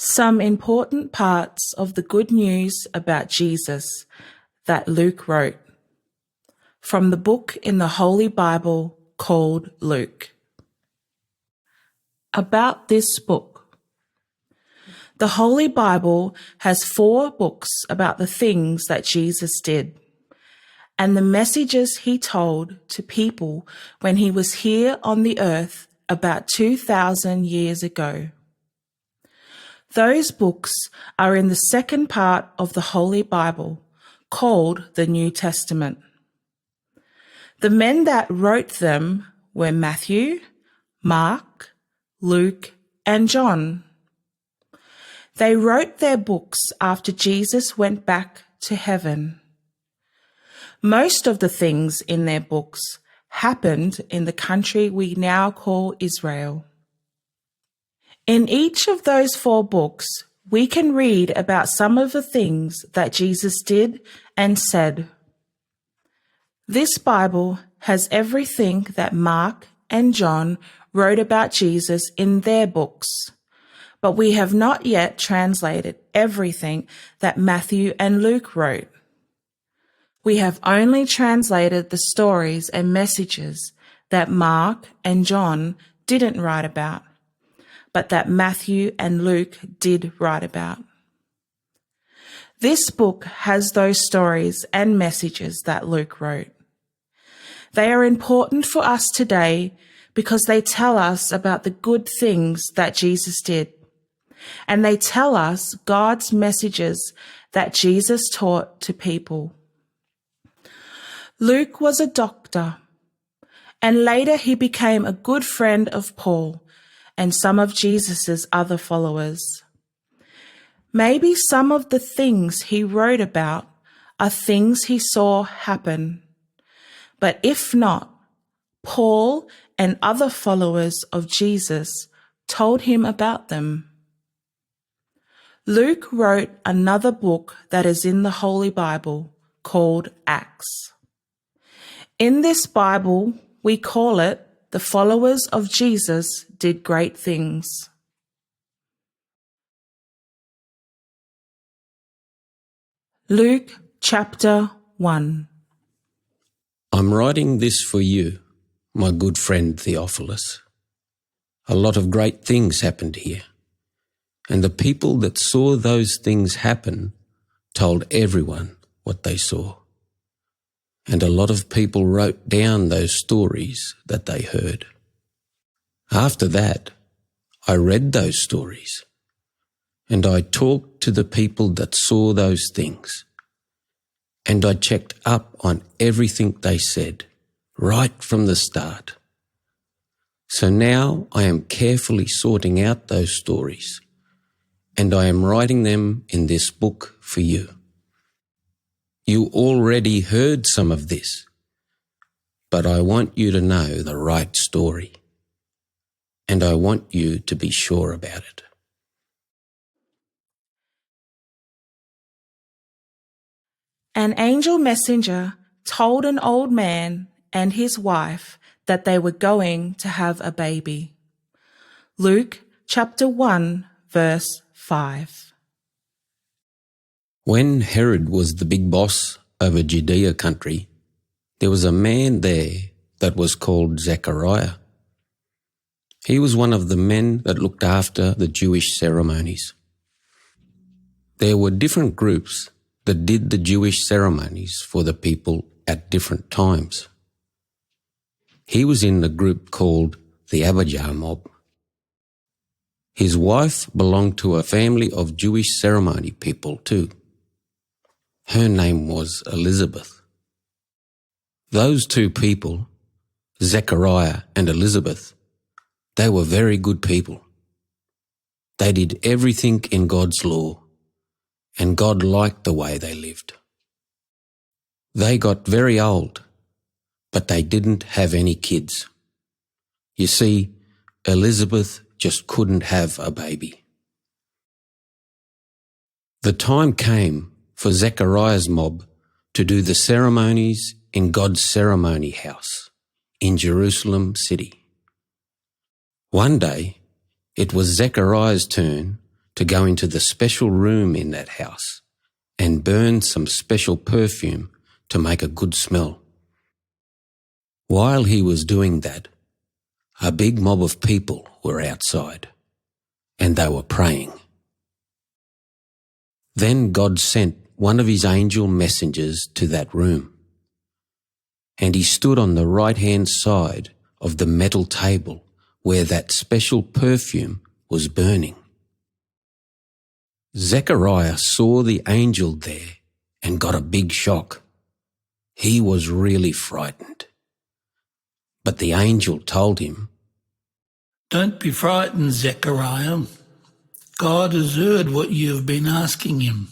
Some important parts of the good news about Jesus that Luke wrote from the book in the Holy Bible called Luke. About this book. The Holy Bible has 4 books about the things that Jesus did and the messages he told to people when he was here on the earth about 2,000 years ago. Those books are in the second part of the Holy Bible, called the New Testament. The men that wrote them were Matthew, Mark, Luke, and John. They wrote their books after Jesus went back to heaven. Most of the things in their books happened in the country we now call Israel. In each of those 4 books, we can read about some of the things that Jesus did and said. This Bible has everything that Mark and John wrote about Jesus in their books, but we have not yet translated everything that Matthew and Luke wrote. We have only translated the stories and messages that Mark and John didn't write about, but that Matthew and Luke did write about. This book has those stories and messages that Luke wrote. They are important for us today because they tell us about the good things that Jesus did, and they tell us God's messages that Jesus taught to people. Luke was a doctor, and later he became a good friend of Paul and some of Jesus's other followers. Maybe some of the things he wrote about are things he saw happen. But if not, Paul and other followers of Jesus told him about them. Luke wrote another book that is in the Holy Bible called Acts. In this Bible, we call it The Followers of Jesus Did Great Things. Luke chapter 1. I'm writing this for you, my good friend Theophilus. A lot of great things happened here, and the people that saw those things happen told everyone what they saw. And a lot of people wrote down those stories that they heard. After that, I read those stories, and I talked to the people that saw those things, and I checked up on everything they said, right from the start. So now I am carefully sorting out those stories, and I am writing them in this book for you. You already heard some of this, but I want you to know the right story, and I want you to be sure about it. An angel messenger told an old man and his wife that they were going to have a baby. Luke chapter 1, verse 5. When Herod was the big boss over Judea country, there was a man there that was called Zechariah. He was one of the men that looked after the Jewish ceremonies. There were different groups that did the Jewish ceremonies for the people at different times. He was in the group called the Aboriginal mob. His wife belonged to a family of Jewish ceremony people too. Her name was Elizabeth. Those 2 people, Zechariah and Elizabeth, they were very good people. They did everything in God's law, and God liked the way they lived. They got very old, but they didn't have any kids. You see, Elizabeth just couldn't have a baby. The time came for Zechariah's mob to do the ceremonies in God's ceremony house in Jerusalem city. One day, it was Zechariah's turn to go into the special room in that house and burn some special perfume to make a good smell. While he was doing that, a big mob of people were outside, and they were praying. Then God sent one of his angel messengers to that room, and he stood on the right-hand side of the metal table where that special perfume was burning. Zechariah saw the angel there and got a big shock. He was really frightened. But the angel told him, "Don't be frightened, Zechariah. God has heard what you have been asking him,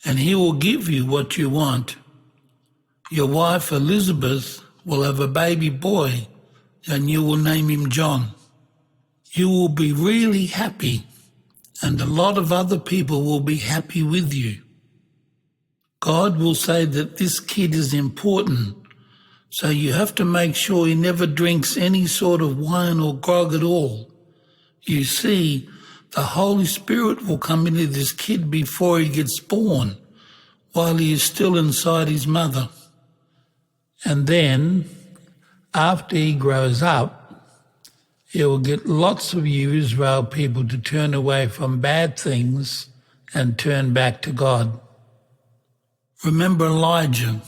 and he will give you what you want. Your wife Elizabeth will have a baby boy, and you will name him John. You will be really happy, and a lot of other people will be happy with you. God will say that this kid is important, so you have to make sure he never drinks any sort of wine or grog at all. You see, the Holy Spirit will come into this kid before he gets born, while he is still inside his mother. And then, after he grows up, he will get lots of you Israel people to turn away from bad things and turn back to God." Remember Elijah,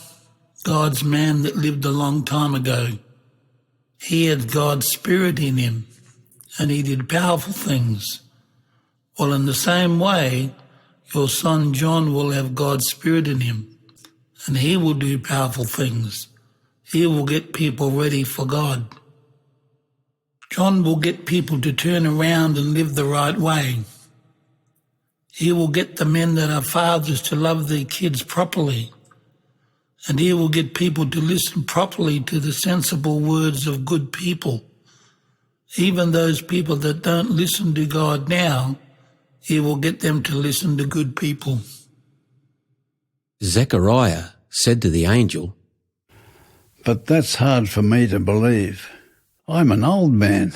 God's man that lived a long time ago. He had God's Spirit in him, and he did powerful things. Well, in the same way, your son John will have God's Spirit in him, and he will do powerful things. He will get people ready for God. John will get people to turn around and live the right way. He will get the men that are fathers to love their kids properly, and he will get people to listen properly to the sensible words of good people. Even those people that don't listen to God now, he will get them to listen to good people. Zechariah said to the angel, "But that's hard for me to believe. I'm an old man,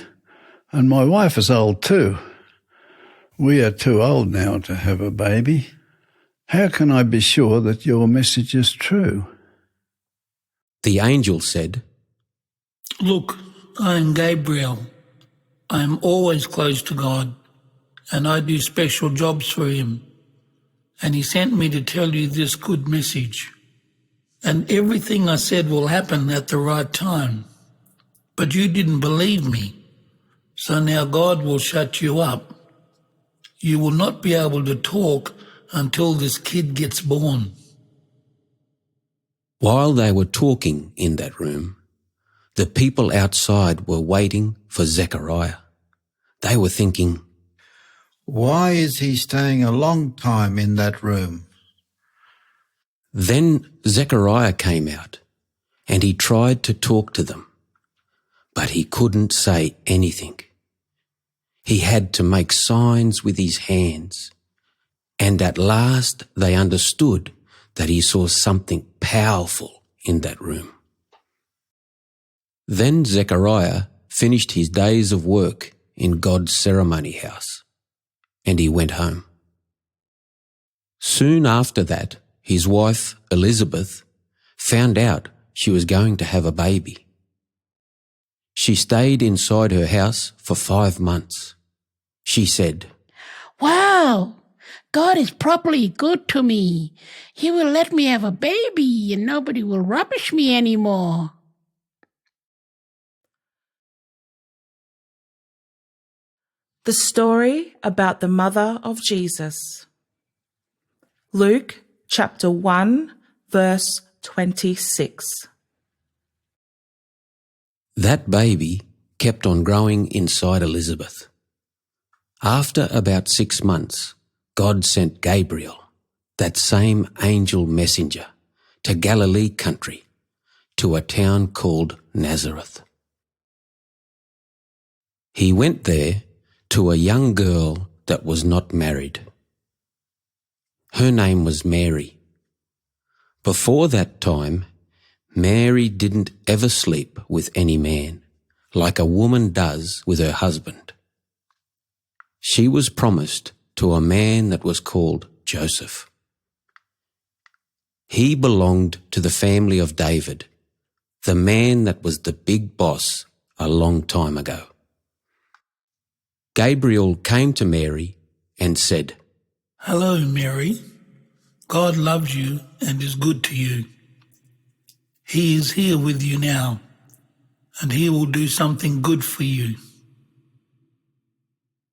and my wife is old too. We are too old now to have a baby. How can I be sure that your message is true?" The angel said, "Look, I am Gabriel. I am always close to God, and I do special jobs for him. And he sent me to tell you this good message. And everything I said will happen at the right time. But you didn't believe me, so now God will shut you up. You will not be able to talk until this kid gets born." While they were talking in that room, the people outside were waiting for Zechariah. They were thinking, "Why is he staying a long time in that room?" Then Zechariah came out, and he tried to talk to them, but he couldn't say anything. He had to make signs with his hands, and at last they understood that he saw something powerful in that room. Then Zechariah finished his days of work in God's ceremony house, and he went home. Soon after that, his wife Elizabeth found out she was going to have a baby. She stayed inside her house for 5 months. She said, "Wow, God is properly good to me. He will let me have a baby and nobody will rubbish me anymore." The story about the mother of Jesus. Luke chapter 1, verse 26. That baby kept on growing inside Elizabeth. After about 6 months, God sent Gabriel, that same angel messenger, to Galilee country, to a town called Nazareth. He went there to a young girl that was not married. Her name was Mary. Before that time, Mary didn't ever sleep with any man, like a woman does with her husband. She was promised to a man that was called Joseph. He belonged to the family of David, the man that was the big boss a long time ago. Gabriel came to Mary and said, Hello, Mary. God loves you and is good to you. He is here with you now, and he will do something good for you.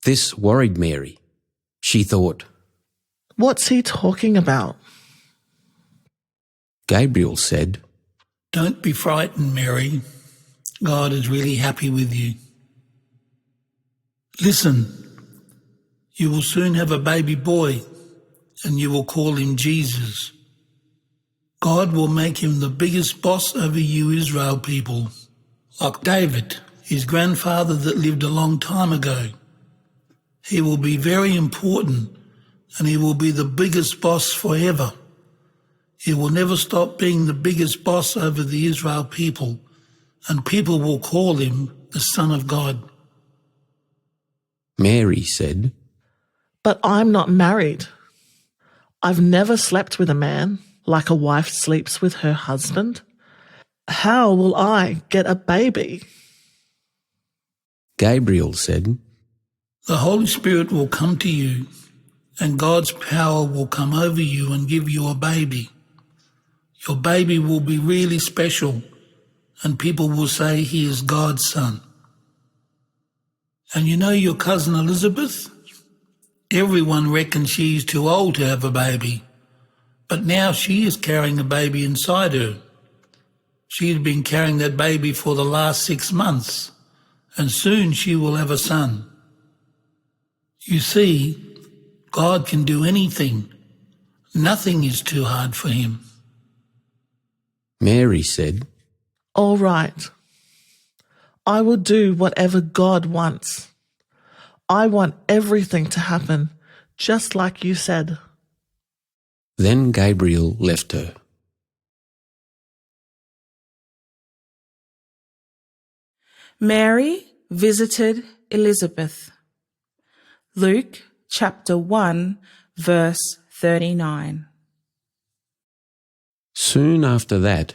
This worried Mary. She thought, What's he talking about? Gabriel said, Don't be frightened, Mary. God is really happy with you. Listen, you will soon have a baby boy, and you will call him Jesus. God will make him the biggest boss over you Israel people, like David, his grandfather that lived a long time ago. He will be very important, and he will be the biggest boss forever. He will never stop being the biggest boss over the Israel people, and people will call him the Son of God. Mary said, But I'm not married. I've never slept with a man like a wife sleeps with her husband. How will I get a baby? Gabriel said, The Holy Spirit will come to you, and God's power will come over you and give you a baby. Your baby will be really special, and people will say he is God's son. And you know your cousin Elizabeth? Everyone reckons she's too old to have a baby, but now she is carrying a baby inside her. She's been carrying that baby for the last 6 months, and soon she will have a son. You see, God can do anything. Nothing is too hard for him. Mary said, All right. I will do whatever God wants. I want everything to happen just like you said. Then Gabriel left her. Mary visited Elizabeth. Luke chapter 1 verse 39. Soon after that,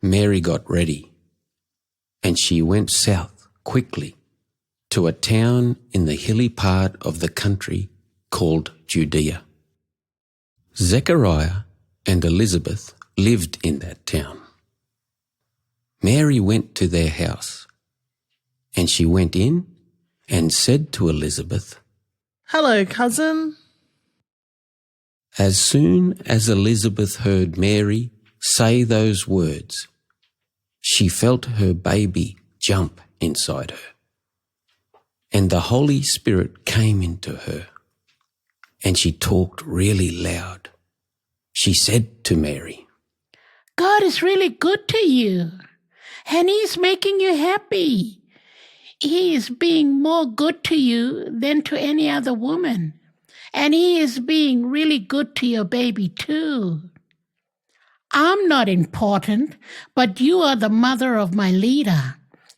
Mary got ready, and she went south quickly to a town in the hilly part of the country called Judea. Zechariah and Elizabeth lived in that town. Mary went to their house, and she went in and said to Elizabeth, Hello, cousin. As soon as Elizabeth heard Mary say those words, she felt her baby jump inside her, and the Holy Spirit came into her, and she talked really loud. She said to Mary, God is really good to you, and He's making you happy. He is being more good to you than to any other woman, and He is being really good to your baby too. I'm not important, but you are the mother of my leader,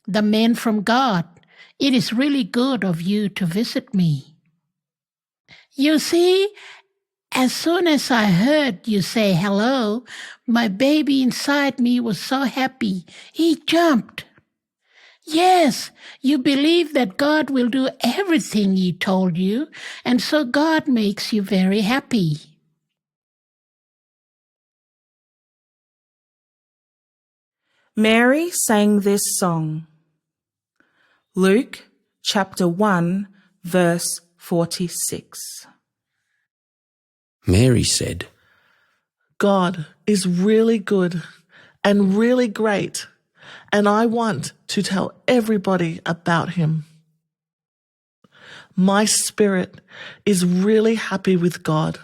the man from God. It is really good of you to visit me. You see, as soon as I heard you say hello, my baby inside me was so happy. He jumped. Yes, you believe that God will do everything He told you, and so God makes you very happy. Mary sang this song. Luke chapter 1 verse 46. Mary said, God is really good and really great, and I want to tell everybody about Him. My spirit is really happy with God.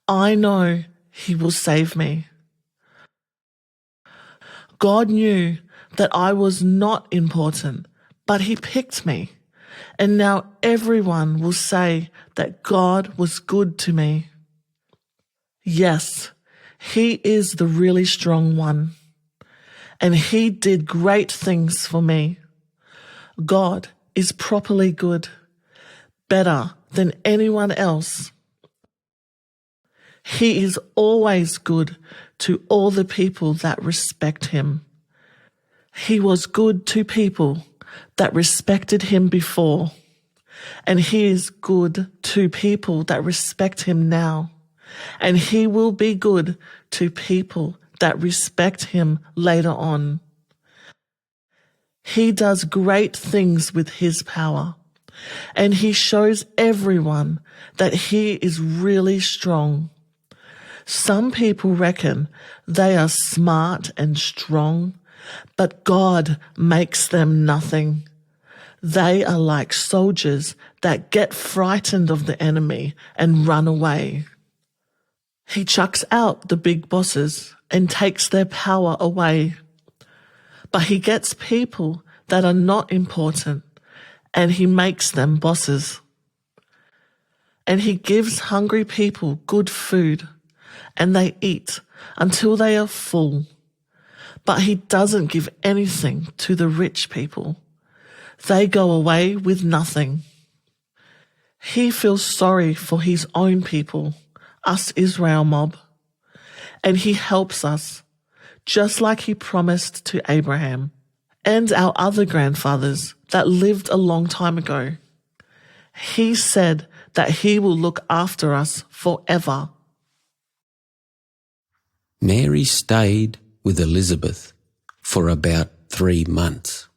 I know He will save me. God knew that I was not important, but He picked me, and now everyone will say that God was good to me. Yes, He is the really strong one, and He did great things for me. God is properly good, better than anyone else. He is always good to all the people that respect him. He was good to people that respected him before, and he is good to people that respect him now, and he will be good to people that respect him later on. He does great things with his power, and he shows everyone that he is really strong. Some people reckon they are smart and strong, but God makes them nothing. They are like soldiers that get frightened of the enemy and run away. He chucks out the big bosses and takes their power away. But he gets people that are not important and he makes them bosses. And he gives hungry people good food and they eat until they are full. But he doesn't give anything to the rich people. They go away with nothing. He feels sorry for his own people, us Israel mob, and he helps us, just like he promised to Abraham and our other grandfathers that lived a long time ago. He said that he will look after us forever. Mary stayed with Elizabeth for about 3 months.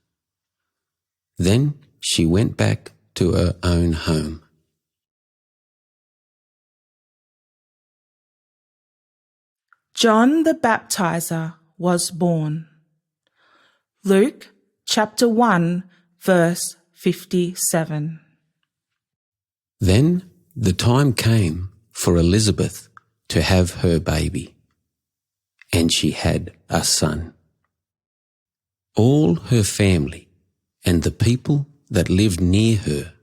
Then she went back to her own home. John the Baptizer was born. Luke chapter 1 verse 57. Then the time came for Elizabeth to have her baby, and she had a son. All her family and the people that lived near her,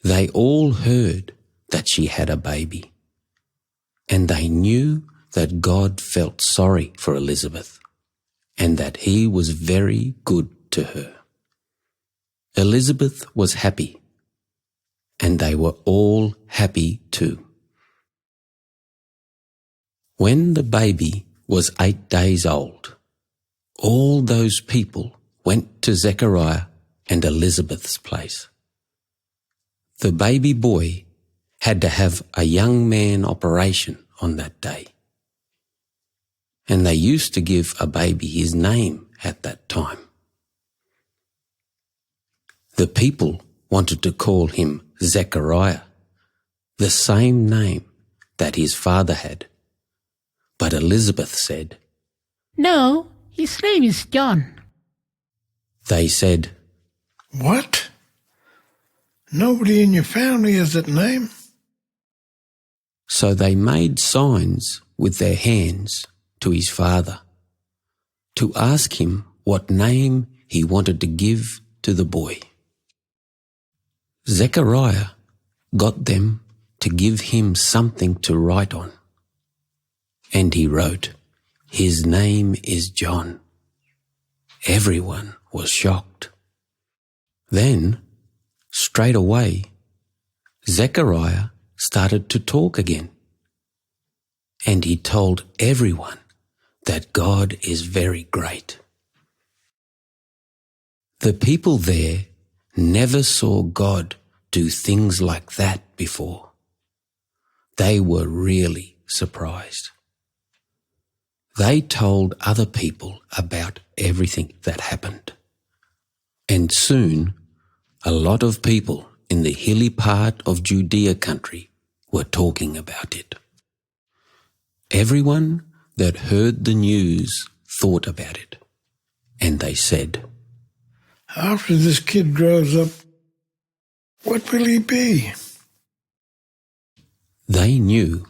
they all heard that she had a baby, and they knew that God felt sorry for Elizabeth and that he was very good to her. Elizabeth was happy, and they were all happy too. When the baby was 8 days old, all those people went to Zechariah and Elizabeth's place. The baby boy had to have a young man operation on that day, and they used to give a baby his name at that time. The people wanted to call him Zechariah, the same name that his father had. But Elizabeth said, No, his name is John. They said, What? Nobody in your family has that name? so they made signs with their hands to his father to ask him what name he wanted to give to the boy. Zechariah got them to give him something to write on, and he wrote, "His name is John." Everyone was shocked. Then, straight away, Zechariah started to talk again, and he told everyone that God is very great. The people there never saw God do things like that before. They were really surprised. They told other people about everything that happened, and soon a lot of people in the hilly part of Judea country were talking about it. Everyone that heard the news thought about it, and they said, After this kid grows up, what will he be? They knew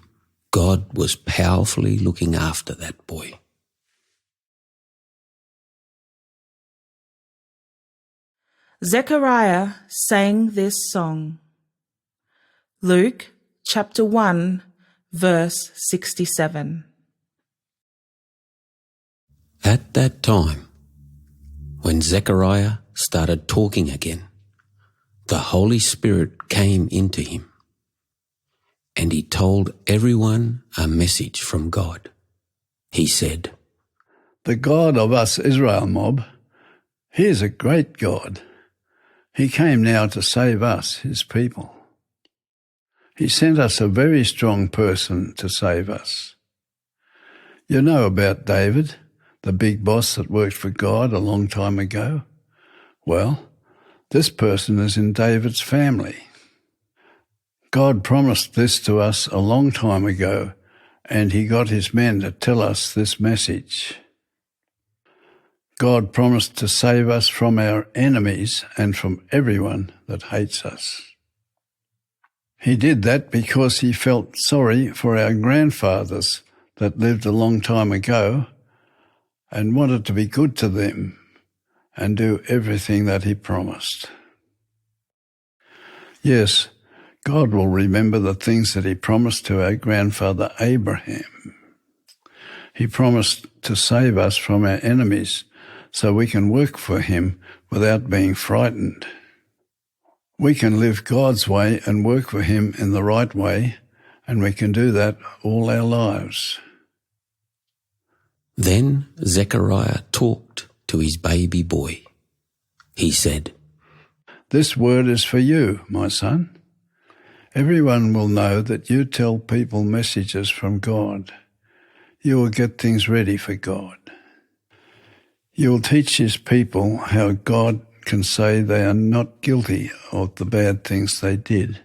God was powerfully looking after that boy. Zechariah sang this song. Luke chapter 1 verse 67. At that time, when Zechariah started talking again, the Holy Spirit came into him, and he told everyone a message from God. He said, "The God of us Israel mob, he is a great God. He came now to save us, his people. He sent us a very strong person to save us. You know about David, the big boss that worked for God a long time ago? Well, this person is in David's family. God promised this to us a long time ago, and he got his men to tell us this message. God promised to save us from our enemies and from everyone that hates us. He did that because he felt sorry for our grandfathers that lived a long time ago and wanted to be good to them and do everything that he promised. Yes, God will remember the things that he promised to our grandfather Abraham. He promised to save us from our enemies so we can work for him without being frightened. We can live God's way and work for him in the right way, and we can do that all our lives. Then Zechariah talked to his baby boy. He said, "This word is for you, my son. Everyone will know that you tell people messages from God. You will get things ready for God. You will teach his people how God can say they are not guilty of the bad things they did,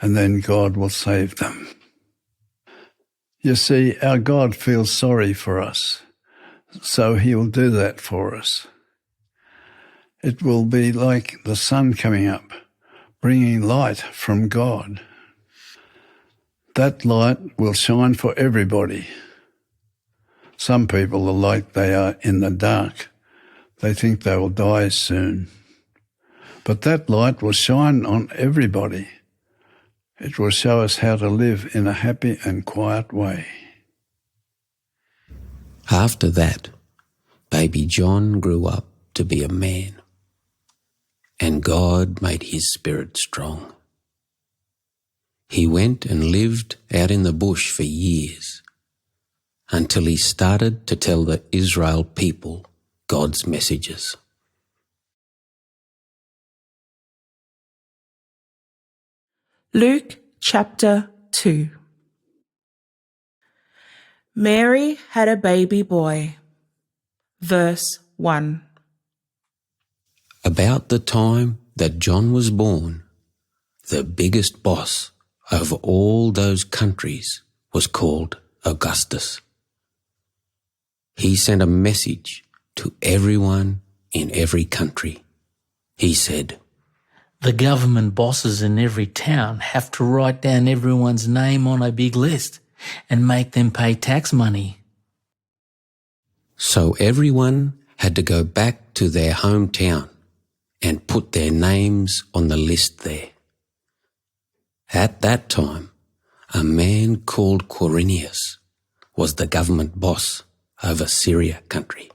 and then God will save them. You see, our God feels sorry for us, so he will do that for us. It will be like the sun coming up, bringing light from God. That light will shine for everybody. Some people are like they are in the dark. They think they will die soon. But that light will shine on everybody. It will show us how to live in a happy and quiet way." After that, baby John grew up to be a man, and God made his spirit strong. He went and lived out in the bush for years until he started to tell the Israel people God's messages. Luke chapter 2. Mary had a baby boy. Verse 1. About the time that John was born, the biggest boss over all those countries was called Augustus. He sent a message to everyone in every country. He said, "The government bosses in every town have to write down everyone's name on a big list and make them pay tax money." So everyone had to go back to their hometown and put their names on the list there. At that time, a man called Quirinius was the government boss over Syria country.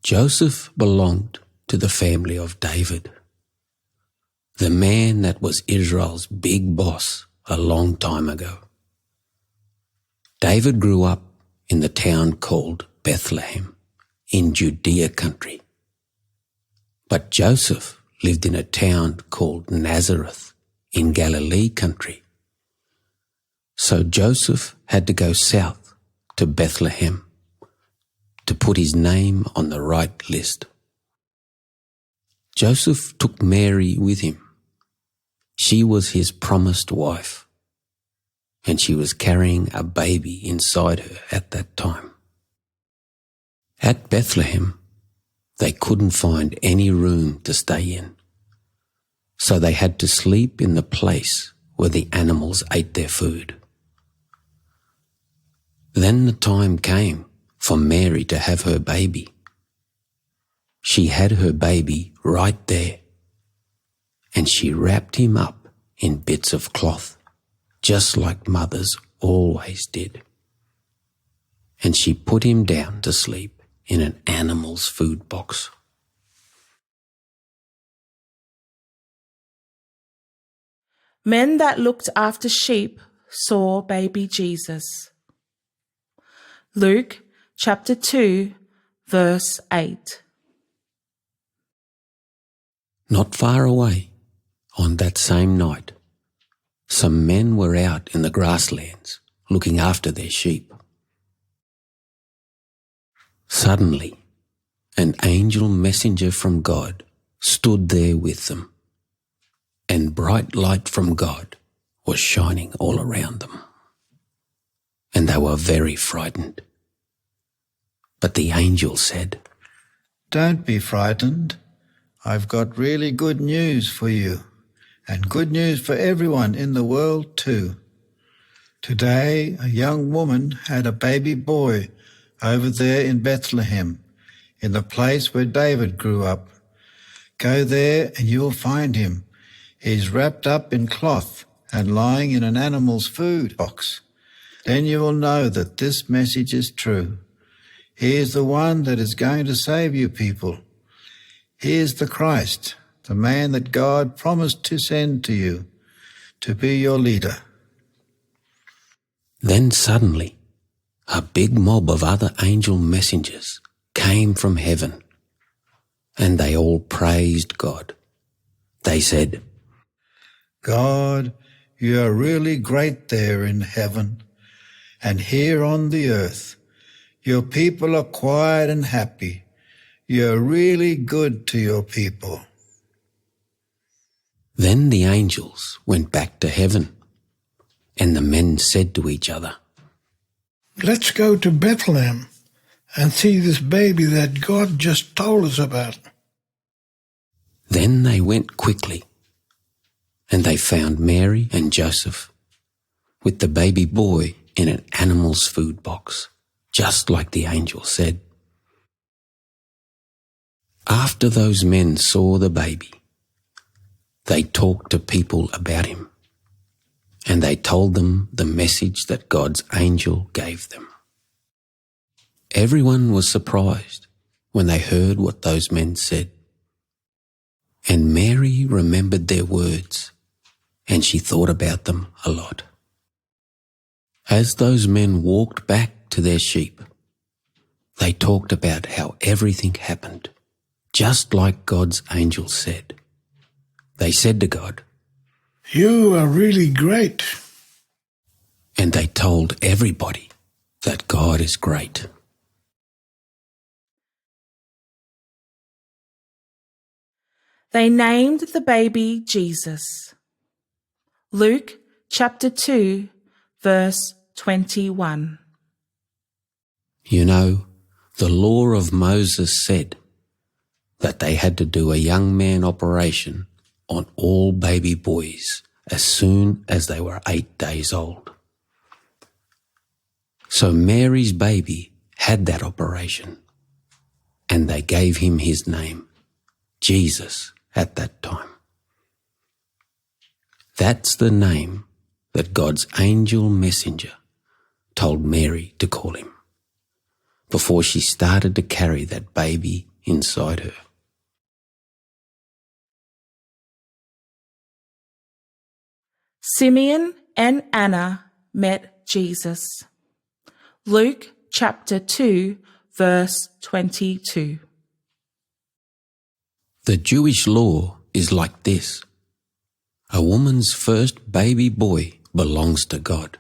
Joseph belonged to the family of David, the man that was Israel's big boss a long time ago. David grew up in the town called Bethlehem in Judea country. But Joseph lived in a town called Nazareth in Galilee country. So Joseph had to go south to Bethlehem to put his name on the right list. Joseph took Mary with him. She was his promised wife, and she was carrying a baby inside her at that time. At Bethlehem, they couldn't find any room to stay in, so they had to sleep in the place where the animals ate their food. Then the time came for Mary to have her baby. She had her baby right there, and she wrapped him up in bits of cloth, just like mothers always did. And she put him down to sleep in an animal's food box. Men that looked after sheep saw baby Jesus. Luke chapter 2, verse 8. Not far away, on that same night, some men were out in the grasslands looking after their sheep. Suddenly, an angel messenger from God stood there with them, and bright light from God was shining all around them. And they were very frightened. But the angel said, Don't be frightened. I've got really good news for you, and good news for everyone in the world too. Today, a young woman had a baby boy over there in Bethlehem, in the place where David grew up. Go there and you'll find him. He's wrapped up in cloth and lying in an animal's food box. Then you will know that this message is true. He is the one that is going to save you people. He is the Christ, the man that God promised to send to you, to be your leader. Then suddenly, a big mob of other angel messengers came from heaven, and they all praised God. They said, God, you are really great there in heaven, and here on the earth, your people are quiet and happy. You're really good to your people. Then the angels went back to heaven, and the men said to each other, Let's go to Bethlehem and see this baby that God just told us about. Then they went quickly, and they found Mary and Joseph with the baby boy in an animal's food box, just like the angel said. After those men saw the baby, they talked to people about him, and they told them the message that God's angel gave them. Everyone was surprised when they heard what those men said. And Mary remembered their words, and she thought about them a lot. As those men walked back to their sheep, they talked about how everything happened, just like God's angel said. They said to God, You are really great. and they told everybody that God is great. They named the baby Jesus. Luke chapter 2, verse 21. You know, the law of Moses said that they had to do a young man operation on all baby boys as soon as they were 8 days old. So Mary's baby had that operation, and they gave him his name, Jesus, at that time. That's the name that God's angel messenger told Mary to call him before she started to carry that baby inside her. Simeon and Anna met Jesus. Luke chapter 2, verse 22. The Jewish law is like this. A woman's first baby boy belongs to God.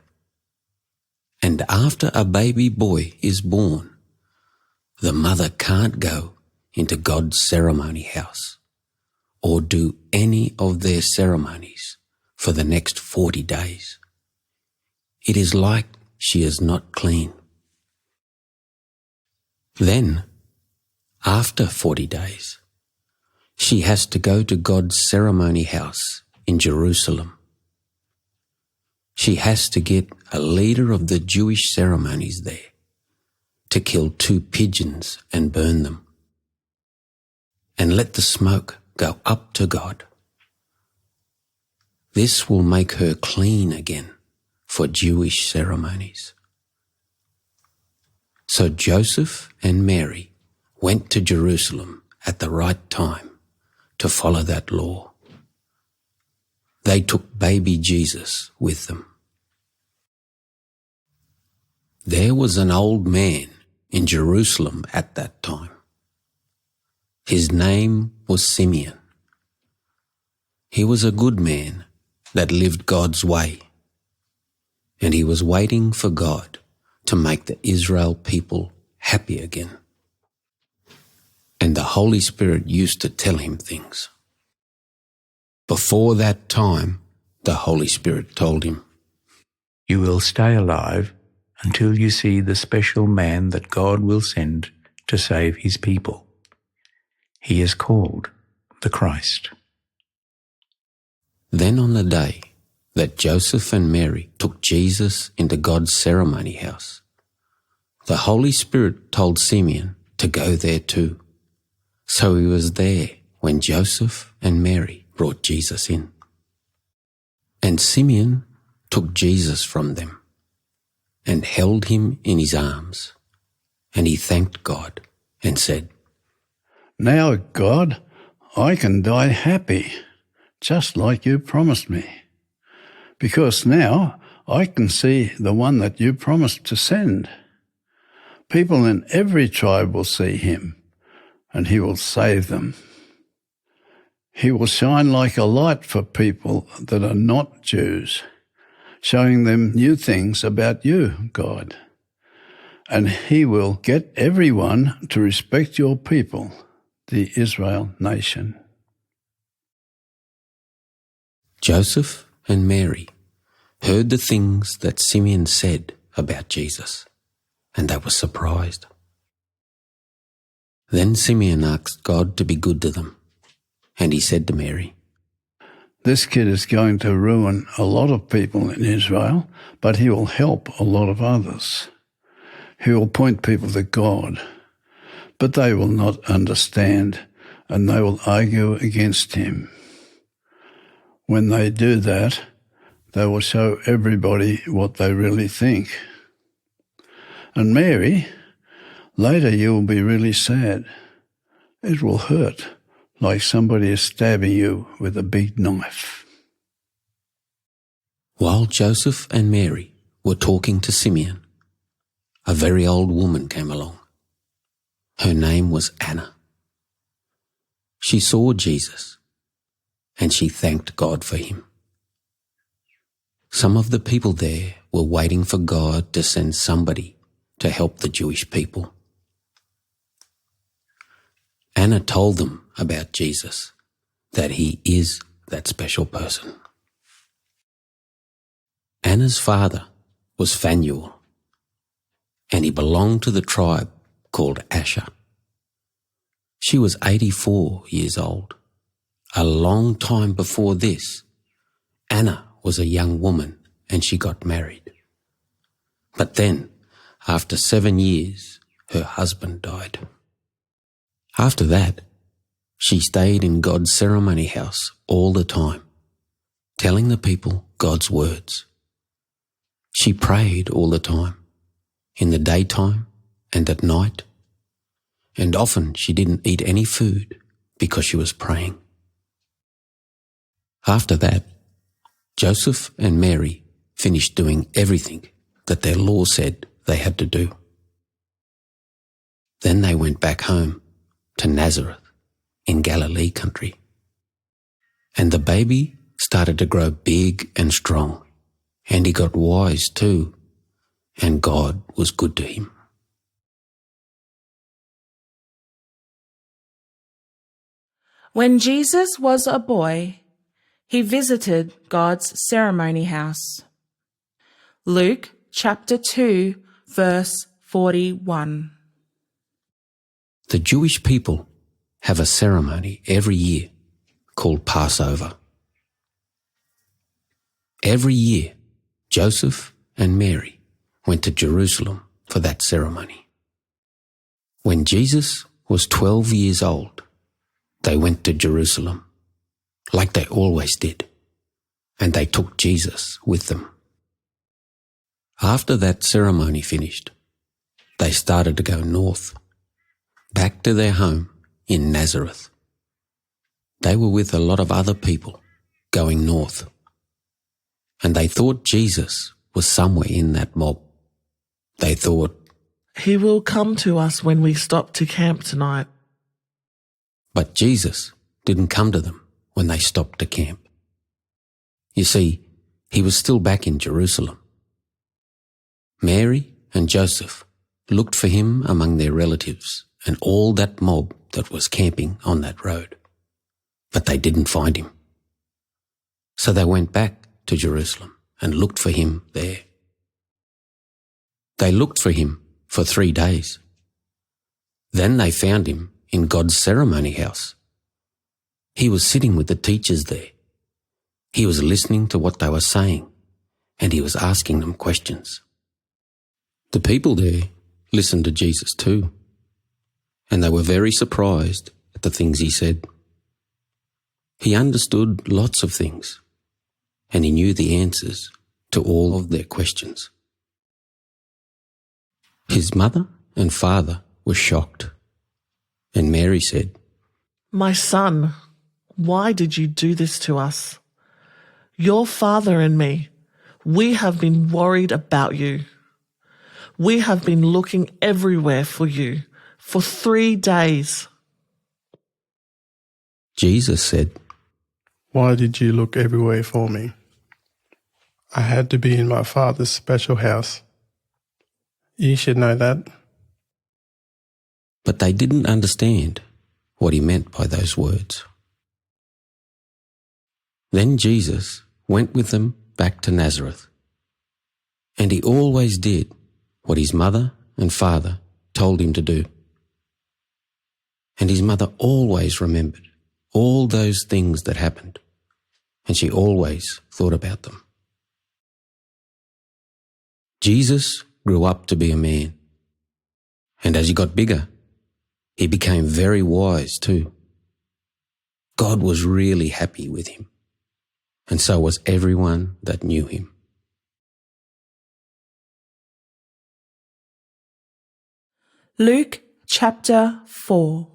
And after a baby boy is born, the mother can't go into God's ceremony house or do any of their ceremonies for the next 40 days. It is like she is not clean. Then, after 40 days, she has to go to God's ceremony house in Jerusalem. She has to get a leader of the Jewish ceremonies there to kill 2 pigeons and burn them, and let the smoke go up to God. This will make her clean again for Jewish ceremonies. So Joseph and Mary went to Jerusalem at the right time to follow that law. they took baby Jesus with them. There was an old man in Jerusalem at that time. His name was Simeon. He was a good man that lived God's way, and he was waiting for God to make the Israel people happy again. And the Holy Spirit used to tell him things. Before that time, the Holy Spirit told him, "You will stay alive until you see the special man that God will send to save his people. He is called the Christ." Then on the day that Joseph and Mary took Jesus into God's ceremony house, the Holy Spirit told Simeon to go there too. So he was there when Joseph and Mary brought Jesus in. And Simeon took Jesus from them and held him in his arms, and he thanked God and said, "Now, God, I can die happy, just like you promised me, because now I can see the one that you promised to send. People in every tribe will see him, and he will save them. He will shine like a light for people that are not Jews, showing them new things about you, God. And he will get everyone to respect your people, the Israel nation." Joseph and Mary heard the things that Simeon said about Jesus, and they were surprised. Then Simeon asked God to be good to them, and he said to Mary, "This kid is going to ruin a lot of people in Israel, but he will help a lot of others. He will point people to God, but they will not understand, and they will argue against him. When they do that, they will show everybody what they really think. And Mary, later you will be really sad. It will hurt, like somebody is stabbing you with a big knife." While Joseph and Mary were talking to Simeon, a very old woman came along. Her name was Anna. She saw Jesus, and she thanked God for him. Some of the people there were waiting for God to send somebody to help the Jewish people. Anna told them about Jesus, that he is that special person. Anna's father was Phanuel, and he belonged to the tribe called Asher. She was 84 years old. A long time before this, Anna was a young woman and she got married. But then, after 7 years, her husband died. After that, she stayed in God's ceremony house all the time, telling the people God's words. She prayed all the time, in the daytime and at night, and often she didn't eat any food because she was praying. After that, Joseph and Mary finished doing everything that their law said they had to do. Then they went back home to Nazareth in Galilee country. And the baby started to grow big and strong, and he got wise too, and God was good to him. When Jesus was a boy, he visited God's ceremony house. Luke chapter 2, verse 41. The Jewish people have a ceremony every year called Passover. Every year, Joseph and Mary went to Jerusalem for that ceremony. When Jesus was 12 years old, they went to Jerusalem, like they always did, and they took Jesus with them. After that ceremony finished, they started to go north, back to their home in Nazareth. They were with a lot of other people going north and they thought Jesus was somewhere in that mob. They thought, He will come to us when we stop to camp tonight. but Jesus didn't come to them when they stopped to camp. You see, he was still back in Jerusalem. Mary and Joseph looked for him among their relatives and all that mob that was camping on that road. But they didn't find him. So they went back to Jerusalem and looked for him there. They looked for him for 3 days. Then they found him in God's ceremony house. He was sitting with the teachers there. He was listening to what they were saying, and he was asking them questions. The people there listened to Jesus too, and they were very surprised at the things he said. He understood lots of things, and he knew the answers to all of their questions. His mother and father were shocked, and Mary said, My son, why did you do this to us? Your father and me, we have been worried about you. We have been looking everywhere for you for 3 days. Jesus said, Why did you look everywhere for me? I had to be in my Father's special house. You should know that. but they didn't understand what he meant by those words. Then Jesus went with them back to Nazareth, and he always did what his mother and father told him to do. And his mother always remembered all those things that happened, and she always thought about them. Jesus grew up to be a man, and as he got bigger, he became very wise too. God was really happy with him, and so was everyone that knew him. Luke chapter 4.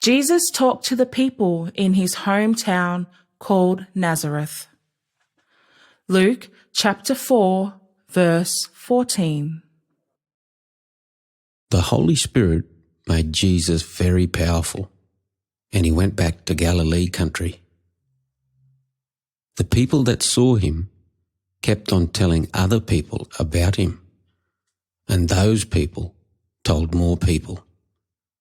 Jesus talked to the people in his hometown called Nazareth. Luke chapter 4, verse 14. The Holy Spirit made Jesus very powerful, and he went back to Galilee country. The people that saw him kept on telling other people about him, and those people told more people,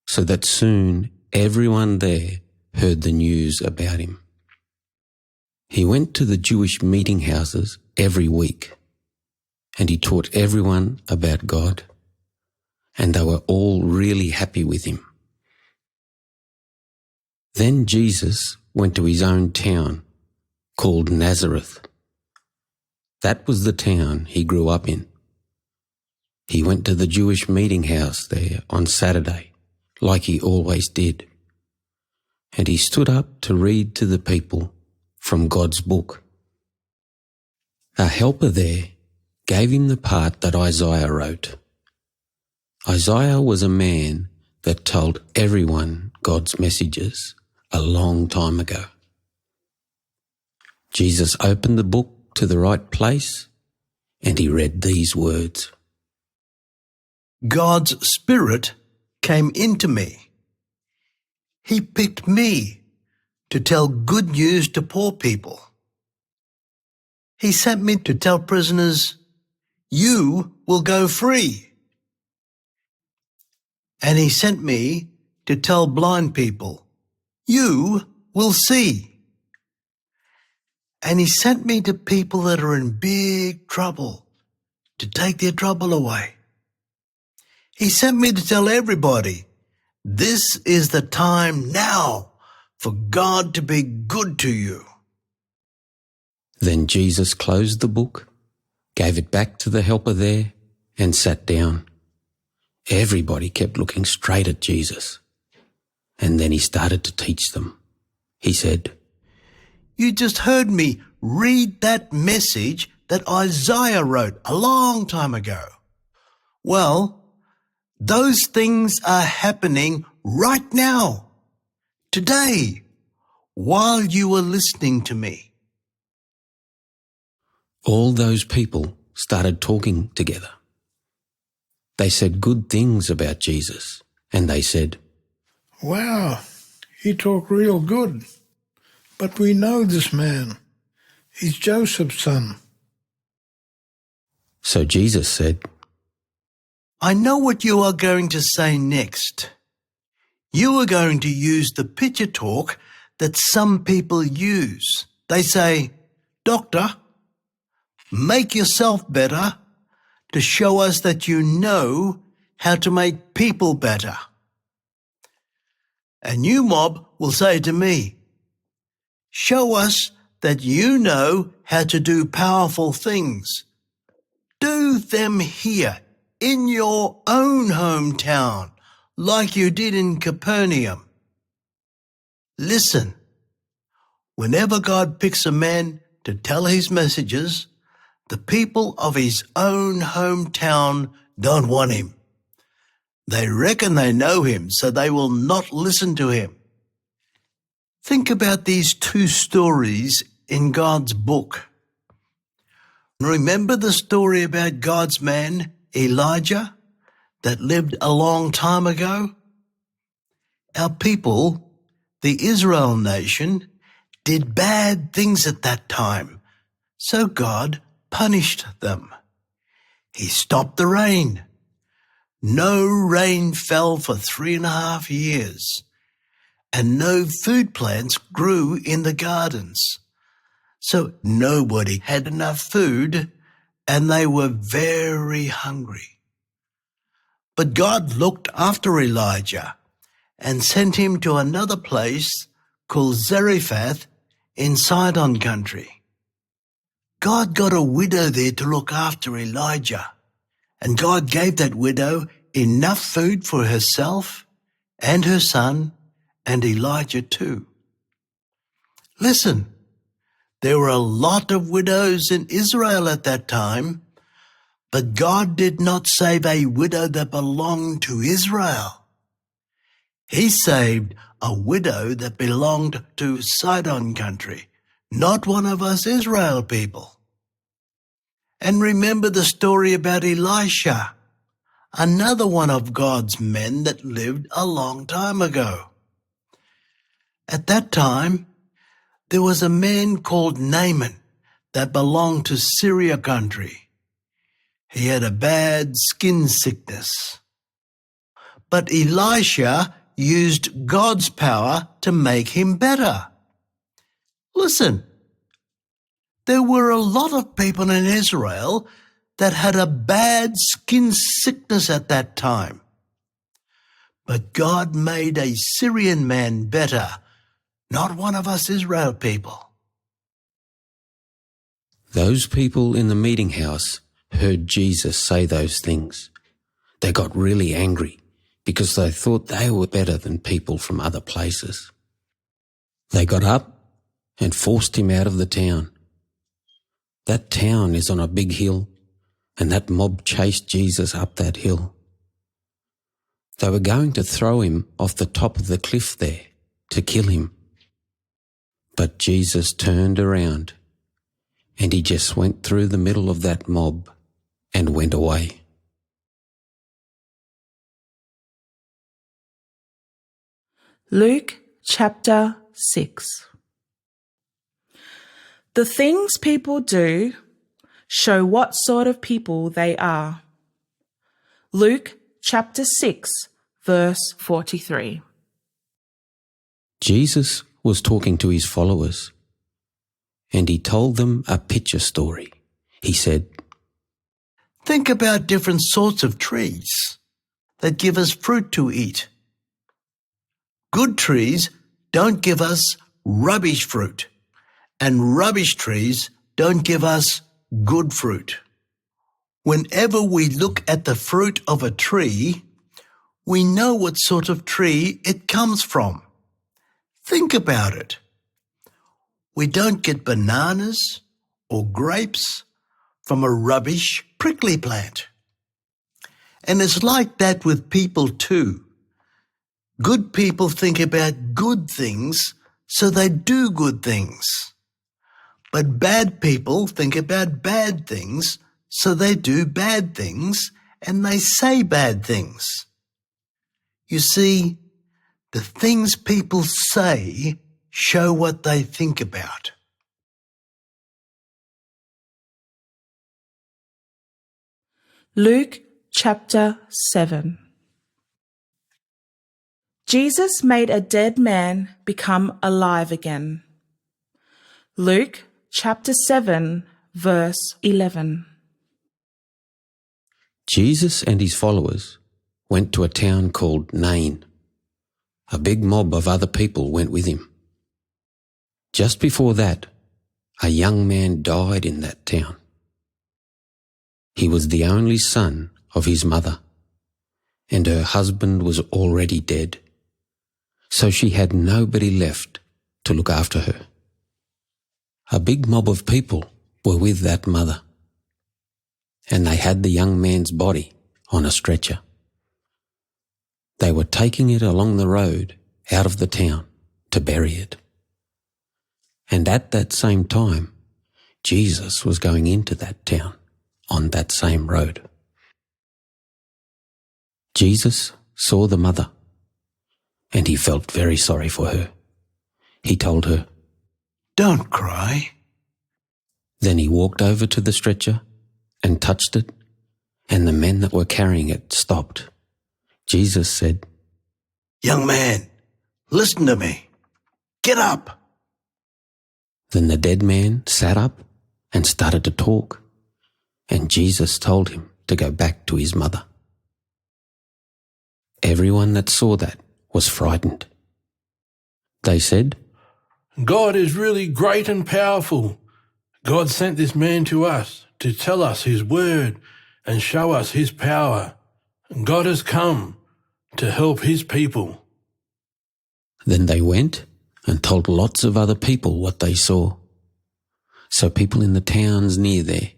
so that soon everyone there heard the news about him. He went to the Jewish meeting houses every week, and he taught everyone about God, and they were all really happy with him. Then Jesus went to his own town called Nazareth. That was the town he grew up in. He went to the Jewish meeting house there on Saturday, like he always did, and he stood up to read to the people from God's book. A helper there gave him the part that Isaiah wrote. Isaiah was a man that told everyone God's messages a long time ago. Jesus opened the book to the right place, and he read these words. God's Spirit came into me. He picked me to tell good news to poor people. He sent me to tell prisoners, you will go free. And he sent me to tell blind people, you will see. And he sent me to people that are in big trouble to take their trouble away. He sent me to tell everybody, this is the time now for God to be good to you. Then Jesus closed the book, gave it back to the helper there, and sat down. Everybody kept looking straight at Jesus, and then he started to teach them. He said, You just heard me read that message that Isaiah wrote a long time ago. Well, those things are happening right now, today, while you are listening to me. All those people started talking together. They said good things about Jesus, and they said, Wow, he talked real good. But we know this man. He's Joseph's son. So Jesus said, I know what you are going to say next. You are going to use the picture talk that some people use. They say, Doctor, make yourself better to show us that you know how to make people better. And you mob will say to me, show us that you know how to do powerful things. Do them here in your own hometown, like you did in Capernaum. Listen, whenever God picks a man to tell his messages, the people of his own hometown don't want him. They reckon they know him, so they will not listen to him. Think about these two stories in God's book. Remember the story about God's man, Elijah, that lived a long time ago? Our people, the Israel nation, did bad things at that time, so God punished them. He stopped the rain. No rain fell for 3.5 years, and no food plants grew in the gardens. So nobody had enough food, and they were very hungry. But God looked after Elijah and sent him to another place called Zarephath in Sidon country. God got a widow there to look after Elijah, and God gave that widow enough food for herself and her son and Elijah too. Listen, there were a lot of widows in Israel at that time, but God did not save a widow that belonged to Israel. He saved a widow that belonged to Sidon country, not one of us Israel people. And remember the story about Elisha, another one of God's men that lived a long time ago. At that time, there was a man called Naaman that belonged to Syria country. He had a bad skin sickness. But Elisha used God's power to make him better. Listen, there were a lot of people in Israel that had a bad skin sickness at that time. But God made a Syrian man better, not one of us Israel people. Those people in the meeting house heard Jesus say those things. They got really angry because they thought they were better than people from other places. They got up and forced him out of the town. That town is on a big hill, and that mob chased Jesus up that hill. They were going to throw him off the top of the cliff there to kill him. But Jesus turned around and he just went through the middle of that mob and went away. Luke chapter 6. The things people do show what sort of people they are. Luke chapter 6, verse 43. Jesus was talking to his followers, and he told them a picture story. He said, Think about different sorts of trees that give us fruit to eat. Good trees don't give us rubbish fruit, and rubbish trees don't give us good fruit. Whenever we look at the fruit of a tree, we know what sort of tree it comes from. Think about it. We don't get bananas or grapes from a rubbish prickly plant. And it's like that with people too. Good people think about good things, so they do good things. But bad people think about bad things, so they do bad things and they say bad things. You see, the things people say show what they think about. Luke chapter 7. Jesus made a dead man become alive again. Luke chapter 7, verse 11. Jesus and his followers went to a town called Nain. A big mob of other people went with him. Just before that, a young man died in that town. He was the only son of his mother, and her husband was already dead, so she had nobody left to look after her. A big mob of people were with that mother, and they had the young man's body on a stretcher. They were taking it along the road out of the town to bury it. And at that same time, Jesus was going into that town on that same road. Jesus saw the mother, and he felt very sorry for her. He told her, "Don't cry." Then he walked over to the stretcher and touched it, and the men that were carrying it stopped. Jesus said, "Young man, listen to me. Get up." Then the dead man sat up and started to talk, and Jesus told him to go back to his mother. Everyone that saw that was frightened. They said, God is really great and powerful. God sent this man to us to tell us his word and show us his power. God has come to help his people. Then they went and told lots of other people what they saw. So people in the towns near there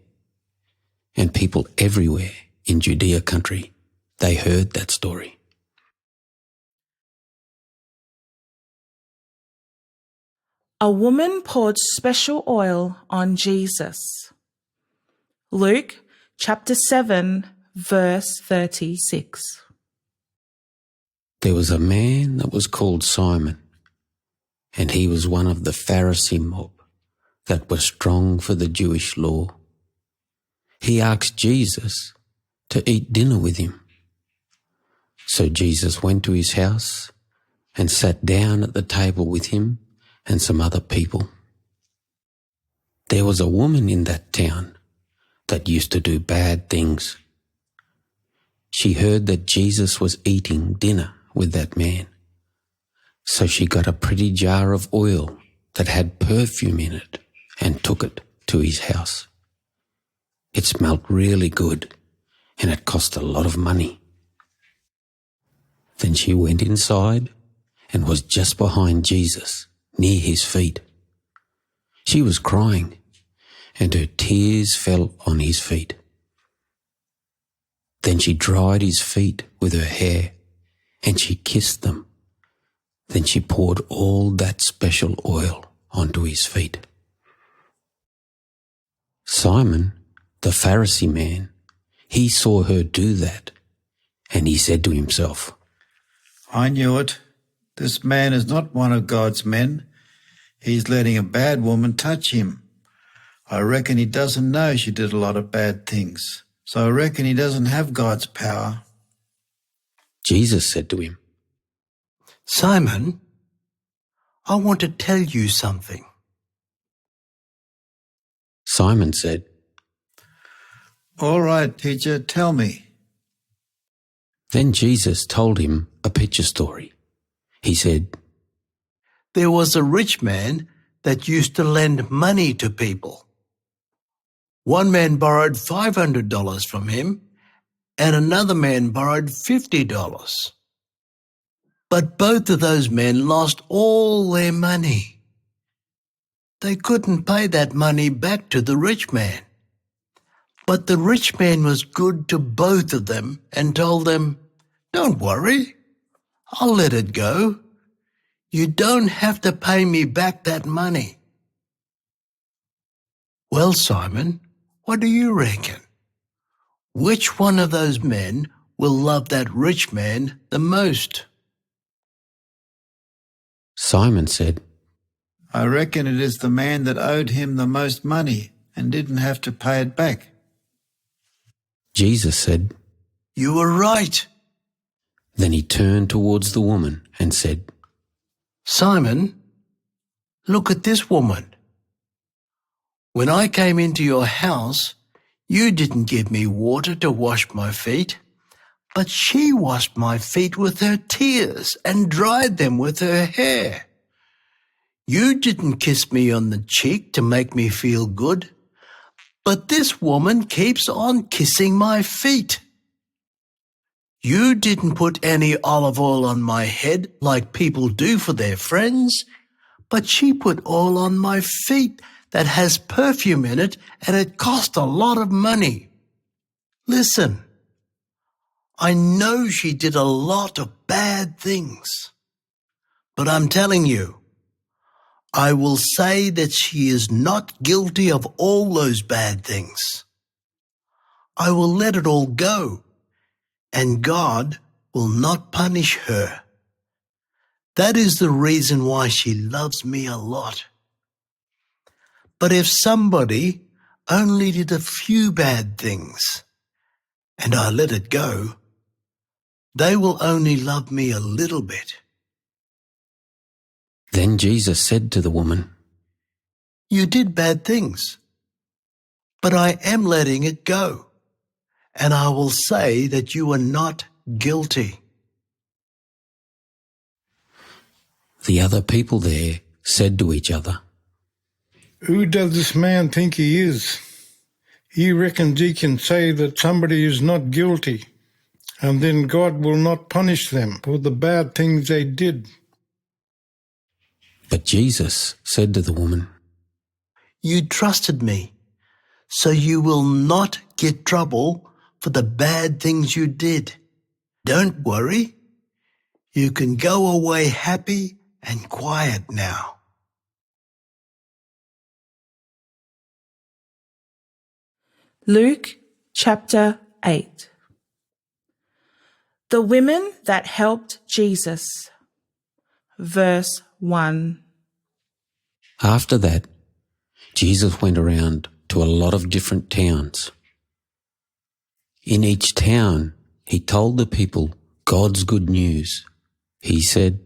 and people everywhere in Judea country, they heard that story. A woman poured special oil on Jesus. Luke chapter 7, verse 36. There was a man that was called Simon, and he was one of the Pharisee mob that were strong for the Jewish law. He asked Jesus to eat dinner with him. So Jesus went to his house and sat down at the table with him and some other people. There was a woman in that town that used to do bad things. She heard that Jesus was eating dinner with that man. So she got a pretty jar of oil that had perfume in it and took it to his house. It smelt really good and it cost a lot of money. Then she went inside and was just behind Jesus, near his feet. She was crying and her tears fell on his feet. Then she dried his feet with her hair and she kissed them. Then she poured all that special oil onto his feet. Simon, the Pharisee man, he saw her do that, and he said to himself, I knew it. This man is not one of God's men. He's letting a bad woman touch him. I reckon he doesn't know she did a lot of bad things. So I reckon he doesn't have God's power. Jesus said to him, "Simon, I want to tell you something." Simon said, All right, teacher, tell me. Then Jesus told him a picture story. He said, There was a rich man that used to lend money to people. One man borrowed $500 from him, and another man borrowed $50. But both of those men lost all their money. They couldn't pay that money back to the rich man. But the rich man was good to both of them and told them, "Don't worry, I'll let it go. You don't have to pay me back that money." Well, Simon, what do you reckon? Which one of those men will love that rich man the most? Simon said, I reckon it is the man that owed him the most money and didn't have to pay it back. Jesus said, You were right. then he turned towards the woman and said, Simon, look at this woman. When I came into your house, you didn't give me water to wash my feet, but she washed my feet with her tears and dried them with her hair. You didn't kiss me on the cheek to make me feel good, but this woman keeps on kissing my feet. You didn't put any olive oil on my head like people do for their friends, but she put oil on my feet that has perfume in it, and it cost a lot of money. Listen, I know she did a lot of bad things, but I'm telling you, I will say that she is not guilty of all those bad things. I will let it all go, and God will not punish her. That is the reason why she loves me a lot. But if somebody only did a few bad things, and I let it go, they will only love me a little bit. Then Jesus said to the woman, You did bad things, but I am letting it go, and I will say that you are not guilty. The other people there said to each other, Who does this man think he is? He reckons he can say that somebody is not guilty, and then God will not punish them for the bad things they did. But Jesus said to the woman, You trusted me, so you will not get trouble for the bad things you did. Don't worry. You can go away happy and quiet now. Luke chapter 8. The women that helped Jesus. Verse 1. After that, Jesus went around to a lot of different towns. In each town, he told the people God's good news. He said,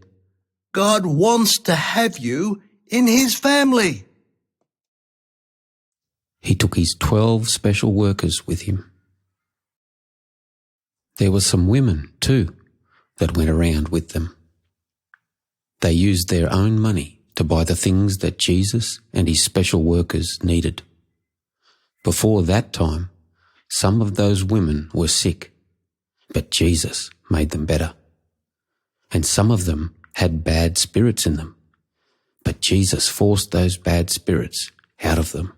God wants to have you in his family. He took his 12 special workers with him. There were some women, too, that went around with them. They used their own money to buy the things that Jesus and his special workers needed. Before that time, some of those women were sick, but Jesus made them better. And some of them had bad spirits in them, but Jesus forced those bad spirits out of them.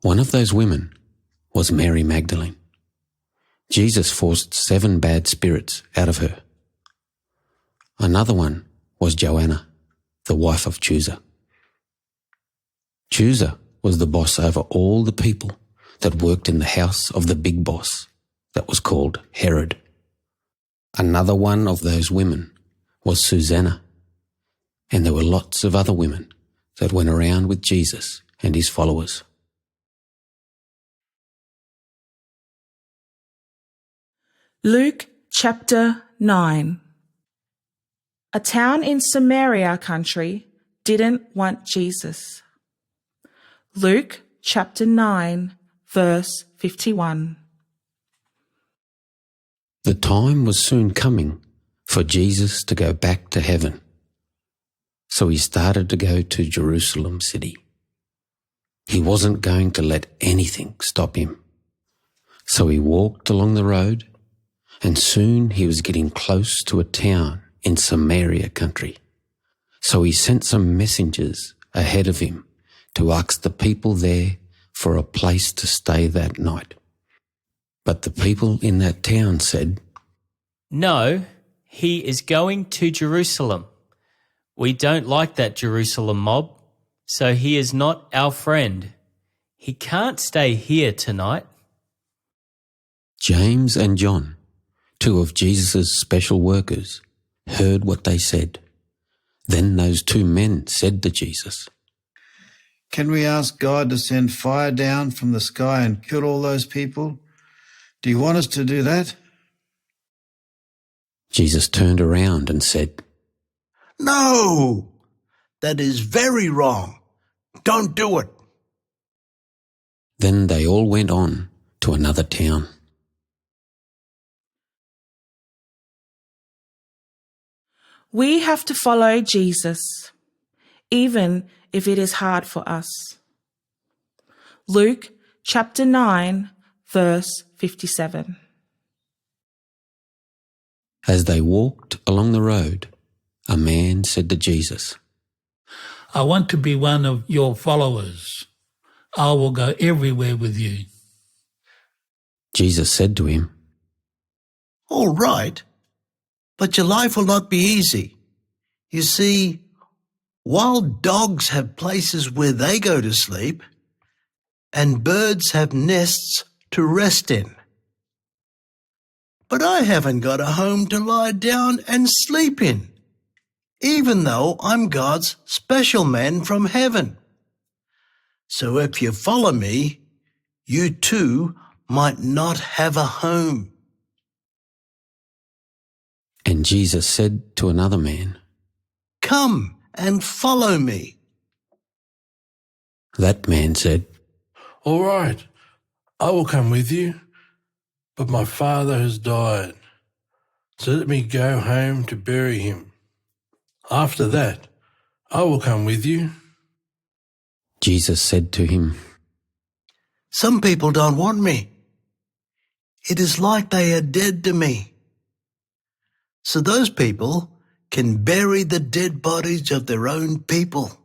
One of those women was Mary Magdalene. Jesus forced 7 bad spirits out of her. Another one was Joanna, the wife of Chusa. Chusa was the boss over all the people that worked in the house of the big boss that was called Herod. Another one of those women was Susanna, and there were lots of other women that went around with Jesus and his followers. Luke chapter 9. A town in Samaria country didn't want Jesus. Luke chapter 9, verse 51. The time was soon coming for Jesus to go back to heaven. So he started to go to Jerusalem city. He wasn't going to let anything stop him. So he walked along the road, and soon he was getting close to a town in Samaria country. So he sent some messengers ahead of him to ask the people there for a place to stay that night. But the people in that town said, No, he is going to Jerusalem. We don't like that Jerusalem mob, so he is not our friend. He can't stay here tonight. James and John, two of Jesus' special workers, heard what they said. Then those two men said to Jesus, Can we ask God to send fire down from the sky and kill all those people? Do you want us to do that? Jesus turned around and said, No, that is very wrong. Don't do it. Then they all went on to another town. We have to follow Jesus, even if it is hard for us. Luke chapter 9, verse 57. As they walked along the road, a man said to Jesus, I want to be one of your followers. I will go everywhere with you. Jesus said to him, All right, but your life will not be easy. You see, wild dogs have places where they go to sleep, and birds have nests to rest in. But I haven't got a home to lie down and sleep in, even though I'm God's special man from heaven. So if you follow me, you too might not have a home. and Jesus said to another man, Come and follow me. That man said, All right, I will come with you, but my father has died, so let me go home to bury him. After that, I will come with you. Jesus said to him, Some people don't want me. It is like they are dead to me. So those people can bury the dead bodies of their own people.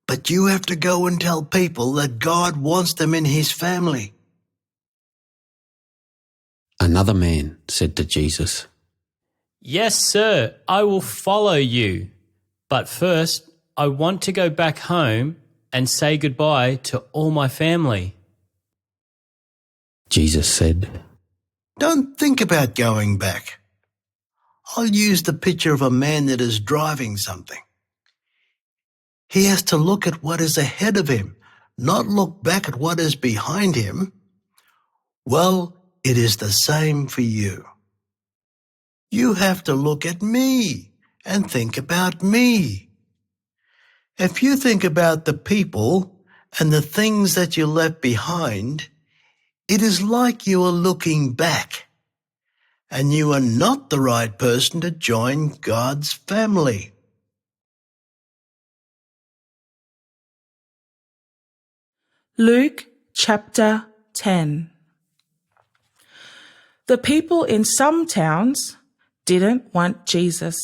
But you have to go and tell people that God wants them in his family. Another man said to Jesus, Yes, sir, I will follow you. But first, I want to go back home and say goodbye to all my family. Jesus said, Don't think about going back. I'll use the picture of a man that is driving something. He has to look at what is ahead of him, not look back at what is behind him. Well, it is the same for you. You have to look at me and think about me. If you think about the people and the things that you left behind, it is like you are looking back, and you are not the right person to join God's family. Luke chapter 10. The people in some towns didn't want Jesus.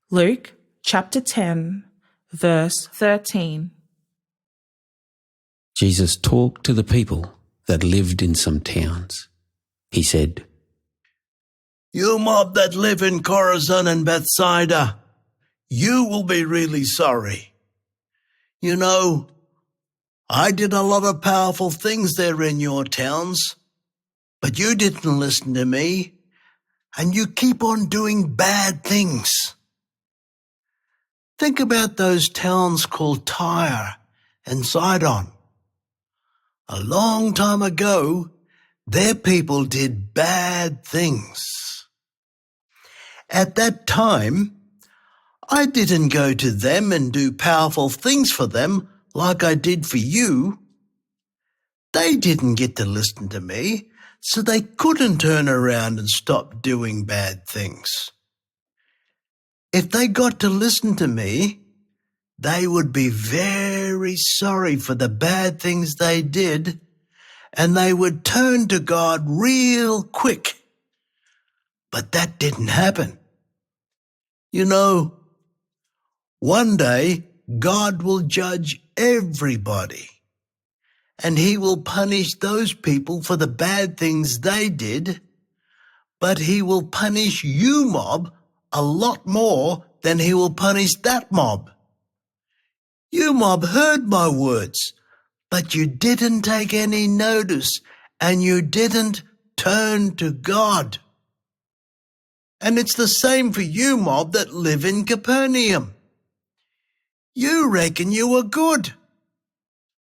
Luke chapter 10, verse 13. Jesus talked to the people that lived in some towns. He said, You mob that live in Chorazin and Bethsaida, you will be really sorry. You know, I did a lot of powerful things there in your towns, but you didn't listen to me, and you keep on doing bad things. Think about those towns called Tyre and Sidon. A long time ago, their people did bad things. At that time, I didn't go to them and do powerful things for them like I did for you. They didn't get to listen to me, so they couldn't turn around and stop doing bad things. If they got to listen to me, they would be very sorry for the bad things they did, and they would turn to God real quick. But that didn't happen. You know, one day God will judge everybody, and he will punish those people for the bad things they did, but he will punish you, mob, a lot more than he will punish that mob. You, mob, heard my words, But you didn't take any notice and you didn't turn to God. And it's the same for you mob that live in Capernaum. You reckon you were good.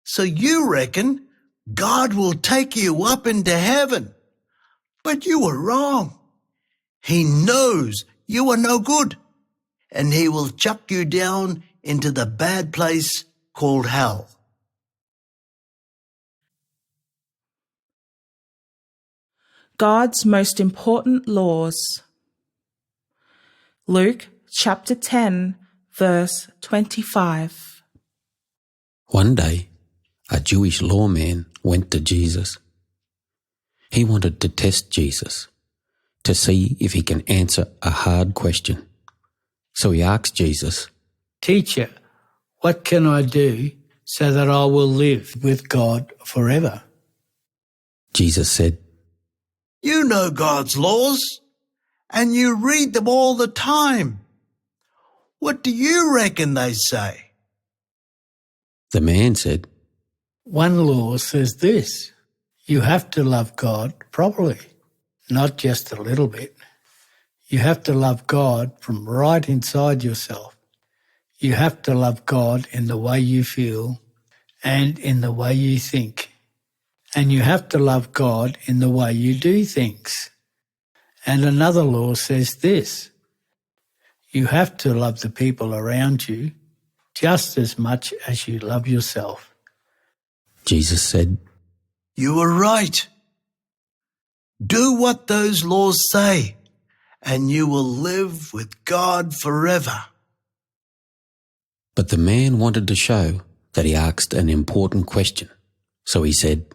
So you reckon God will take you up into heaven. But you were wrong. He knows you are no good, and he will chuck you down into the bad place called hell. God's most important laws. Luke chapter 10, verse 25. One day, a Jewish lawman went to Jesus. He wanted to test Jesus to see if he can answer a hard question. So he asked Jesus, Teacher, what can I do so that I will live with God forever? Jesus said, You know God's laws, and you read them all the time. What do you reckon they say? The man said, One law says this: you have to love God properly, not just a little bit. You have to love God from right inside yourself. You have to love God in the way you feel and in the way you think. And you have to love God in the way you do things. And another law says this: you have to love the people around you just as much as you love yourself. Jesus said, You are right. Do what those laws say, and you will live with God forever. But the man wanted to show that he asked an important question. So he said,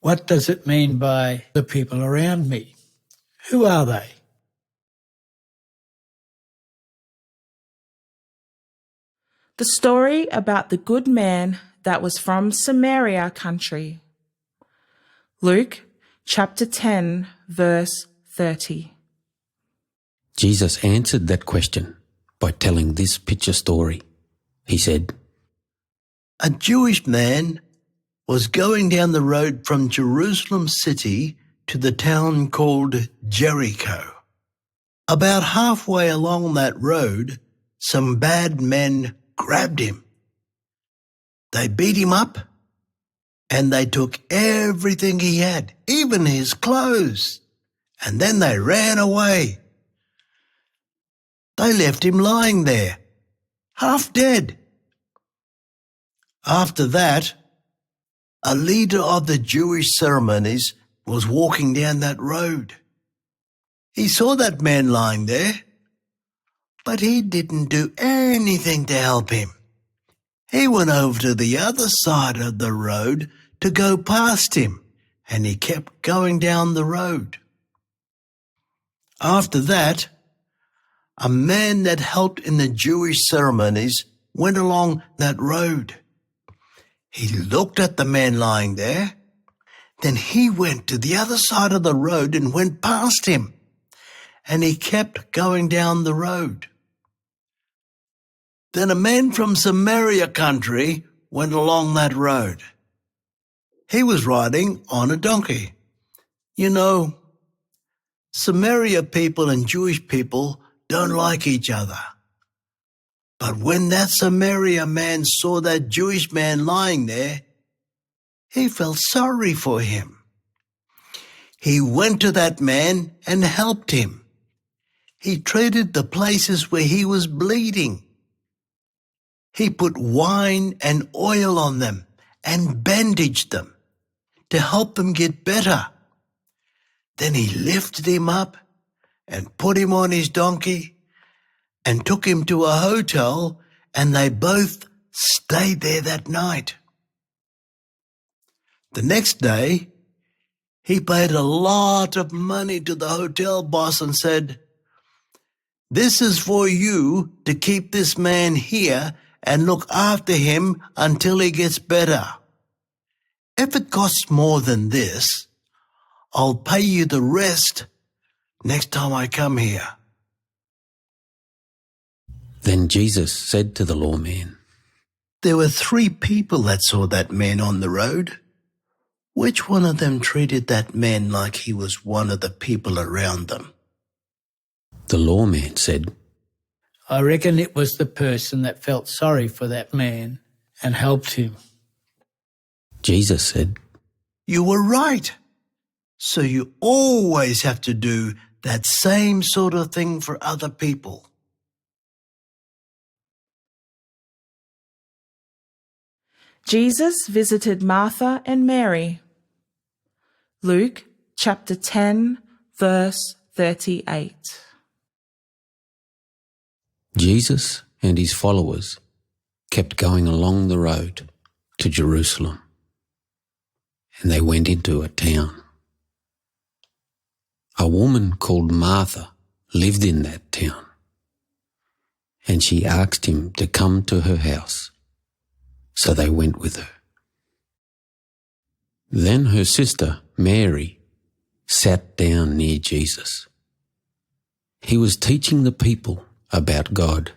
What does it mean by the people around me? Who are they? The story about the good man that was from Samaria country. Luke chapter 10, verse 30. Jesus answered that question by telling this picture story. He said, A Jewish man was going down the road from Jerusalem city to the town called Jericho. About halfway along that road, some bad men grabbed him. They beat him up, and they took everything he had, even his clothes, and then they ran away. They left him lying there, half dead. After that, a leader of the Jewish ceremonies was walking down that road. He saw that man lying there, but he didn't do anything to help him. He went over to the other side of the road to go past him, and he kept going down the road. After that, a man that helped in the Jewish ceremonies went along that road. He looked at the man lying there. Then he went to the other side of the road and went past him, and he kept going down the road. Then a man from Samaria country went along that road. He was riding on a donkey. You know, Samaria people and Jewish people don't like each other. But when that Samaria man saw that Jewish man lying there, he felt sorry for him. He went to that man and helped him. He treated the places where he was bleeding. He put wine and oil on them and bandaged them to help them get better. Then he lifted him up and put him on his donkey and took him to a hotel, and they both stayed there that night. The next day, he paid a lot of money to the hotel boss and said, "This is for you to keep this man here and look after him until he gets better. If it costs more than this, I'll pay you the rest next time I come here." Then Jesus said to the lawman, There were 3 people that saw that man on the road. Which one of them treated that man like he was one of the people around them? The lawman said, I reckon it was the person that felt sorry for that man and helped him. Jesus said, You were right. So you always have to do that same sort of thing for other people. Jesus visited Martha and Mary. Luke chapter 10, verse 38. Jesus and his followers kept going along the road to Jerusalem, and they went into a town. A woman called Martha lived in that town, and she asked him to come to her house, so they went with her. Then her sister, Mary, sat down near Jesus. He was teaching the people about God,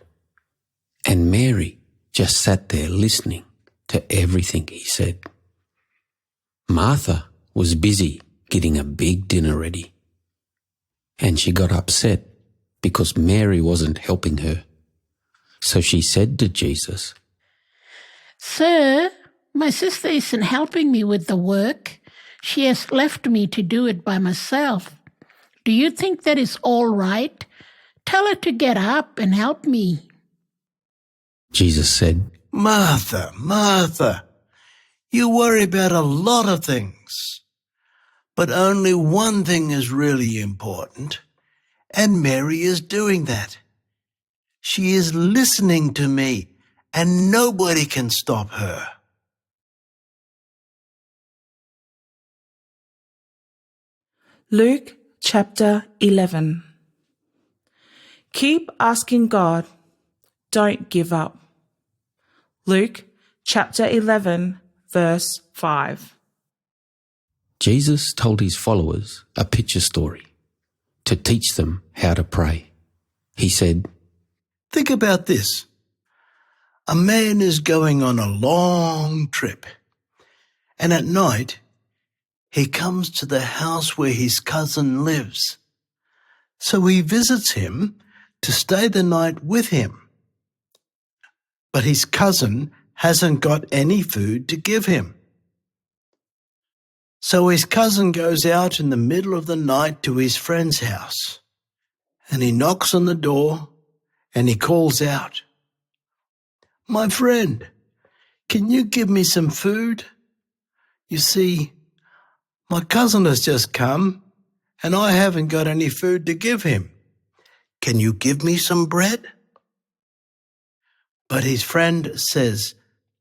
and Mary just sat there listening to everything he said. Martha was busy getting a big dinner ready, and she got upset because Mary wasn't helping her. So she said to Jesus, Sir, my sister isn't helping me with the work. She has left me to do it by myself. Do you think that is all right? Tell her to get up and help me. Jesus said, Martha, Martha, you worry about a lot of things, but only one thing is really important, and Mary is doing that. She is listening to me, and nobody can stop her. Luke chapter 11. Keep asking God. Don't give up. Luke chapter 11, verse 5. Jesus told his followers a picture story to teach them how to pray. He said, Think about this. A man is going on a long trip, and at night he comes to the house where his cousin lives. So he visits him to stay the night with him. But his cousin hasn't got any food to give him. So his cousin goes out in the middle of the night to his friend's house, and he knocks on the door and he calls out, My friend, can you give me some food? You see, my cousin has just come and I haven't got any food to give him. Can you give me some bread? But his friend says,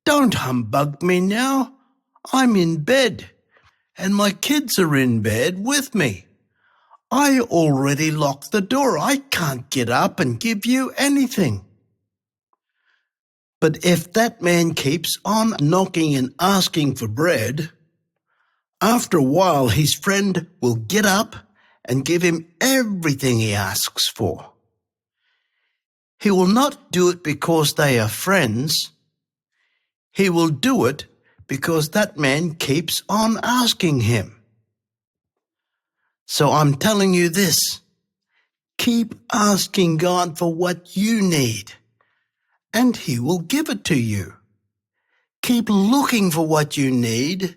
Don't humbug me now. I'm in bed, and my kids are in bed with me. I already locked the door. I can't get up and give you anything. But if that man keeps on knocking and asking for bread, after a while his friend will get up and give him everything he asks for. He will not do it because they are friends. He will do it because that man keeps on asking him. So I'm telling you this, keep asking God for what you need, and he will give it to you. Keep looking for what you need,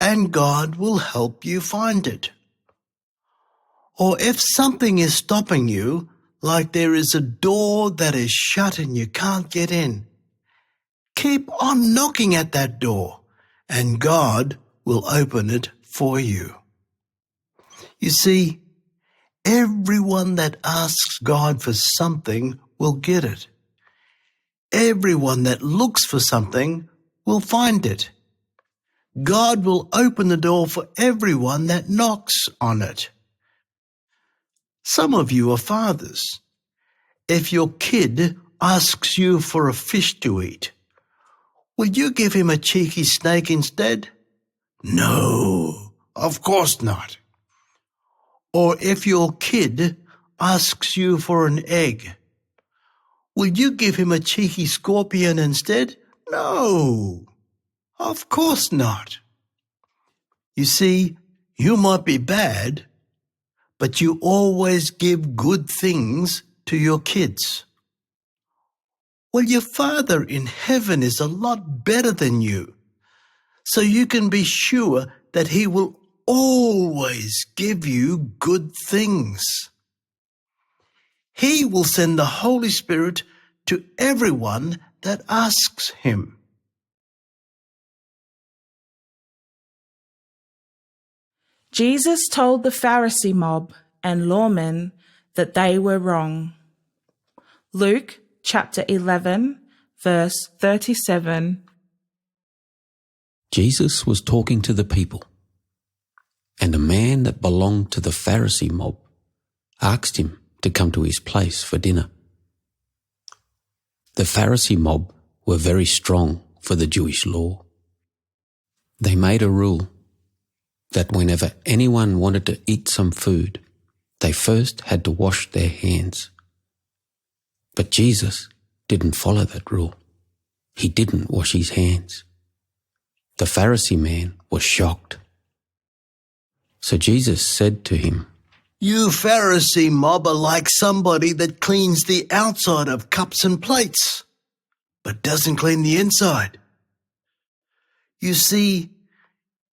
and God will help you find it. Or if something is stopping you, like there is a door that is shut and you can't get in, keep on knocking at that door, and God will open it for you. You see, everyone that asks God for something will get it. Everyone that looks for something will find it. God will open the door for everyone that knocks on it. Some of you are fathers. If your kid asks you for a fish to eat, will you give him a cheeky snake instead? No, of course not. Or if your kid asks you for an egg, will you give him a cheeky scorpion instead? No, of course not. You see, you might be bad, but you always give good things to your kids. Well, your Father in heaven is a lot better than you, so you can be sure that He will always give you good things. He will send the Holy Spirit to everyone that asks Him. Jesus told the Pharisee mob and lawmen that they were wrong. Luke chapter 11, verse 37. Jesus was talking to the people, and a man that belonged to the Pharisee mob asked him to come to his place for dinner. The Pharisee mob were very strong for the Jewish law. They made a rule that whenever anyone wanted to eat some food, they first had to wash their hands. But Jesus didn't follow that rule. He didn't wash his hands. The Pharisee man was shocked. So Jesus said to him, You Pharisee mob are like somebody that cleans the outside of cups and plates, but doesn't clean the inside. You see,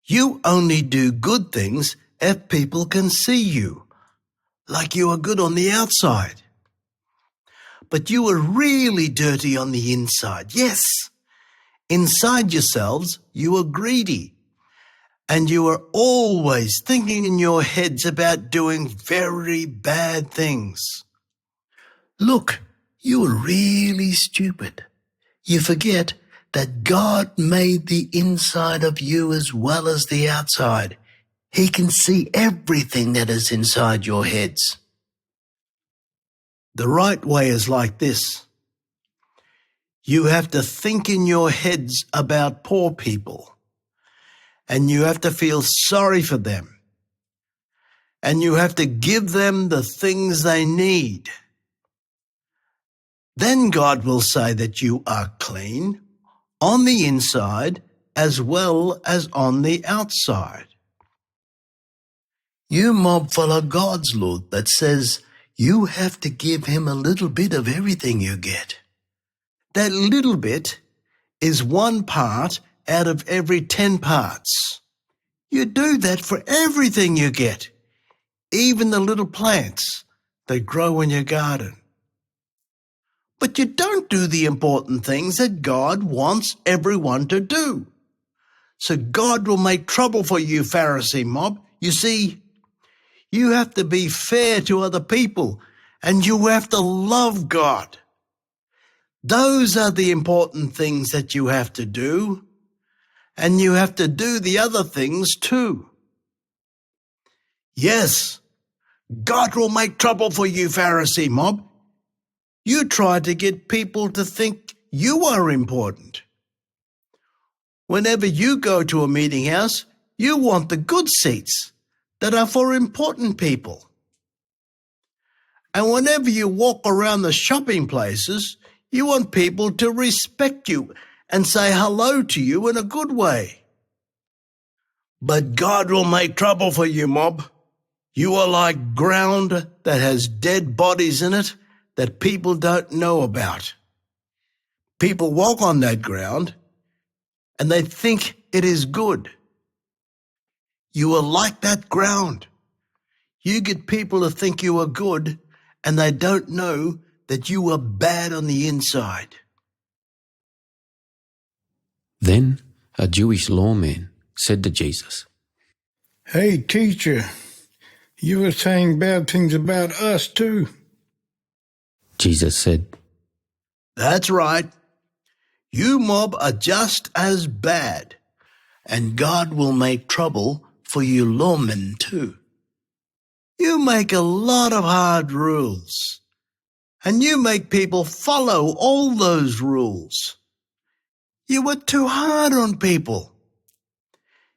you only do good things if people can see you, like you are good on the outside. But you are really dirty on the inside. Yes, inside yourselves you are greedy, and you are always thinking in your heads about doing very bad things. Look, you are really stupid. You forget that God made the inside of you as well as the outside. He can see everything that is inside your heads. The right way is like this. You have to think in your heads about poor people, and you have to feel sorry for them, and you have to give them the things they need. Then God will say that you are clean on the inside as well as on the outside. You mob follow God's law that says you have to give Him a little bit of everything you get. That little bit is 1 part out of every 10 parts. You do that for everything you get, even the little plants that grow in your garden. But you don't do the important things that God wants everyone to do. So God will make trouble for you, Pharisee mob. You see, you have to be fair to other people, and you have to love God. Those are the important things that you have to do, and you have to do the other things too. Yes, God will make trouble for you, Pharisee mob. You try to get people to think you are important. Whenever you go to a meeting house, you want the good seats that are for important people. And whenever you walk around the shopping places, you want people to respect you and say hello to you in a good way. But God will make trouble for you, mob. You are like ground that has dead bodies in it that people don't know about. People walk on that ground and they think it is good. You are like that ground. You get people to think you are good and they don't know that you are bad on the inside. Then a Jewish lawman said to Jesus, Hey, teacher, you were saying bad things about us too. Jesus said, That's right. You mob are just as bad, and God will make trouble for you lawmen too. You make a lot of hard rules, and you make people follow all those rules. You are too hard on people.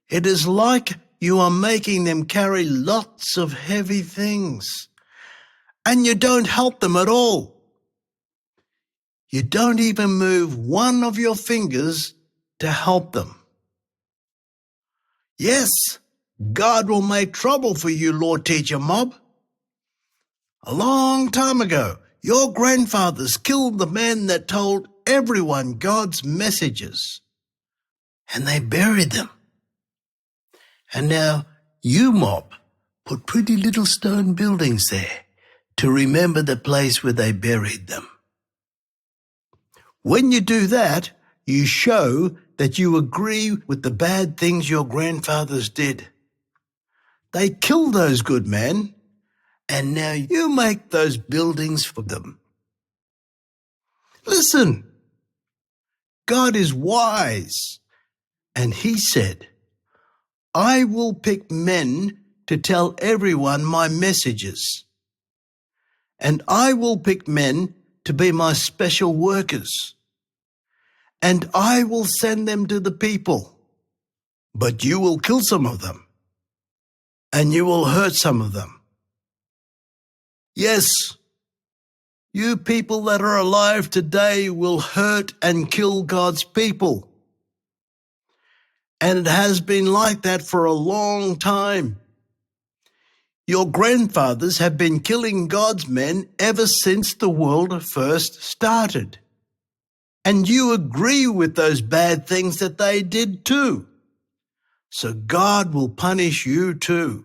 It is like you are making them carry lots of heavy things, and you don't help them at all. You don't even move one of your fingers to help them. Yes, God will make trouble for you, Lord Teacher Mob. A long time ago, your grandfathers killed the men that told everyone God's messages, and they buried them. And now you, Mob, put pretty little stone buildings there to remember the place where they buried them. When you do that, you show that you agree with the bad things your grandfathers did. They killed those good men, and now you make those buildings for them. Listen, God is wise, and He said, I will pick men to tell everyone my messages, and I will pick men to be my special workers, and I will send them to the people, but you will kill some of them, and you will hurt some of them. Yes, you people that are alive today will hurt and kill God's people. And it has been like that for a long time. Your grandfathers have been killing God's men ever since the world first started. And you agree with those bad things that they did too. So God will punish you too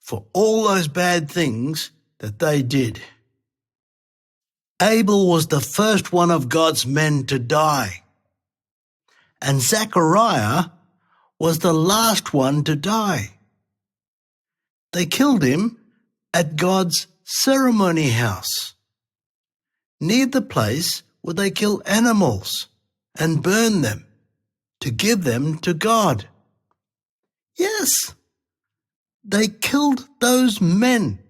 for all those bad things that they did. Abel was the first one of God's men to die, and Zechariah was the last one to die. They killed him at God's ceremony house, near the place where they kill animals and burn them to give them to God. Yes, they killed those men.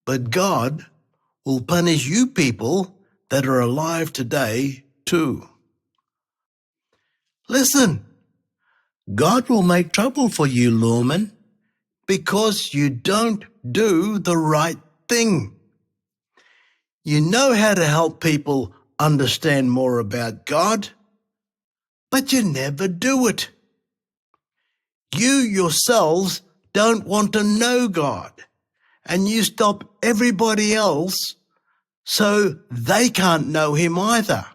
But God will punish you people that are alive today too. Listen, God will make trouble for you, lawmen, because you don't do the right thing. You know how to help people understand more about God, but you never do it. You yourselves don't want to know God, and you stop everybody else so they can't know Him either.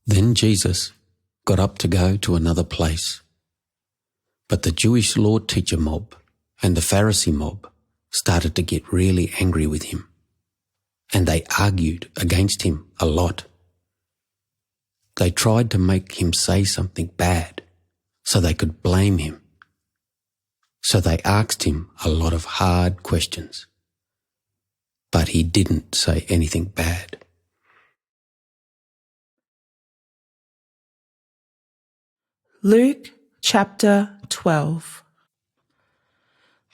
Then Jesus got up to go to another place. But the Jewish law teacher mob and the Pharisee mob started to get really angry with him, and they argued against him a lot. They tried to make him say something bad so they could blame him. So they asked him a lot of hard questions, but he didn't say anything bad. Luke chapter 12.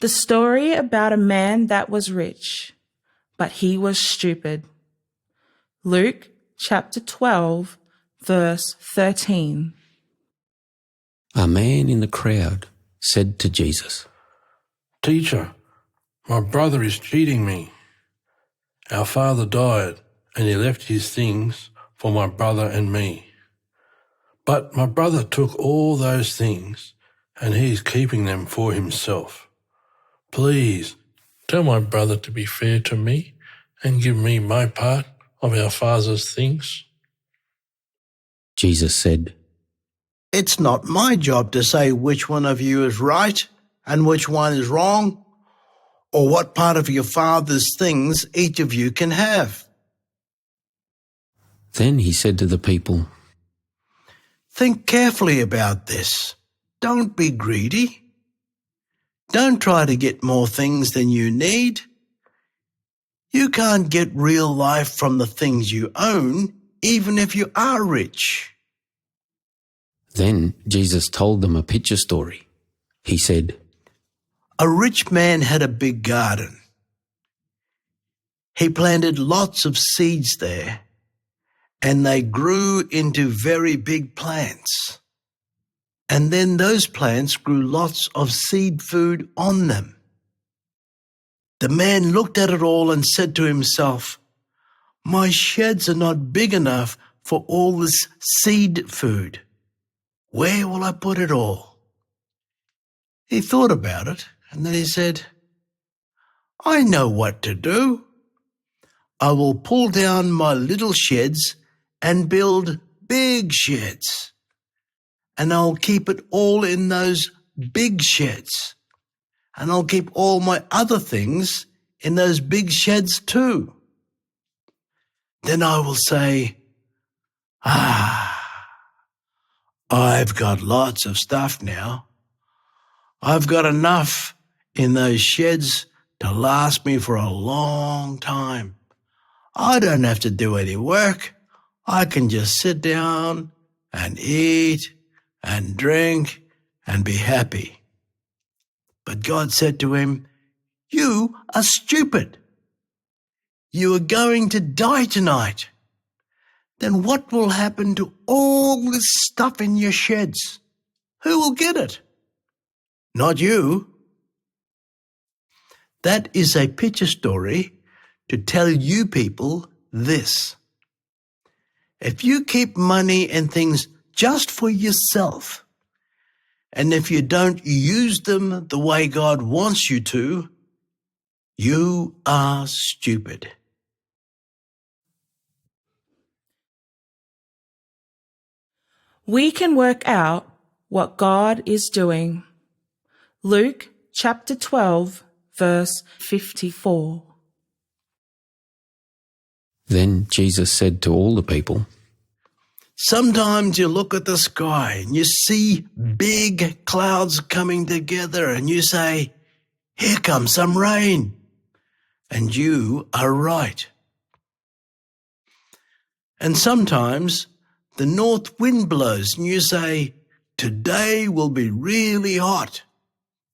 The story about a man that was rich, but he was stupid. Luke chapter 12, verse 13. A man in the crowd said to Jesus, Teacher, my brother is cheating me. Our father died, and he left his things for my brother and me. But my brother took all those things, and he is keeping them for himself. Please, tell my brother to be fair to me and give me my part of our father's things. Jesus said, It's not my job to say which one of you is right and which one is wrong, or what part of your father's things each of you can have. Then he said to the people, Think carefully about this. Don't be greedy. Don't try to get more things than you need. You can't get real life from the things you own, even if you are rich. Then Jesus told them a picture story. He said, A rich man had a big garden. He planted lots of seeds there, and they grew into very big plants. And then those plants grew lots of seed food on them. The man looked at it all and said to himself, My sheds are not big enough for all this seed food. Where will I put it all? He thought about it, and then he said, I know what to do. I will pull down my little sheds and build big sheds. And I'll keep it all in those big sheds. And I'll keep all my other things in those big sheds too. Then I will say, I've got lots of stuff now. I've got enough in those sheds to last me for a long time. I don't have to do any work. I can just sit down and eat and drink and be happy. But God said to him, you are stupid. You are going to die tonight. Then what will happen to all this stuff in your sheds? Who will get it? Not you. That is a picture story to tell you people this. If you keep money and things just for yourself, and if you don't use them the way God wants you to, you are stupid. We can work out what God is doing. Luke chapter 12, verse 54. Then Jesus said to all the people, Sometimes you look at the sky and you see big clouds coming together and you say, here comes some rain. And you are right. And sometimes the north wind blows and you say, today will be really hot.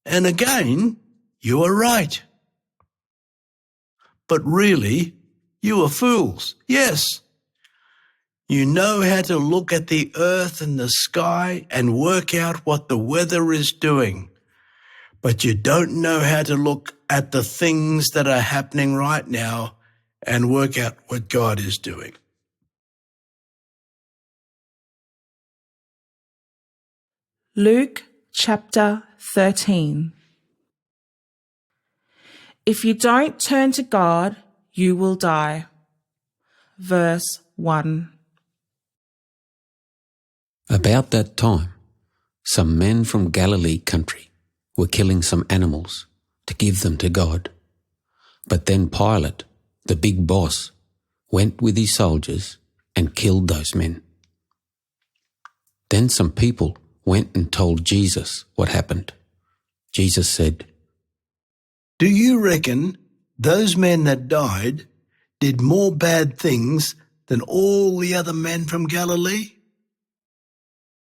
And again, you are right. But really, you are fools. Yes. You know how to look at the earth and the sky and work out what the weather is doing. But you don't know how to look at the things that are happening right now and work out what God is doing. Luke chapter 13. If you don't turn to God, you will die. Verse 1. About that time, some men from Galilee country were killing some animals to give them to God. But then Pilate, the big boss, went with his soldiers and killed those men. Then some people went and told Jesus what happened. Jesus said, Do you reckon those men that died did more bad things than all the other men from Galilee?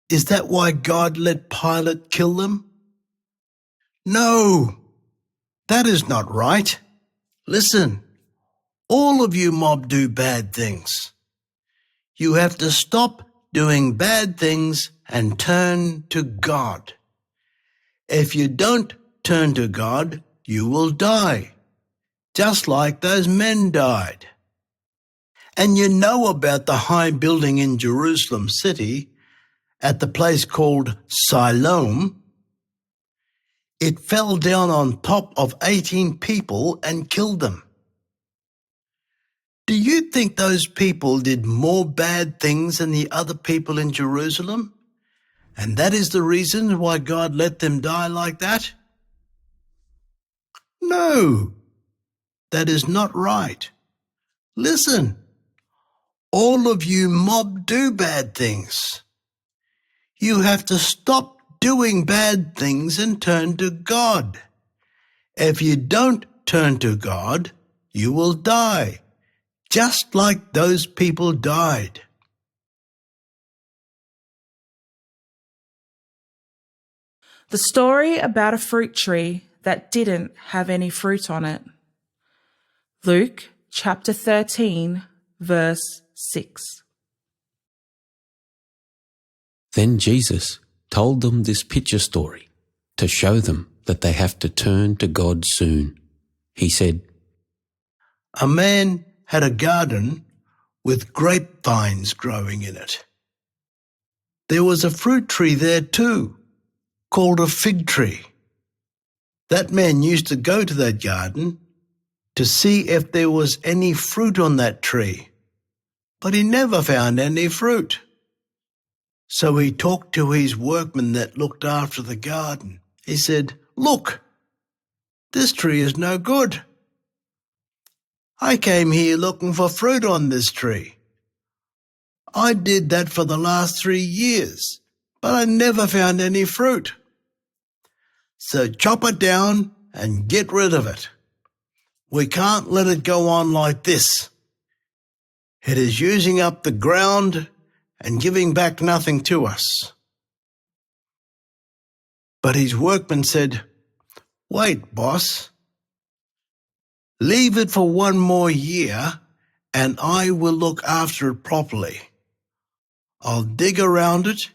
Is that why God let Pilate kill them? No, that is not right. Listen, all of you mob do bad things. You have to stop doing bad things and turn to God. If you don't turn to God, you will die, just like those men died. And you know about the high building in Jerusalem city at the place called Siloam. It fell down on top of 18 people and killed them. Do you think those people did more bad things than the other people in Jerusalem? And that is the reason why God let them die like that? No, that is not right. Listen, all of you mob do bad things. You have to stop doing bad things and turn to God. If you don't turn to God, you will die, just like those people died. The story about a fruit tree that didn't have any fruit on it. Luke chapter 13, verse 6. Then Jesus told them this picture story to show them that they have to turn to God soon. He said, A man had a garden with grapevines growing in it. There was a fruit tree there too, called a fig tree. That man used to go to that garden to see if there was any fruit on that tree, but he never found any fruit. So he talked to his workmen that looked after the garden. He said, "Look, this tree is no good. I came here looking for fruit on this tree. I did that for the last 3 years, but I never found any fruit. So chop it down and get rid of it. We can't let it go on like this. It is using up the ground and giving back nothing to us." But his workman said, "Wait, boss. Leave it for 1 more year and I will look after it properly. I'll dig around it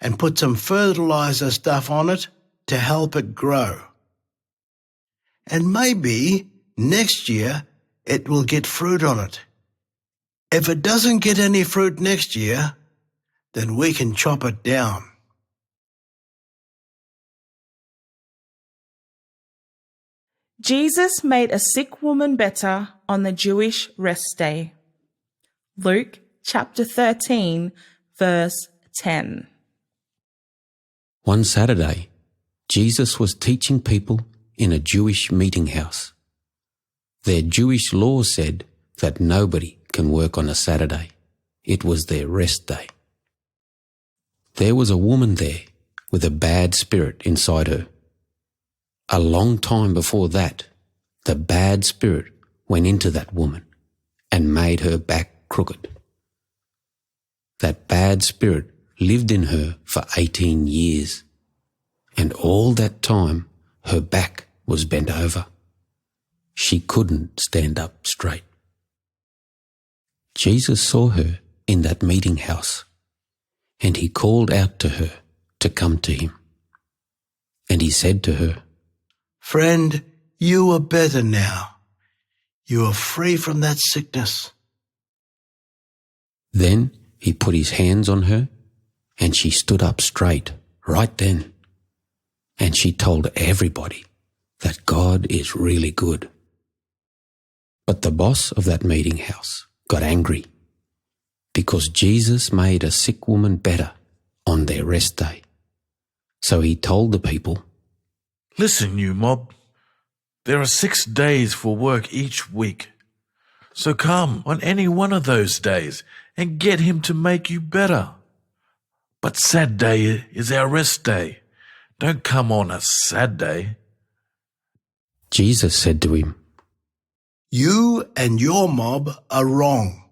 and put some fertilizer stuff on it to help it grow. And maybe next year it will get fruit on it. If it doesn't get any fruit next year, then we can chop it down." Jesus made a sick woman better on the Jewish rest day. Luke chapter 13, verse 10. One Saturday, Jesus was teaching people in a Jewish meeting house. Their Jewish law said that nobody can work on a Saturday. It was their rest day. There was a woman there with a bad spirit inside her. A long time before that, the bad spirit went into that woman and made her back crooked. That bad spirit lived in her for 18 years, and all that time her back was bent over. She couldn't stand up straight. Jesus saw her in that meeting house, and he called out to her to come to him. And he said to her, "Friend, you are better now. You are free from that sickness." Then he put his hands on her, and she stood up straight right then. And she told everybody that God is really good. But the boss of that meeting house got angry because Jesus made a sick woman better on their rest day. So he told the people, "Listen, you mob, there are 6 days for work each week. So come on any one of those days and get him to make you better. But Saturday is our rest day. Don't come on a sad day." Jesus said to him, "You and your mob are wrong.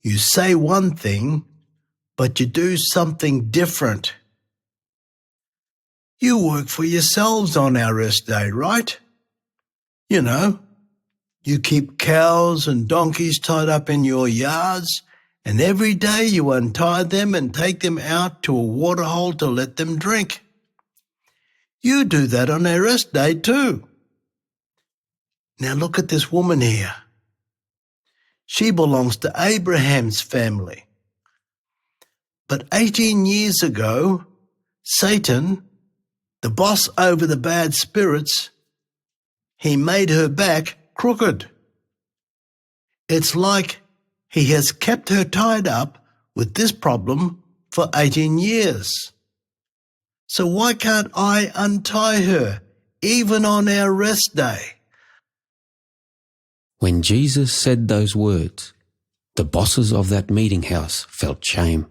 You say one thing, but you do something different. You work for yourselves on our rest day, right? You know, you keep cows and donkeys tied up in your yards, and every day you untie them and take them out to a waterhole to let them drink. You do that on our rest day too. Now look at this woman here. She belongs to Abraham's family. But 18 years ago, Satan, the boss over the bad spirits, he made her back crooked. It's like he has kept her tied up with this problem for 18 years. So why can't I untie her, even on our rest day?" When Jesus said those words, the bosses of that meeting house felt shame.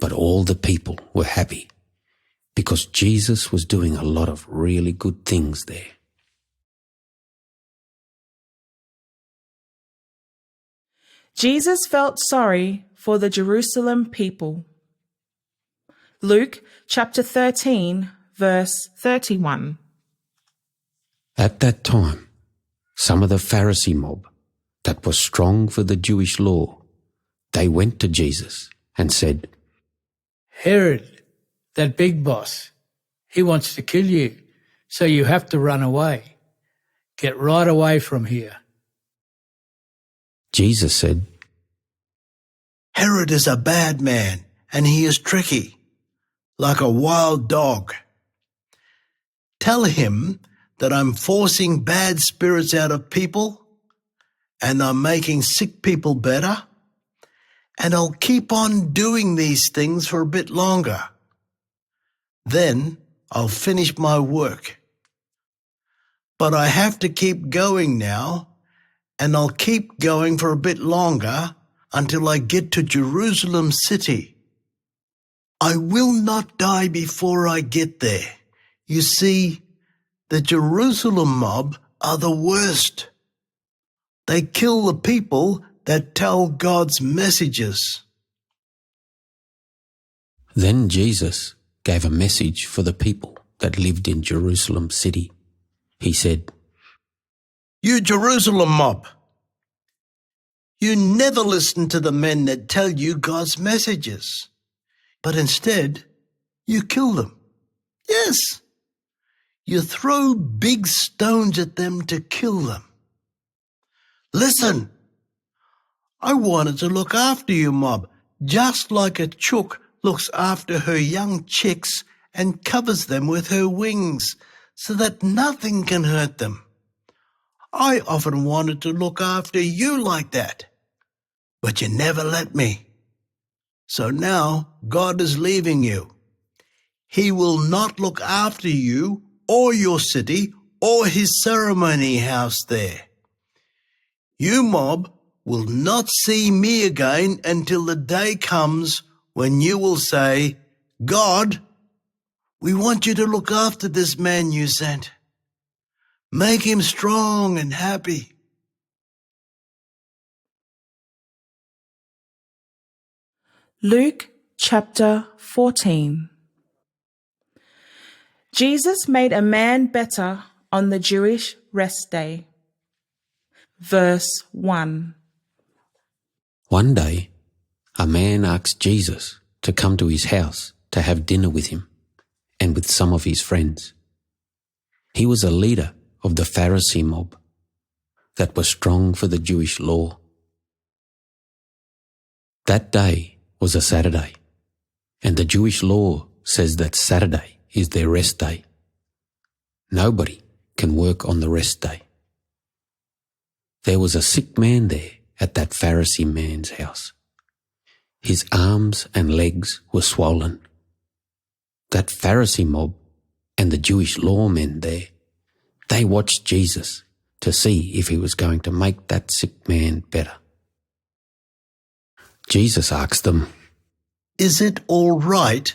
But all the people were happy because Jesus was doing a lot of really good things there. Jesus felt sorry for the Jerusalem people. Luke chapter 13, verse 31. At that time, some of the Pharisee mob that was strong for the Jewish law, they went to Jesus and said, "Herod, that big boss, he wants to kill you, so you have to run away. Get right away from here." Jesus said, Herod is a bad man, and he is tricky, like a wild dog. Tell him that I'm forcing bad spirits out of people, and I'm making sick people better, and I'll keep on doing these things for a bit longer. Then I'll finish my work. But I have to keep going now, and I'll keep going for a bit longer until I get to Jerusalem city. I will not die before I get there. You see, the Jerusalem mob are the worst. They kill the people that tell God's messages. Then Jesus gave a message for the people that lived in Jerusalem city. He said, You Jerusalem mob, you never listen to the men that tell you God's messages, but instead you kill them. Yes, you throw big stones at them to kill them. Listen, I wanted to look after you, mob, just like a chook looks after her young chicks and covers them with her wings so that nothing can hurt them. I often wanted to look after you like that, but you never let me. So now God is leaving you. He will not look after you or your city or his ceremony house there. You mob will not see me again until the day comes when you will say, God, we want you to look after this man you sent. Make him strong and happy. Luke chapter 14. Jesus made a man better on the Jewish rest day. Verse 1. One day, a man asked Jesus to come to his house to have dinner with him and with some of his friends. He was a leader of the Pharisee mob that was strong for the Jewish law. That day was a Saturday, and the Jewish law says that Saturday is their rest day. Nobody can work on the rest day. There was a sick man there at that Pharisee man's house. His arms and legs were swollen. That Pharisee mob and the Jewish lawmen there, they watched Jesus to see if he was going to make that sick man better. Jesus asked them, Is it all right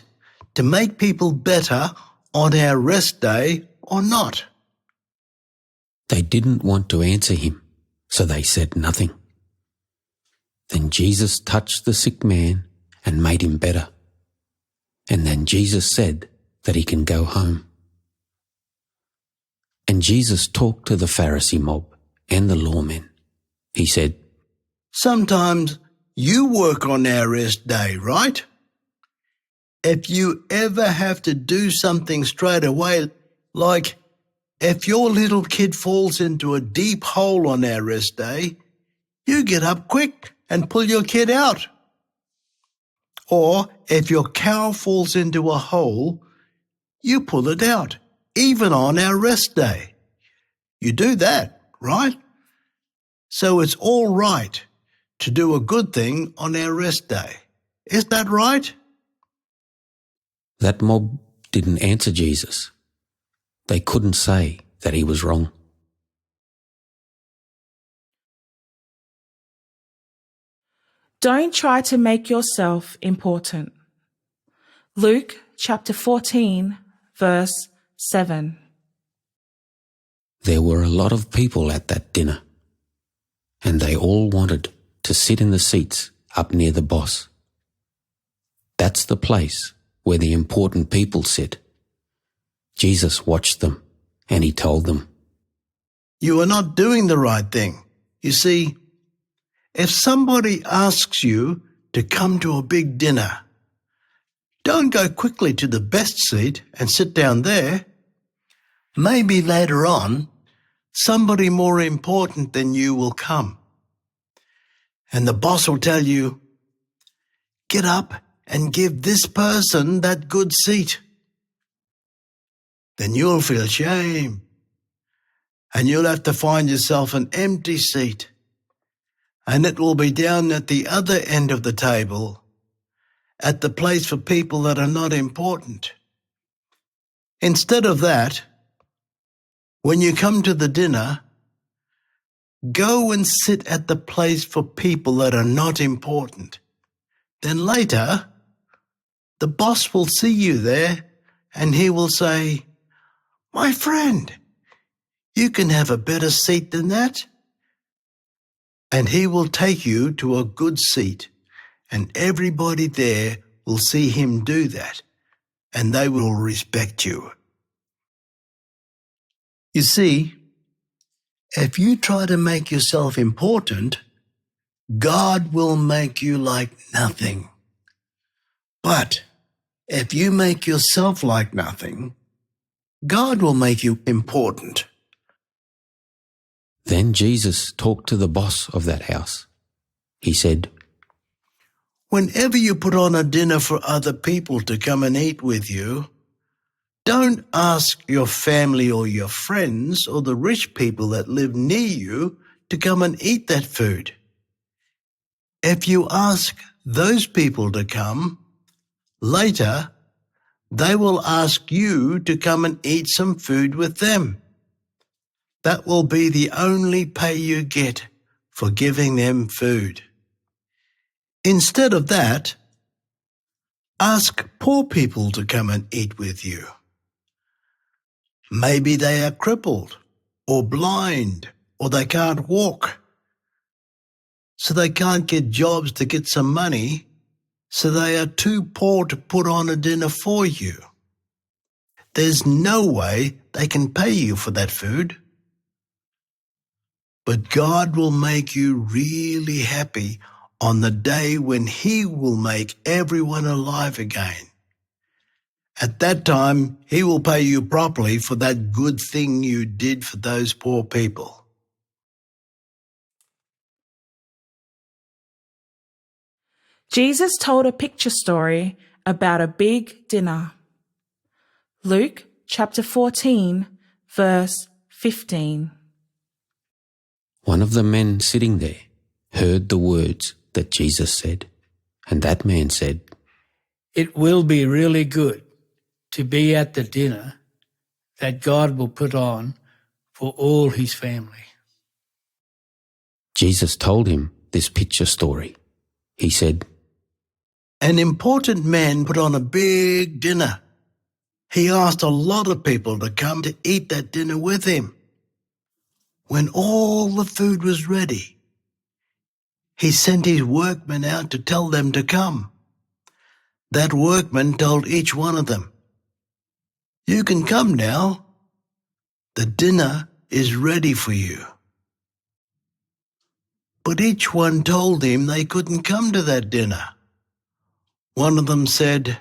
to make people better on our rest day or not? They didn't want to answer him, so they said nothing. Then Jesus touched the sick man and made him better. And then Jesus said that he can go home. And Jesus talked to the Pharisee mob and the lawmen. He said, Sometimes you work on our rest day, right? If you ever have to do something straight away, like if your little kid falls into a deep hole on our rest day, you get up quick and pull your kid out. Or if your cow falls into a hole, you pull it out, even on our rest day. You do that, right? So it's all right to do a good thing on our rest day. Is that right? That mob didn't answer Jesus. They couldn't say that he was wrong. Don't try to make yourself important. Luke chapter 14, verse 7. There were a lot of people at that dinner, and they all wanted to sit in the seats up near the boss. That's the place where the important people sit. Jesus watched them, and he told them, You are not doing the right thing. You see, if somebody asks you to come to a big dinner, don't go quickly to the best seat and sit down there. Maybe later on, somebody more important than you will come. And the boss will tell you, get up and give this person that good seat. Then you'll feel shame, and you'll have to find yourself an empty seat, and it will be down at the other end of the table, at the place for people that are not important. Instead of that, when you come to the dinner, go and sit at the place for people that are not important. Then later, the boss will see you there and he will say, "My friend, you can have a better seat than that." And he will take you to a good seat, and everybody there will see him do that, and they will respect you. You see, if you try to make yourself important, God will make you like nothing. But if you make yourself like nothing, God will make you important. Then Jesus talked to the boss of that house. He said, Whenever you put on a dinner for other people to come and eat with you, don't ask your family or your friends or the rich people that live near you to come and eat that food. If you ask those people to come, later they will ask you to come and eat some food with them. That will be the only pay you get for giving them food. Instead of that, ask poor people to come and eat with you. Maybe they are crippled or blind or they can't walk, so they can't get jobs to get some money, so they are too poor to put on a dinner for you. There's no way they can pay you for that food. But God will make you really happy on the day when He will make everyone alive again. At that time, He will pay you properly for that good thing you did for those poor people. Jesus told a picture story about a big dinner. Luke chapter 14, verse 15. One of the men sitting there heard the words that Jesus said, and that man said, It will be really good to be at the dinner that God will put on for all His family. Jesus told him this picture story. He said, An important man put on a big dinner. He asked a lot of people to come to eat that dinner with him. When all the food was ready, he sent his workmen out to tell them to come. That workman told each one of them, "You can come now. The dinner is ready for you." But each one told him they couldn't come to that dinner. One of them said,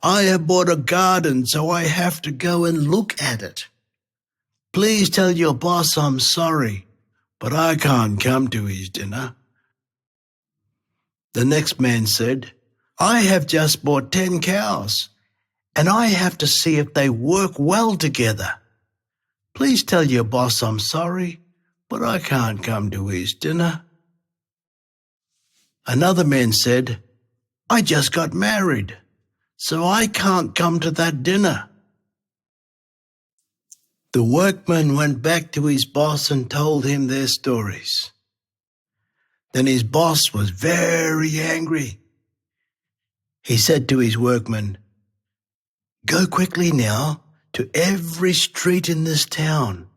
"I have bought a garden, so I have to go and look at it. Please tell your boss I'm sorry, but I can't come to his dinner." The next man said, "I have just bought 10 cows, and I have to see if they work well together. Please tell your boss I'm sorry, but I can't come to his dinner." Another man said, "I just got married, so I can't come to that dinner." The workman went back to his boss and told him their stories. Then his boss was very angry. He said to his workmen, "Go quickly now to every street in this town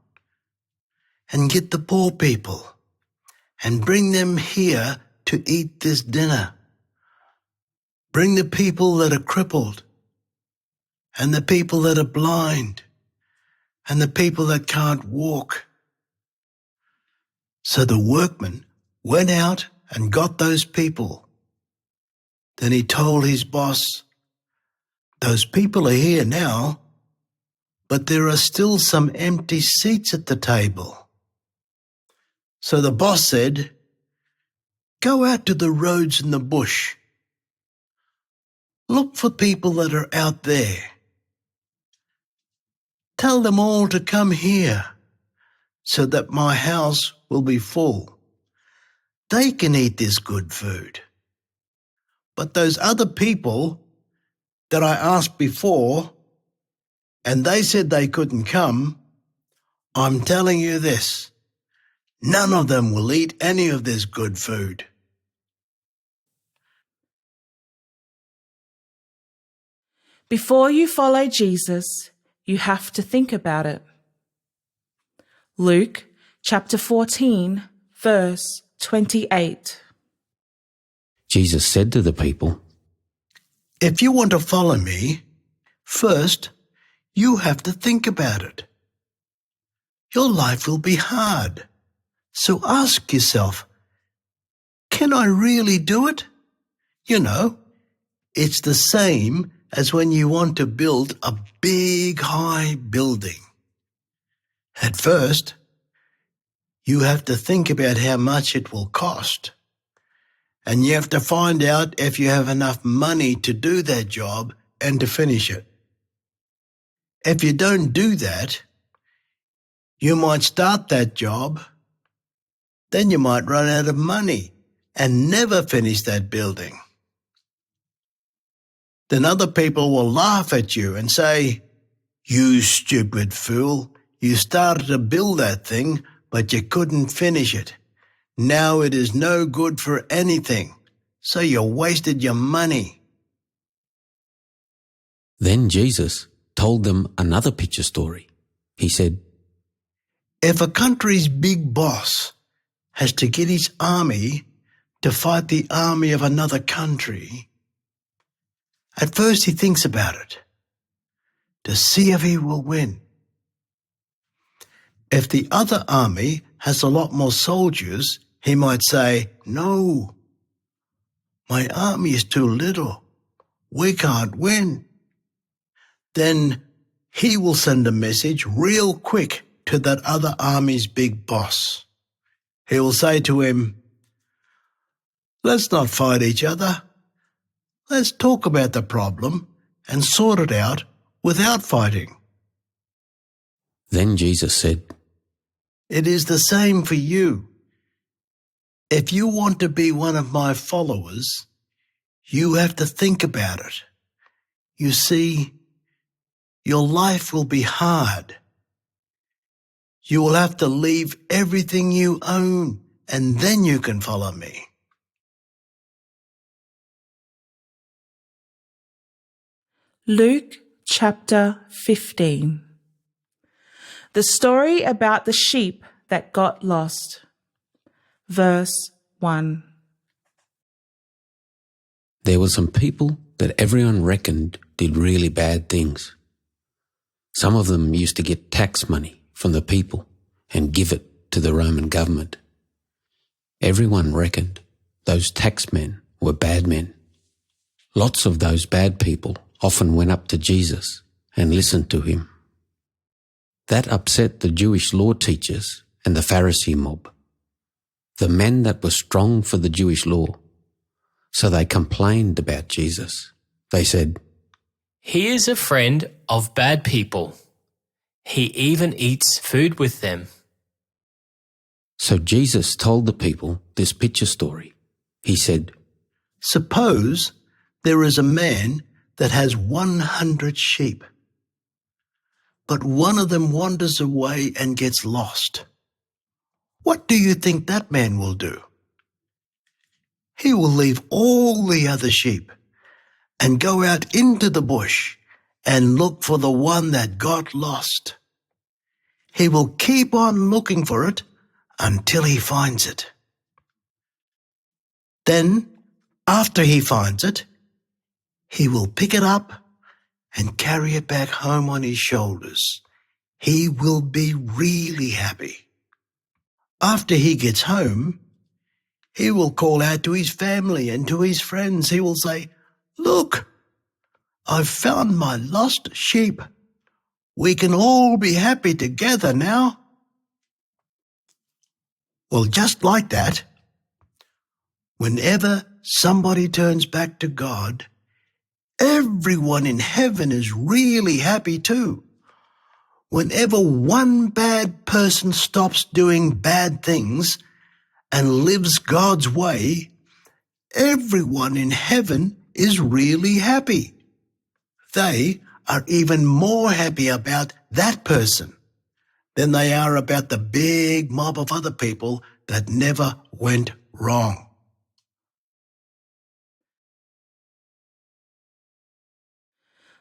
and get the poor people and bring them here to eat this dinner. Bring the people that are crippled and the people that are blind and the people that can't walk." So the workman went out and got those people. Then he told his boss, "Those people are here now, but there are still some empty seats at the table." So the boss said, Go out to the roads and the bush. Look for people that are out there. Tell them all to come here so that my house will be full. They can eat this good food. But those other people that I asked before, and they said they couldn't come, I'm telling you this, none of them will eat any of this good food. Before you follow Jesus, you have to think about it. Luke chapter 14, verse 28. Jesus said to the people, If you want to follow me, first you have to think about it. Your life will be hard. So ask yourself, can I really do it? You know, it's the same as when you want to build a big, high building. At first, you have to think about how much it will cost. And you have to find out if you have enough money to do that job and to finish it. If you don't do that, you might start that job, then you might run out of money and never finish that building. Then other people will laugh at you and say, "You stupid fool, you started to build that thing, but you couldn't finish it. Now it is no good for anything, so you wasted your money." Then Jesus told them another picture story. He said, If a country's big boss has to get his army to fight the army of another country, at first he thinks about it to see if he will win. If the other army has a lot more soldiers, he might say, "No, my army is too little. We can't win." Then he will send a message real quick to that other army's big boss. He will say to him, "Let's not fight each other. Let's talk about the problem and sort it out without fighting." Then Jesus said, It is the same for you. If you want to be one of my followers, you have to think about it. You see, your life will be hard. You will have to leave everything you own, and then you can follow me. Luke chapter 15. The story about the sheep that got lost. Verse 1. there were some people that everyone reckoned did really bad things. Some of them used to get tax money from the people and give it to the Roman government. Everyone reckoned those taxmen were bad men. Lots of those bad people often went up to Jesus and listened to him. That upset the Jewish law teachers and the Pharisee mob, the men that were strong for the Jewish law. So they complained about Jesus. They said, "He is a friend of bad people. He even eats food with them." So Jesus told the people this picture story. He said, Suppose there is a man that has 100 sheep, but one of them wanders away and gets lost. What do you think that man will do? He will leave all the other sheep and go out into the bush and look for the one that got lost. He will keep on looking for it until he finds it. Then, after he finds it, he will pick it up and carry it back home on his shoulders. He will be really happy. After he gets home, he will call out to his family and to his friends. He will say, "Look, I've found my lost sheep. We can all be happy together now." Well, just like that, Whenever somebody turns back to God, everyone in heaven is really happy too. Whenever one bad person stops doing bad things and lives God's way, everyone in heaven is really happy. They are even more happy about that person than they are about the big mob of other people that never went wrong.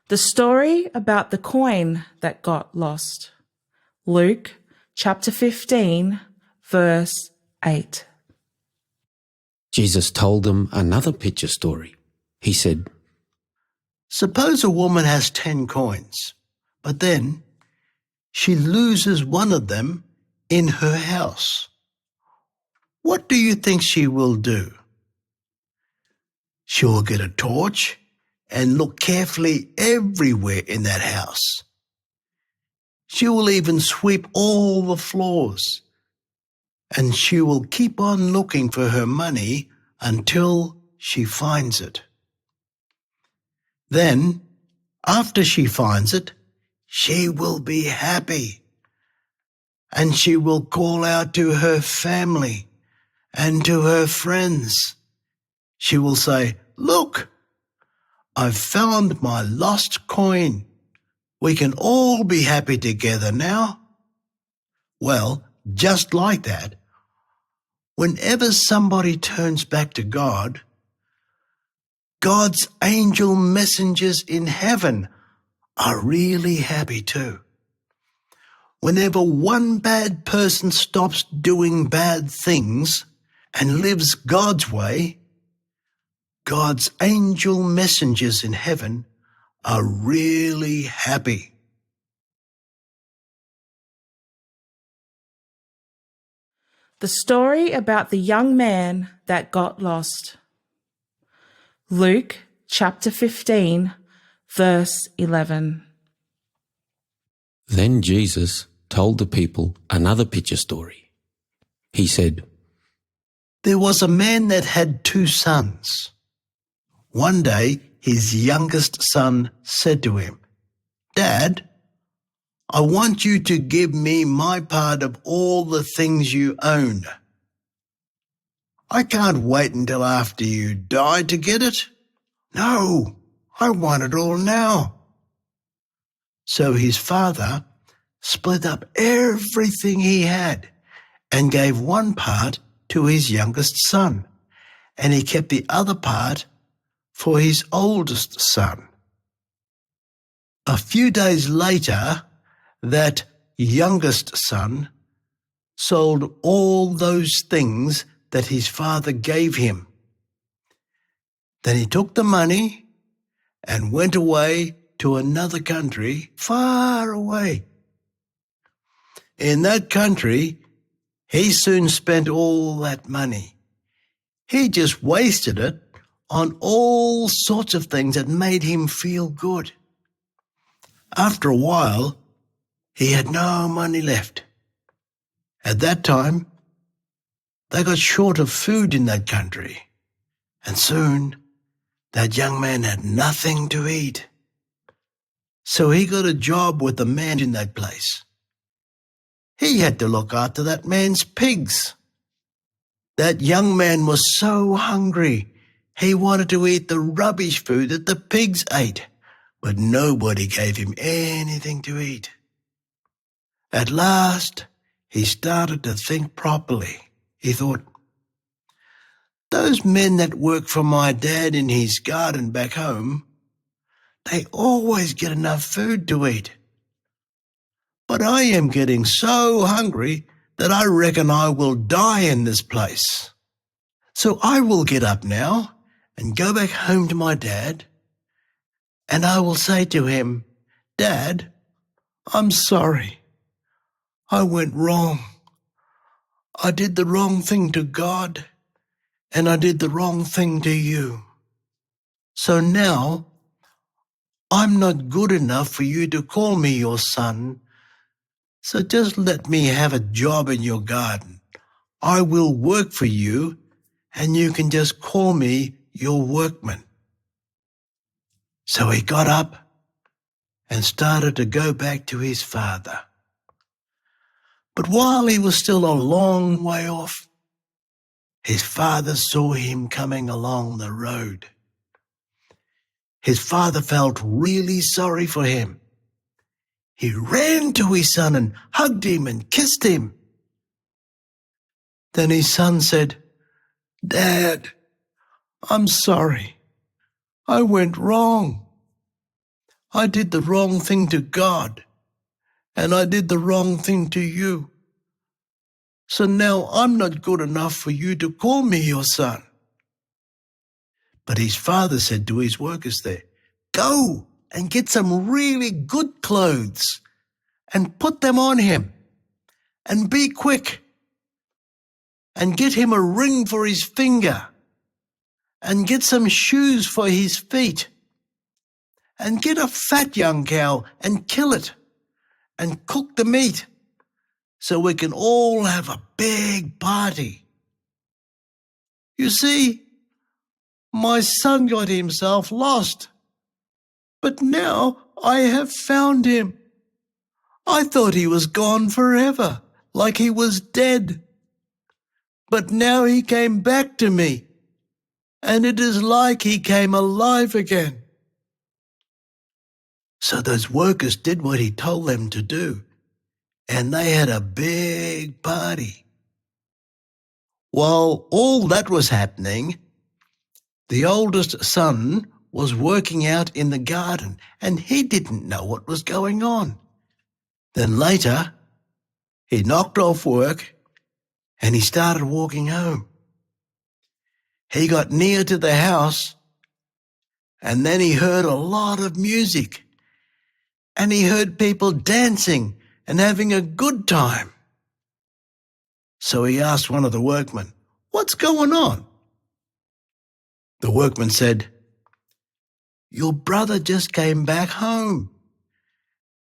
The story about the coin that got lost. Luke chapter 15, verse 8. Jesus told them another picture story. He said, Suppose a woman has 10 coins, but then she loses one of them in her house. What do you think she will do? She will get a torch and look carefully everywhere in that house. She will even sweep all the floors, and she will keep on looking for her money until she finds it. Then, after she finds it, she will be happy, and she will call out to her family and to her friends. She will say, "Look, I've found my lost coin. We can all be happy together now." Well, just like that, whenever somebody turns back to God, God's angel messengers in heaven are really happy too. Whenever one bad person stops doing bad things and lives God's way, God's angel messengers in heaven are really happy. The story about the young man that got lost. Luke chapter 15, verse 11. Then Jesus told the people another picture story. He said, There was a man that had 2 sons. One day his youngest son said to him, "Dad, I want you to give me my part of all the things you own. I can't wait until after you die to get it. No, I want it all now." So his father split up everything he had and gave one part to his youngest son, and he kept the other part for his oldest son. A few days later, that youngest son sold all those things that his father gave him. Then he took the money and went away to another country far away. In that country, he soon spent all that money. He just wasted it on all sorts of things that made him feel good. After a while, he had no money left. At that time, they got short of food in that country, and soon that young man had nothing to eat. So he got a job with the man in that place. He had to look after that man's pigs. That young man was so hungry, he wanted to eat the rubbish food that the pigs ate, but nobody gave him anything to eat. At last, he started to think properly. He thought, those men that work for my dad in his garden back home, they always get enough food to eat. But I am getting so hungry that I reckon I will die in this place. So I will get up now and go back home to my dad, and I will say to him, "Dad, I'm sorry. I went wrong. I did the wrong thing to God, and I did the wrong thing to you. So now I'm not good enough for you to call me your son, so just let me have a job in your garden. I will work for you, and you can just call me your workman." So he got up and started to go back to his father. But while he was still a long way off, his father saw him coming along the road. His father felt really sorry for him. He ran to his son and hugged him and kissed him. Then his son said, "Dad, I'm sorry. I went wrong. I did the wrong thing to God, and I did the wrong thing to you. So now I'm not good enough for you to call me your son." But his father said to his workers there, "Go and get some really good clothes and put them on him, and be quick, and get him a ring for his finger, and get some shoes for his feet, and get a fat young cow and kill it, and cook the meat, so we can all have a big party. You see, my son got himself lost, but now I have found him. I thought he was gone forever, like he was dead. But now he came back to me, and it is like he came alive again." So those workers did what he told them to do, and they had a big party. While all that was happening, the oldest son was working out in the garden, and he didn't know what was going on. Then later, he knocked off work and he started walking home. He got near to the house, and then he heard a lot of music, and he heard people dancing and having a good time. So he asked one of the workmen, "What's going on?" The workman said, "Your brother just came back home,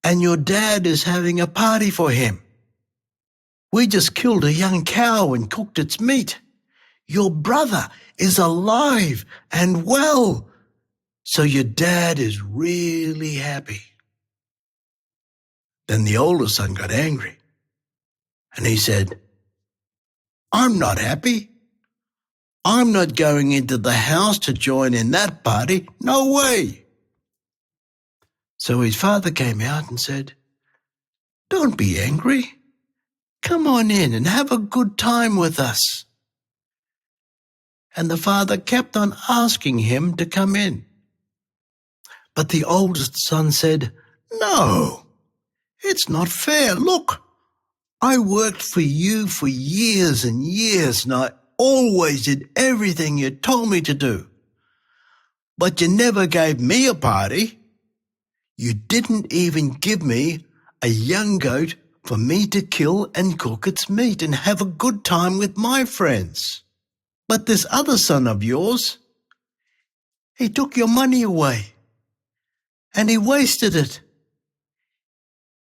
and your dad is having a party for him. We just killed a young cow and cooked its meat. Your brother is alive and well, so your dad is really happy." Then the older son got angry, and he said, "I'm not happy. I'm not going into the house to join in that party. No way." So his father came out and said, "Don't be angry. Come on in and have a good time with us." And the father kept on asking him to come in. But the oldest son said, "No, it's not fair. Look, I worked for you for years and years, and I always did everything you told me to do. But you never gave me a party. You didn't even give me a young goat for me to kill and cook its meat and have a good time with my friends. But this other son of yours, he took your money away, and he wasted it.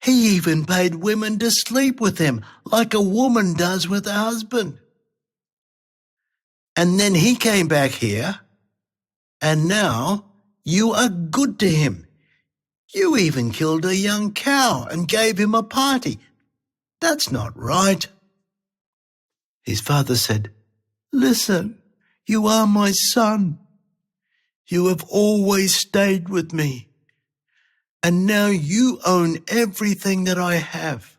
He even paid women to sleep with him like a woman does with a husband. And then he came back here, and now you are good to him. You even killed a young cow and gave him a party. That's not right." His father said, "Listen, you are my son. You have always stayed with me, and now you own everything that I have.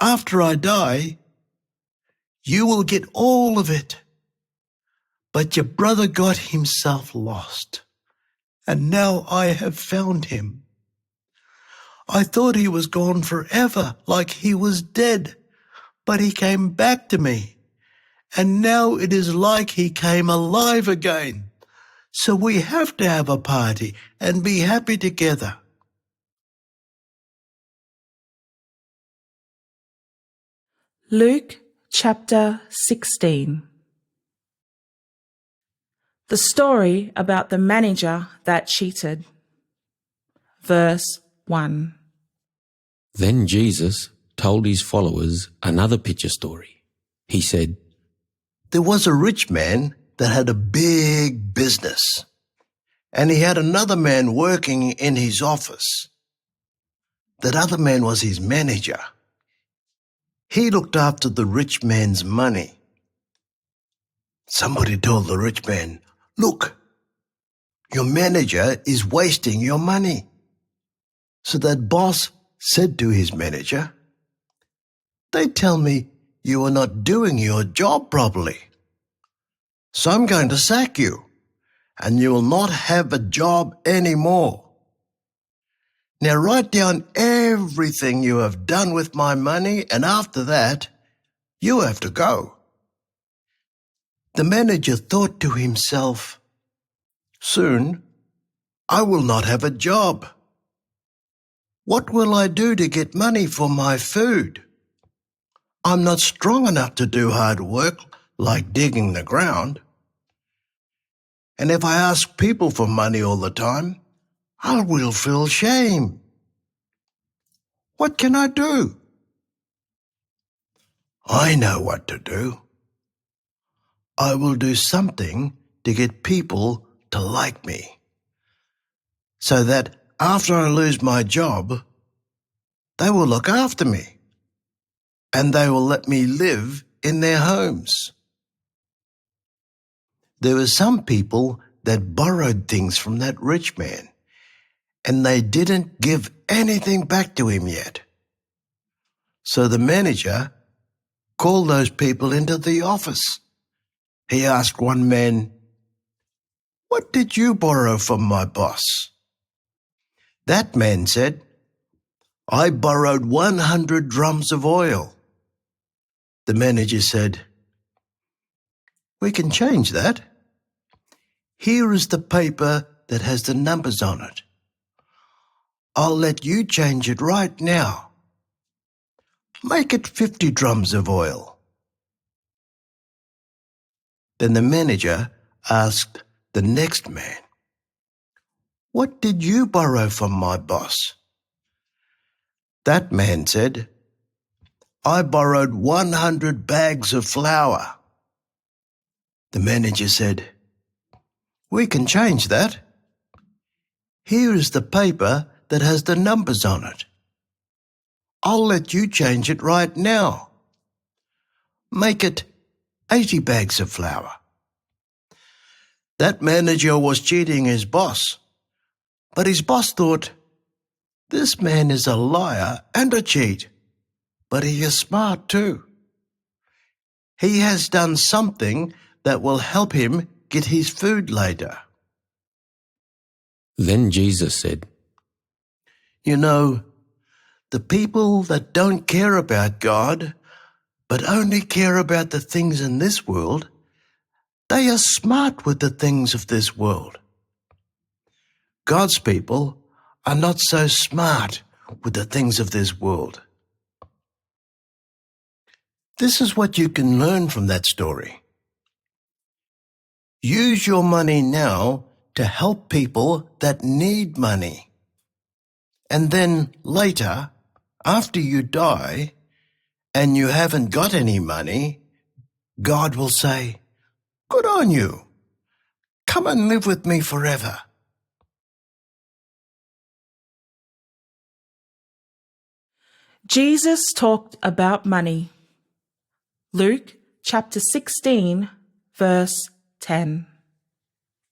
After I die, you will get all of it. But your brother got himself lost, and now I have found him. I thought he was gone forever, like he was dead, but he came back to me, and now it is like he came alive again. So we have to have a party and be happy together." Luke chapter 16. The story about the manager that cheated. Verse 1. Then Jesus told his followers another picture story. He said, There was a rich man that had a big business, and he had another man working in his office. That other man was his manager. He looked after the rich man's money. Somebody told the rich man, "Look, your manager is wasting your money." So that boss said to his manager, "They tell me you are not doing your job properly. So I'm going to sack you, and you will not have a job anymore. Now write down everything you have done with my money, and after that, you have to go." The manager thought to himself, "Soon I will not have a job. What will I do to get money for my food? I'm not strong enough to do hard work like digging the ground. And if I ask people for money all the time, I will feel shame. What can I do? I know what to do. I will do something to get people to like me, so that after I lose my job, they will look after me, and they will let me live in their homes." There were some people that borrowed things from that rich man, and they didn't give anything back to him yet. So the manager called those people into the office. He asked one man, "What did you borrow from my boss?" That man said, "I borrowed 100 drums of oil." The manager said, "We can change that. Here is the paper that has the numbers on it. I'll let you change it right now. Make it 50 drums of oil." Then the manager asked the next man, "What did you borrow from my boss?" That man said, "I borrowed 100 bags of flour." The manager said, "We can change that. Here is the paper that has the numbers on it. I'll let you change it right now. Make it 80 bags of flour." That manager was cheating his boss, but his boss thought, "This man is a liar and a cheat, but he is smart too. He has done something that will help him get his food later." Then Jesus said, You know, the people that don't care about God, but only care about the things in this world, they are smart with the things of this world. God's people are not so smart with the things of this world. This is what you can learn from that story. Use your money now to help people that need money. And then later, after you die and you haven't got any money, God will say, "Good on you. Come and live with me forever." Jesus talked about money. Luke chapter 16, verse 10.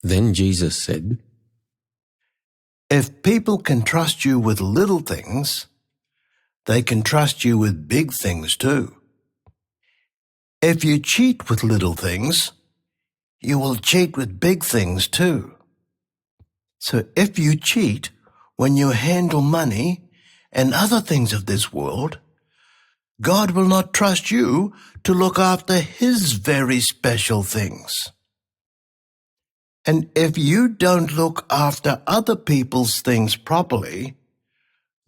Then Jesus said, If people can trust you with little things, they can trust you with big things too. If you cheat with little things, you will cheat with big things too. So if you cheat when you handle money and other things of this world, God will not trust you to look after His very special things. And if you don't look after other people's things properly,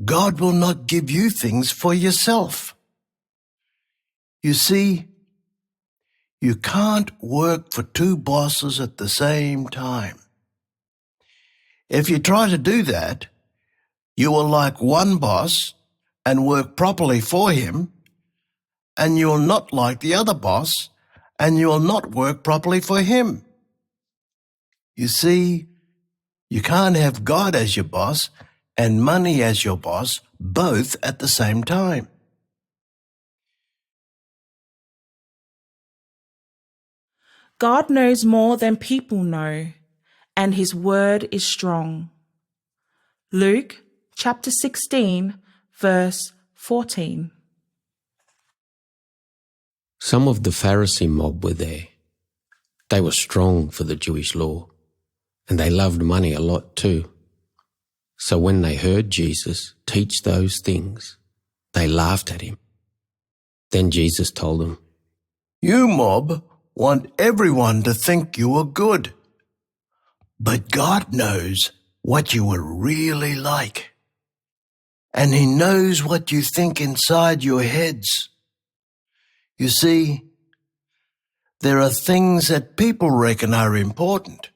God will not give you things for yourself. You see, you can't work for two bosses at the same time. If you try to do that, you will like one boss and work properly for him, and you will not like the other boss and you'll not work properly for him. You see, you can't have God as your boss and money as your boss both at the same time. God knows more than people know, and his word is strong. Luke chapter 16, verse 14. Some of the Pharisee mob were there. They were strong for the Jewish law, and they loved money a lot too. So when they heard Jesus teach those things, they laughed at him. Then Jesus told them, You mob want everyone to think you are good, but God knows what you are really like, and he knows what you think inside your heads. You see, there are things that people reckon are important,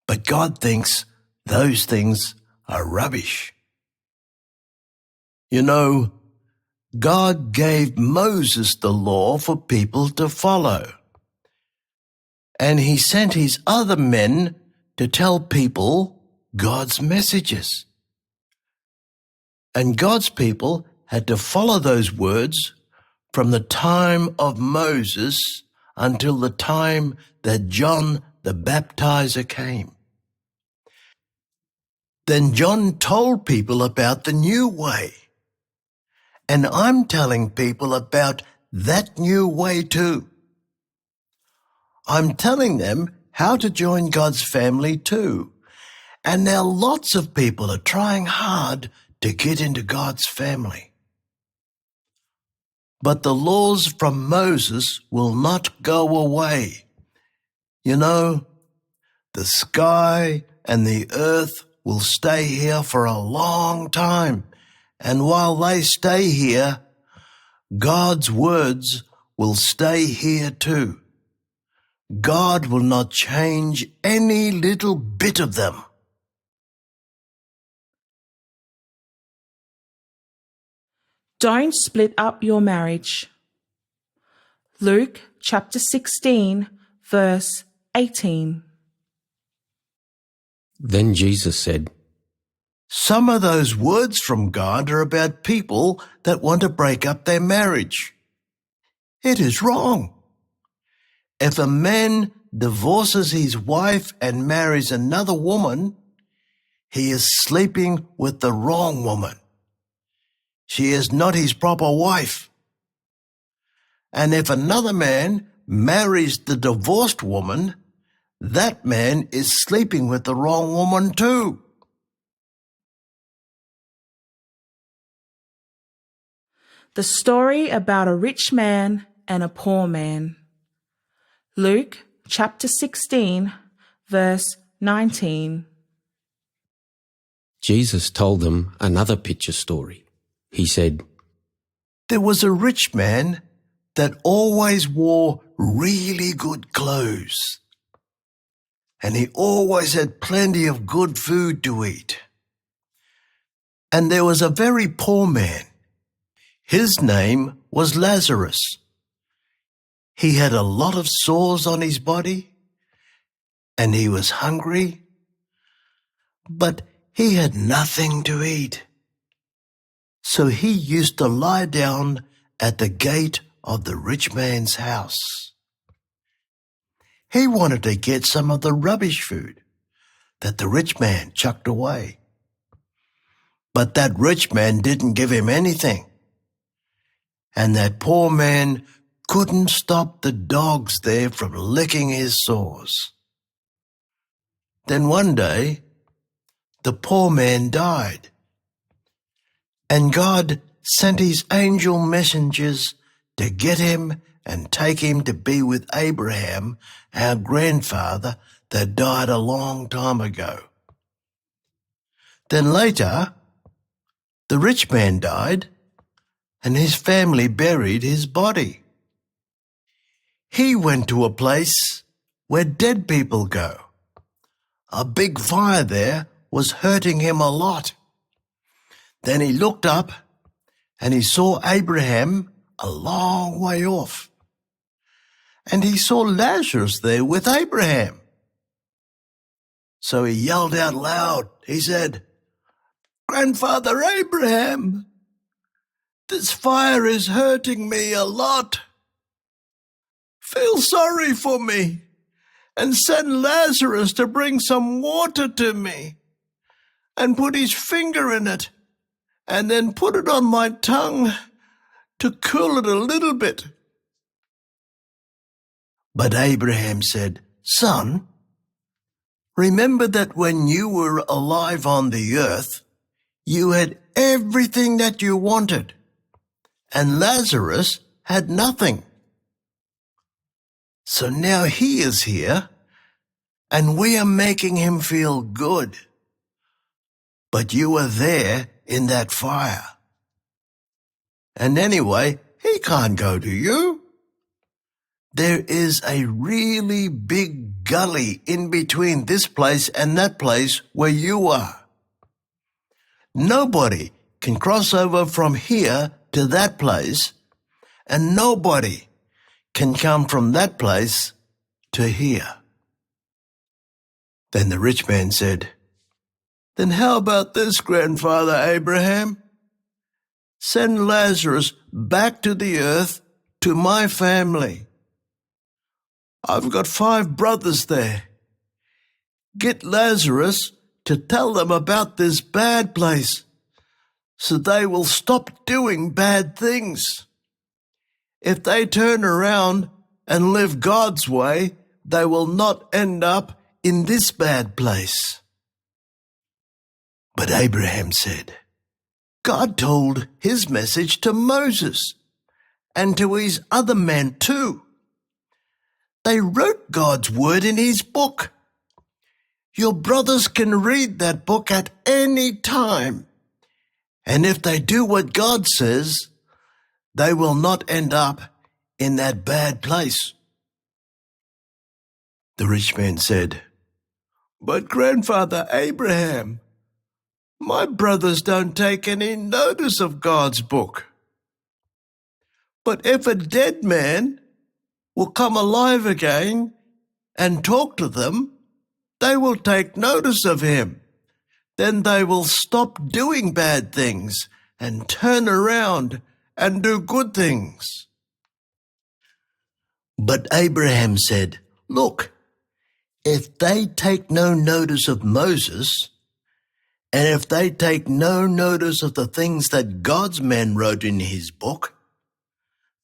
but God thinks those things are rubbish. You know, God gave Moses the law for people to follow, and he sent his other men to tell people God's messages. And God's people had to follow those words from the time of Moses until the time that John the Baptizer came. Then John told people about the new way. And I'm telling people about that new way too. I'm telling them how to join God's family too. And now lots of people are trying hard to get into God's family. But the laws from Moses will not go away. You know, the sky and the earth will stay here for a long time. And while they stay here, God's words will stay here too. God will not change any little bit of them. Don't split up your marriage. Luke chapter 16, verse 18. Then Jesus said, Some of those words from God are about people that want to break up their marriage. It is wrong. If a man divorces his wife and marries another woman, he is sleeping with the wrong woman. She is not his proper wife. And if another man marries the divorced woman, that man is sleeping with the wrong woman too. The story about a rich man and a poor man. Luke chapter 16, verse 19. Jesus told them another picture story. He said, There was a rich man that always wore really good clothes, and he always had plenty of good food to eat. And there was a very poor man. His name was Lazarus. He had a lot of sores on his body, and he was hungry, but he had nothing to eat. So he used to lie down at the gate of the rich man's house. He wanted to get some of the rubbish food that the rich man chucked away. But that rich man didn't give him anything. And that poor man couldn't stop the dogs there from licking his sores. Then one day, the poor man died. And God sent his angel messengers to get him and take him to be with Abraham, our grandfather that died a long time ago. Then later, the rich man died, and his family buried his body. He went to a place where dead people go. A big fire there was hurting him a lot. Then he looked up and he saw Abraham a long way off. and he saw Lazarus there with Abraham. So he yelled out loud. He said, "Grandfather Abraham, this fire is hurting me a lot. Feel sorry for me and send Lazarus to bring some water to me and put his finger in it and then put it on my tongue to cool it a little bit." But Abraham said, "Son, remember that when you were alive on the earth, you had everything that you wanted, and Lazarus had nothing. So now he is here, and we are making him feel good. But you were there in that fire. And anyway, he can't go to you. There is a really big gully in between this place and that place where you are. Nobody can cross over from here to that place, and nobody can come from that place to here." Then the rich man said, "Then how about this, Grandfather Abraham? Send Lazarus back to the earth to my family. I've got 5 brothers there. Get Lazarus to tell them about this bad place so they will stop doing bad things. If they turn around and live God's way, they will not end up in this bad place." But Abraham said, "God told his message to Moses and to his other men too. They wrote God's word in his book. Your brothers can read that book at any time, and if they do what God says, they will not end up in that bad place." The rich man said, "But Grandfather Abraham, my brothers don't take any notice of God's book. But if a dead man will come alive again and talk to them, they will take notice of him. Then they will stop doing bad things and turn around and do good things." But Abraham said, "Look, if they take no notice of Moses, and if they take no notice of the things that God's men wrote in his book,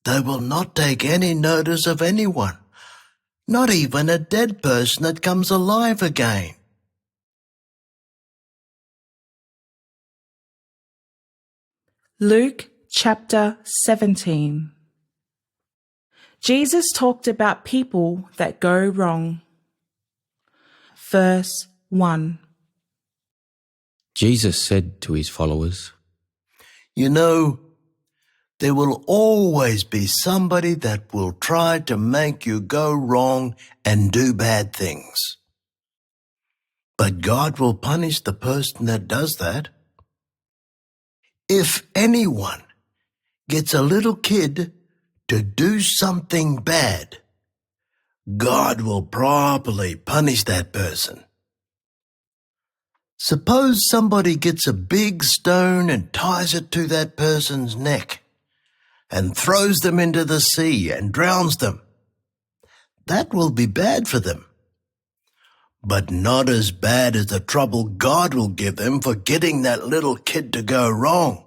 they will not take any notice of anyone, not even a dead person that comes alive again." Luke chapter 17. Jesus talked about people that go wrong. Verse 1. Jesus said to his followers, "You know, there will always be somebody that will try to make you go wrong and do bad things. But God will punish the person that does that. If anyone gets a little kid to do something bad, God will properly punish that person. Suppose somebody gets a big stone and ties it to that person's neck and throws them into the sea and drowns them. That will be bad for them, but not as bad as the trouble God will give them for getting that little kid to go wrong.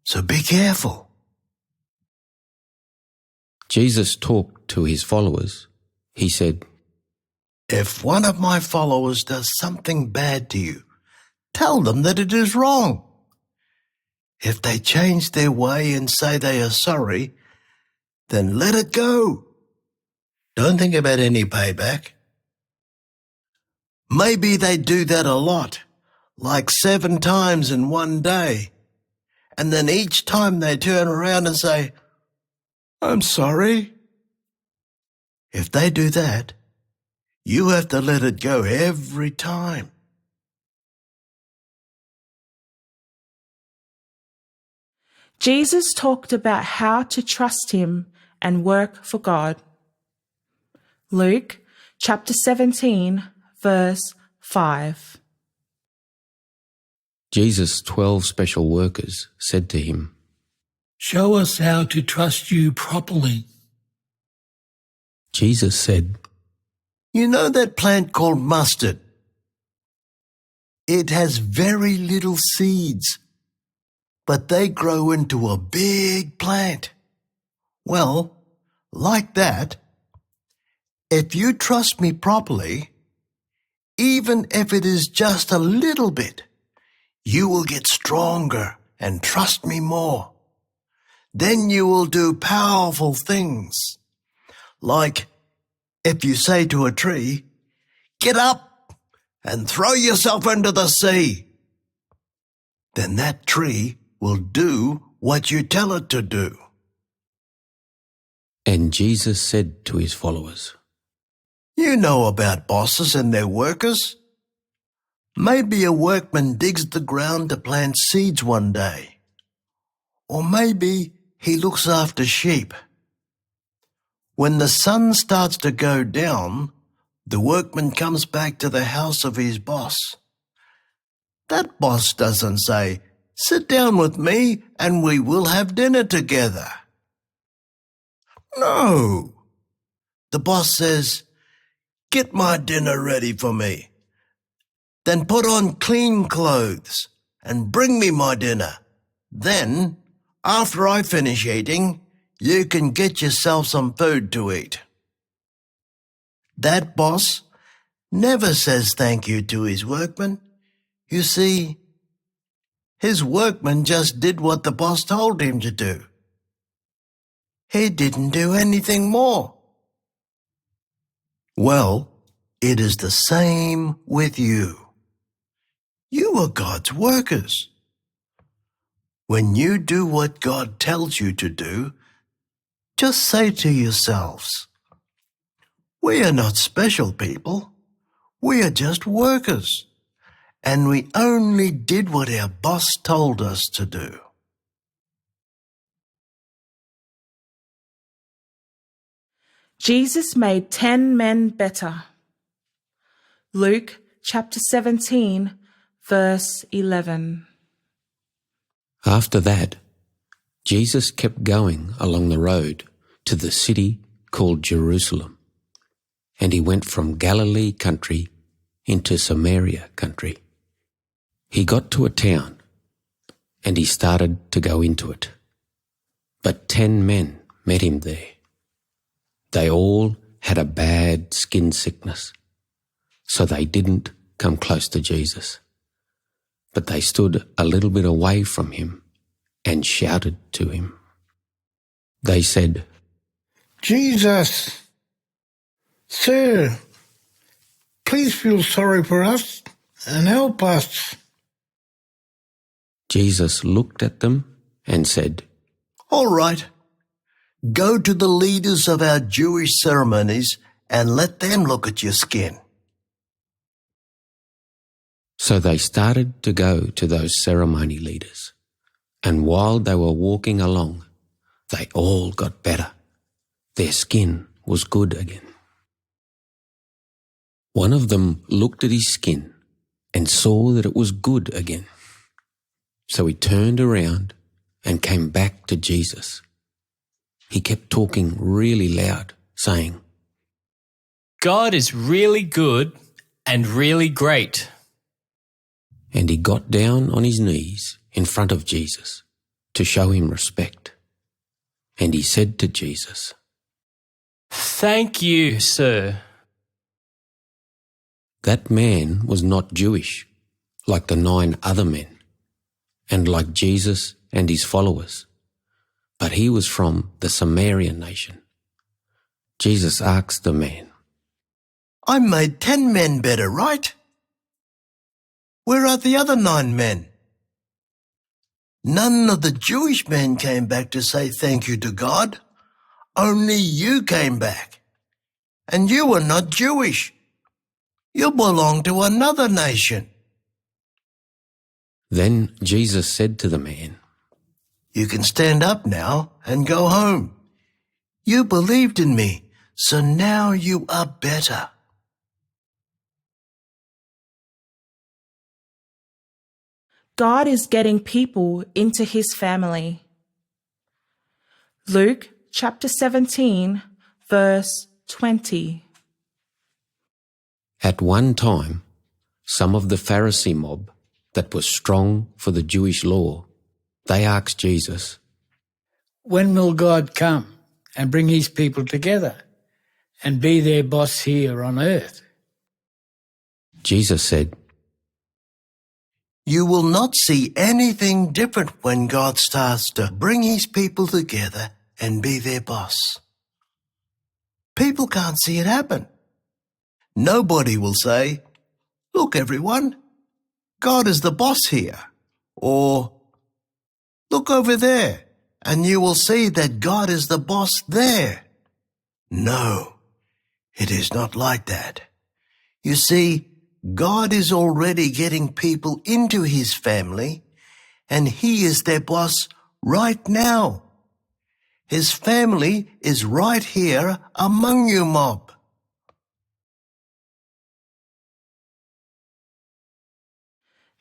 So be careful." Jesus talked to his followers. He said, "If one of my followers does something bad to you, tell them that it is wrong. If they change their way and say they are sorry, then let it go. Don't think about any payback. Maybe they do that a lot, like 7 times in one day, and then each time they turn around and say, 'I'm sorry.' If they do that, you have to let it go every time." Jesus talked about how to trust him and work for God. Luke chapter 17, verse 5. Jesus' 12 special workers said to him, Show us how to trust you properly. Jesus said, You know that plant called mustard? It has very little seeds, but they grow into a big plant. Well, like that, if you trust me properly, even if it is just a little bit, you will get stronger and trust me more. Then you will do powerful things. Like if you say to a tree, get up and throw yourself into the sea. Then that tree will do what you tell it to do. and Jesus said to his followers, You know about bosses and their workers. Maybe a workman digs the ground to plant seeds one day. Or maybe he looks after sheep. When the sun starts to go down, the workman comes back to the house of his boss. That boss doesn't say, sit down with me and we will have dinner together. No. The boss says, get my dinner ready for me. Then put on clean clothes and bring me my dinner. Then, after I finish eating, you can get yourself some food to eat. That boss never says thank you to his workman. You see, his workman just did what the boss told him to do. He didn't do anything more. Well, it is the same with you. You are God's workers. When you do what God tells you to do, just say to yourselves, we are not special people. We are just workers. And we only did what our boss told us to do. Jesus made 10 men better. Luke chapter 17, verse 11. After that, Jesus kept going along the road to the city called Jerusalem, and he went from Galilee country into Samaria country. He got to a town, and he started to go into it. But 10 men met him there. They all had a bad skin sickness, so they didn't come close to Jesus. But they stood a little bit away from him and shouted to him. They said, Jesus, Sir, please feel sorry for us and help us. Jesus looked at them and said, All right, go to the leaders of our Jewish ceremonies and let them look at your skin. So they started to go to those ceremony leaders, and while they were walking along, they all got better. Their skin was good again. One of them looked at his skin and saw that it was good again. So he turned around and came back to Jesus. He kept talking really loud, saying, God is really good and really great. And he got down on his knees in front of Jesus to show him respect. And he said to Jesus, Thank you, sir. That man was not Jewish, like the 9 other men, and like Jesus and his followers, but he was from the Samarian nation. Jesus asked the man, I made 10 men better, right? Where are the other 9 men? None of the Jewish men came back to say thank you to God. Only you came back. And you were not Jewish. You belong to another nation. Then Jesus said to the man, You can stand up now and go home. You believed in me, so now you are better. God is getting people into his family. Luke chapter 17, verse 20. At one time, some of the Pharisee mob that was strong for the Jewish law, they asked Jesus, "When will God come and bring his people together and be their boss here on earth?" Jesus said, You will not see anything different when God starts to bring his people together and be their boss. People can't see it happen. Nobody will say, "Look, everyone, God is the boss here," or "Look over there, and you will see that God is the boss there." No, it is not like that. You see, God is already getting people into his family, and he is their boss right now. His family is right here among you, mob.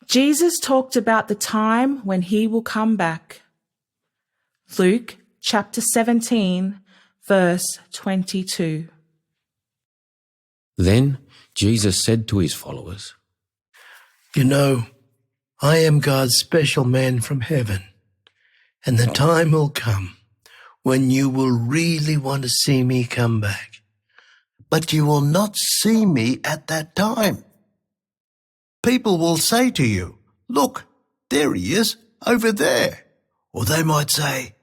Jesus talked about the time when he will come back. Luke chapter 17, verse 22. Then Jesus said to his followers, You know, I am God's special man from heaven, and the time will come when you will really want to see me come back. But you will not see me at that time. People will say to you, "Look, there he is, over there." Or they might say,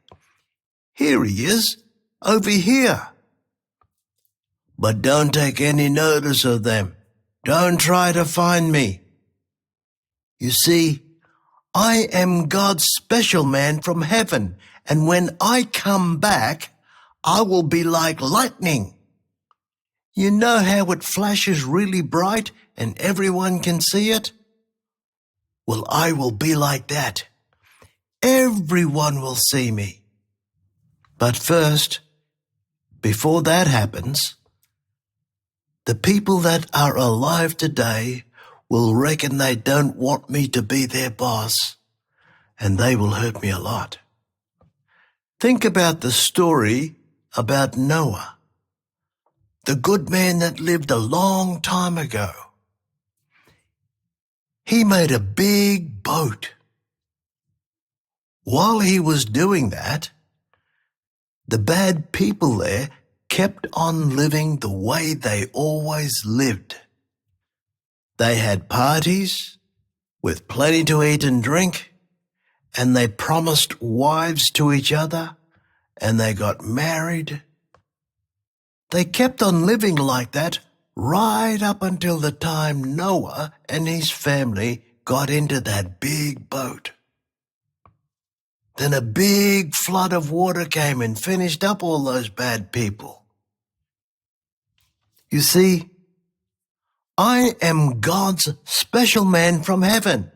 "Here he is, over here." But don't take any notice of them. Don't try to find me. You see, I am God's special man from heaven, and when I come back, I will be like lightning. You know how it flashes really bright and everyone can see it? Well, I will be like that. Everyone will see me. But first, before that happens, the people that are alive today will reckon they don't want me to be their boss, and they will hurt me a lot. Think about the story about Noah, the good man that lived a long time ago. He made a big boat. While he was doing that, the bad people there kept on living the way they always lived. They had parties with plenty to eat and drink, and they promised wives to each other, and they got married. They kept on living like that right up until the time Noah and his family got into that big boat. Then a big flood of water came and finished up all those bad people. You see, I am God's special man from heaven.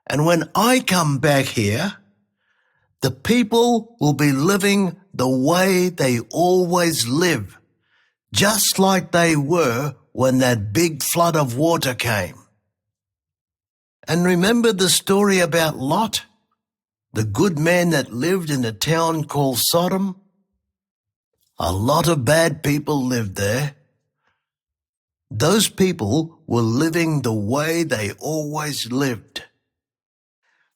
And when I come back here, the people will be living the way they always live, just like they were when that big flood of water came. And remember the story about Lot, the good man that lived in a town called Sodom? A lot of bad people lived there. Those people were living the way they always lived.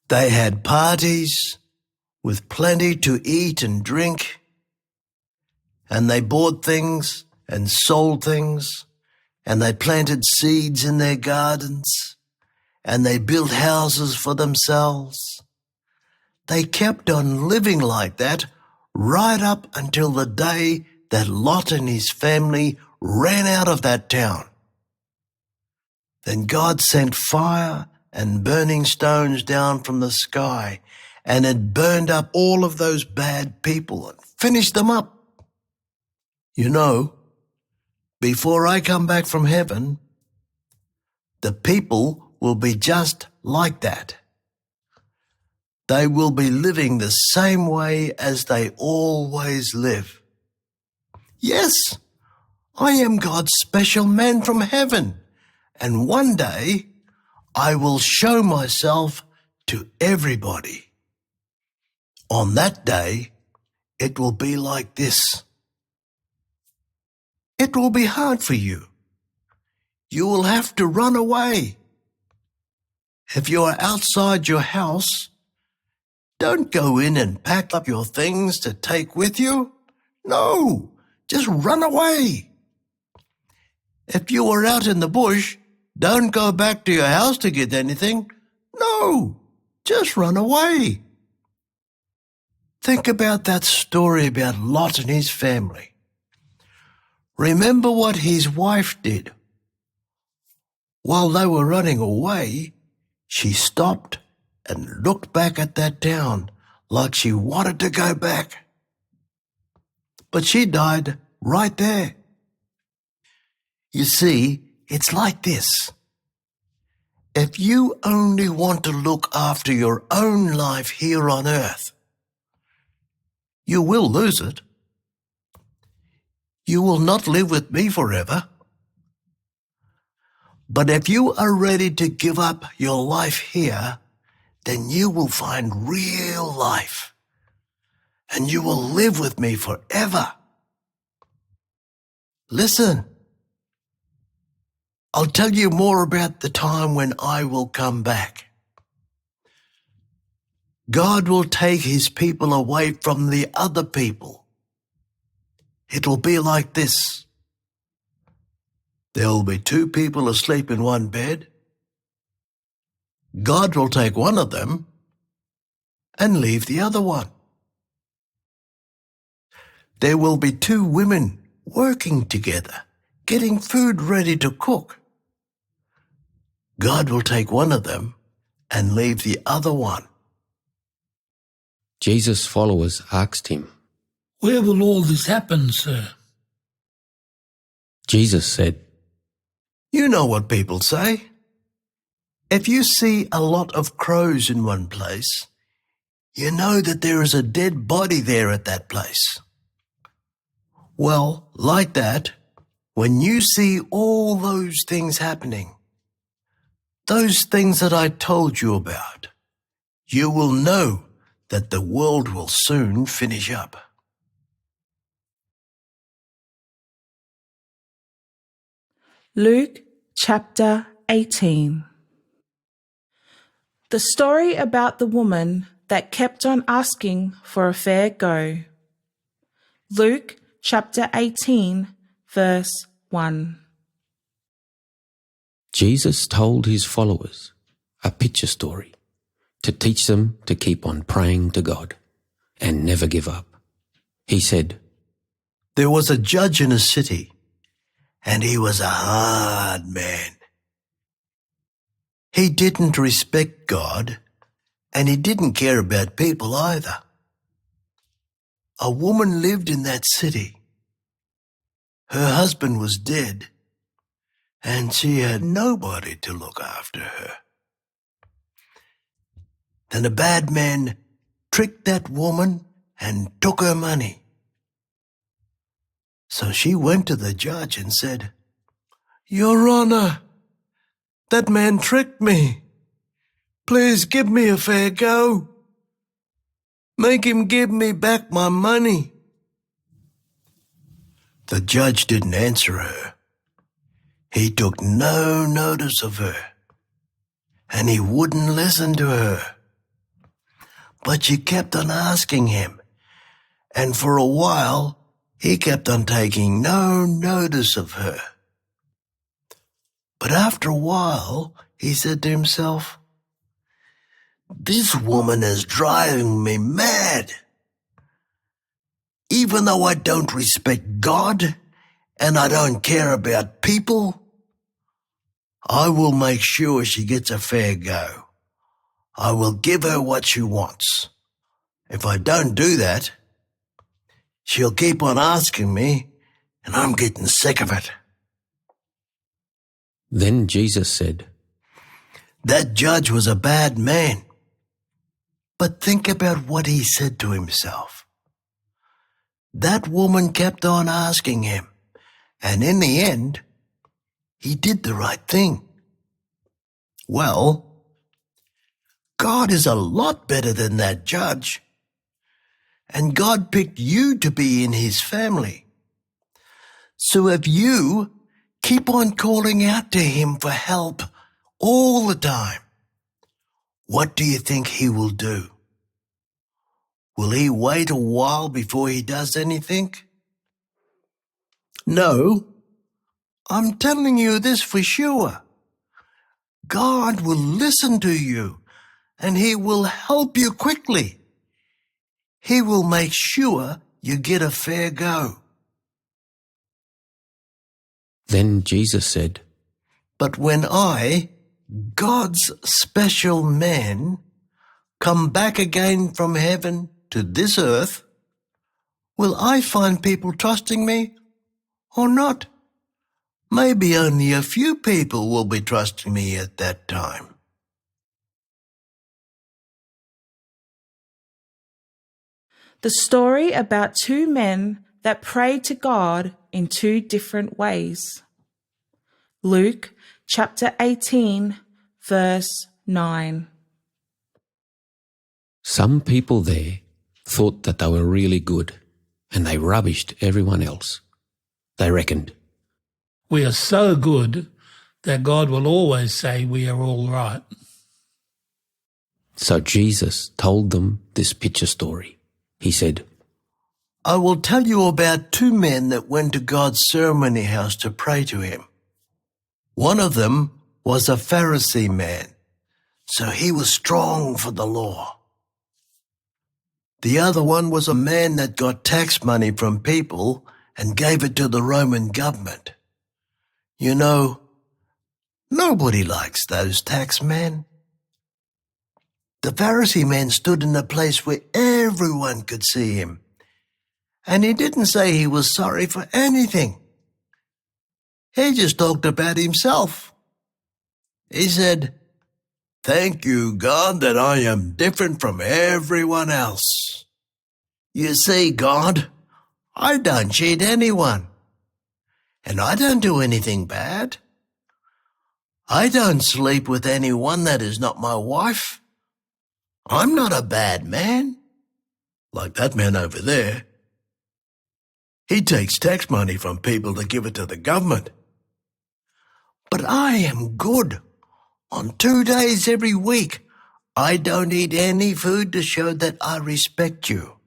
They had parties with plenty to eat and drink, and they bought things and sold things, and they planted seeds in their gardens, and they built houses for themselves. They kept on living like that right up until the day that Lot and his family ran out of that town. Then God sent fire and burning stones down from the sky, and it burned up all of those bad people and finished them up. You know, before I come back from heaven, the people will be just like that. They will be living the same way as they always live. Yes, I am God's special man from heaven, and one day I will show myself to everybody. On that day, it will be like this. It will be hard for you. You will have to run away. If you are outside your house, don't go in and pack up your things to take with you. No, just run away. If you are out in the bush, don't go back to your house to get anything. No, just run away. Think about that story about Lot and his family. Remember what his wife did. While they were running away, she stopped and looked back at that town like she wanted to go back. But she died right there. You see, it's like this. If you only want to look after your own life here on earth, you will lose it. You will not live with me forever. But if you are ready to give up your life here, then you will find real life, and you will live with me forever. Listen, I'll tell you more about the time when I will come back. God will take his people away from the other people. It will be like this. There will be two people asleep in one bed. God will take one of them and leave the other one. There will be two women working together, getting food ready to cook. God will take one of them and leave the other one. Jesus' followers asked him, Where will all this happen, sir? Jesus said, You know what people say. If you see a lot of crows in one place, you know that there is a dead body there at that place. Well, like that, when you see all those things happening, those things that I told you about, you will know that the world will soon finish up. Luke chapter 18. The story about the woman that kept on asking for a fair go. Luke chapter 18, verse 1. Jesus told his followers a picture story to teach them to keep on praying to God and never give up. He said, There was a judge in a city, and he was a hard man. He didn't respect God, and he didn't care about people either. A woman lived in that city. Her husband was dead, and she had nobody to look after her. Then a bad man tricked that woman and took her money. So she went to the judge and said, Your Honor, that man tricked me. Please give me a fair go. Make him give me back my money. The judge didn't answer her. He took no notice of her, and he wouldn't listen to her. But she kept on asking him, and for a while he kept on taking no notice of her. But after a while he said to himself, This woman is driving me mad. Even though I don't respect God and I don't care about people, I will make sure she gets a fair go. I will give her what she wants. If I don't do that, she'll keep on asking me, and I'm getting sick of it. Then Jesus said, That judge was a bad man. But think about what he said to himself. That woman kept on asking him, and in the end, he did the right thing. Well, God is a lot better than that judge, and God picked you to be in his family. So if you keep on calling out to him for help all the time, what do you think he will do? Will he wait a while before he does anything? No, I'm telling you this for sure. God will listen to you and he will help you quickly. He will make sure you get a fair go. Then Jesus said, But when I, God's special man, come back again from heaven to this earth, will I find people trusting me or not? Maybe only a few people will be trusting me at that time. The story about two men that prayed to God in two different ways. Luke chapter 18, verse 9. Some people there thought that they were really good, and they rubbished everyone else. They reckoned, We are so good that God will always say we are all right. So Jesus told them this picture story. He said, I will tell you about two men that went to God's ceremony house to pray to him. One of them was a Pharisee man, so he was strong for the law. The other one was a man that got tax money from people and gave it to the Roman government. You know, nobody likes those tax men. The Pharisee man stood in a place where everyone could see him, and he didn't say he was sorry for anything. He just talked about himself. He said, Thank you, God, that I am different from everyone else. You see, God, I don't cheat anyone, and I don't do anything bad. I don't sleep with anyone that is not my wife. I'm not a bad man, like that man over there. He takes tax money from people to give it to the government. But I am good. On 2 days every week, I don't eat any food to show that I respect you.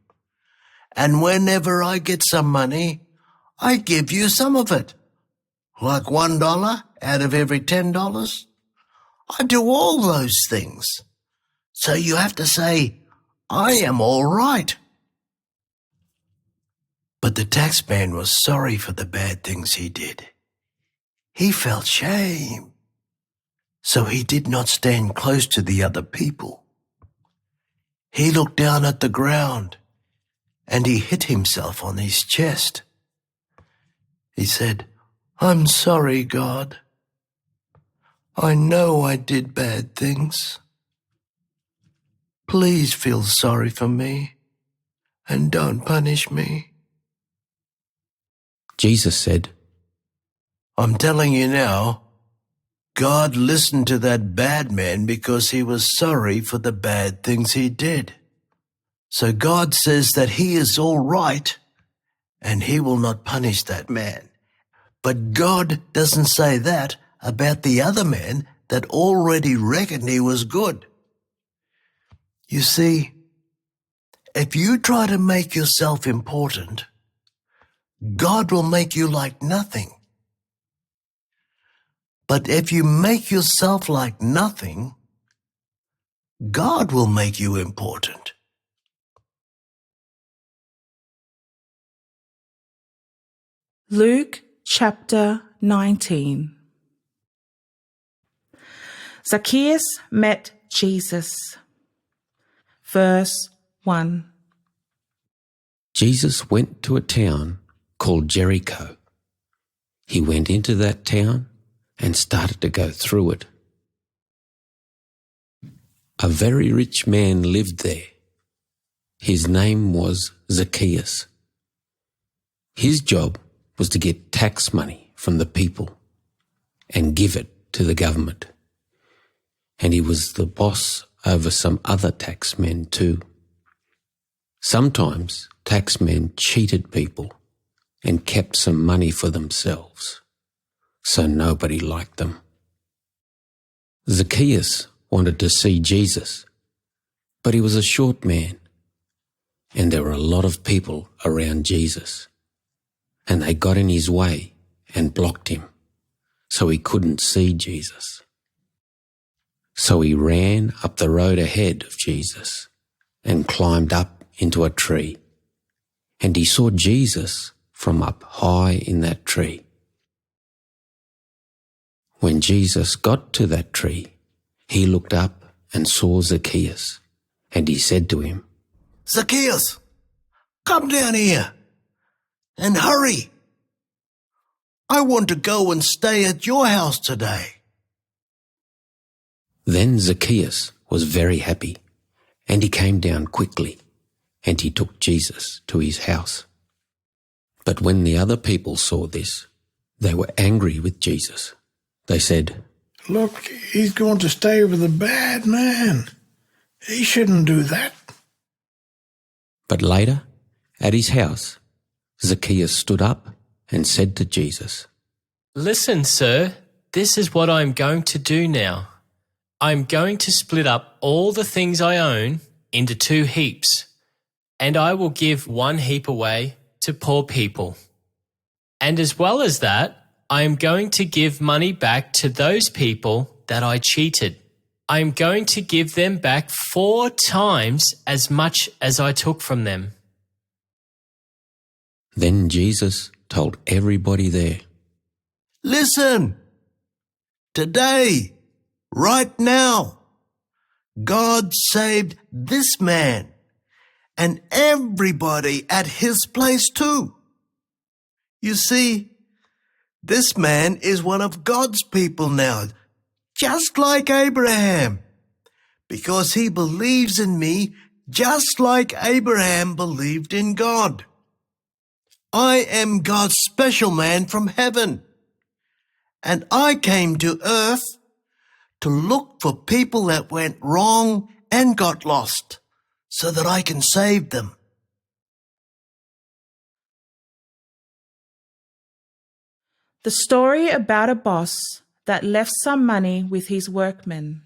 And whenever I get some money, I give you some of it, like $1 out of every $10. I do all those things. So you have to say, I am all right. But the taxman was sorry for the bad things he did. He felt shame. So he did not stand close to the other people. He looked down at the ground and he hit himself on his chest. He said, I'm sorry, God. I know I did bad things. Please feel sorry for me and don't punish me. Jesus said, I'm telling you now, God listened to that bad man because he was sorry for the bad things he did. So God says that he is all right and he will not punish that man. But God doesn't say that about the other man that already reckoned he was good. You see, if you try to make yourself important, God will make you like nothing. But if you make yourself like nothing, God will make you important. Luke chapter 19. Zacchaeus met Jesus. Verse 1. Jesus went to a town called Jericho. He went into that town and started to go through it. A very rich man lived there. His name was Zacchaeus. His job was to get tax money from the people and give it to the government. And he was the boss over some other taxmen too. Sometimes taxmen cheated people and kept some money for themselves, so nobody liked them. Zacchaeus wanted to see Jesus, but he was a short man, and there were a lot of people around Jesus, and they got in his way and blocked him, so he couldn't see Jesus. So he ran up the road ahead of Jesus and climbed up into a tree, and he saw Jesus from up high in that tree. When Jesus got to that tree, he looked up and saw Zacchaeus, and he said to him, Zacchaeus, come down here and hurry. I want to go and stay at your house today. Then Zacchaeus was very happy, and he came down quickly, and he took Jesus to his house. But when the other people saw this, they were angry with Jesus. They said, Look, he's going to stay with a bad man. He shouldn't do that. But later, at his house, Zacchaeus stood up and said to Jesus, Listen, sir, this is what I am going to do now. I am going to split up all the things I own into 2 heaps, and I will give 1 heap away to poor people. And as well as that, I am going to give money back to those people that I cheated. I am going to give them back 4 times as much as I took from them. Then Jesus told everybody there, Listen, today, right now, God saved this man and everybody at his place too. You see, this man is one of God's people now, just like Abraham, because he believes in me just like Abraham believed in God. I am God's special man from heaven, and I came to earth to look for people that went wrong and got lost, so that I can save them. The story about a boss that left some money with his workmen.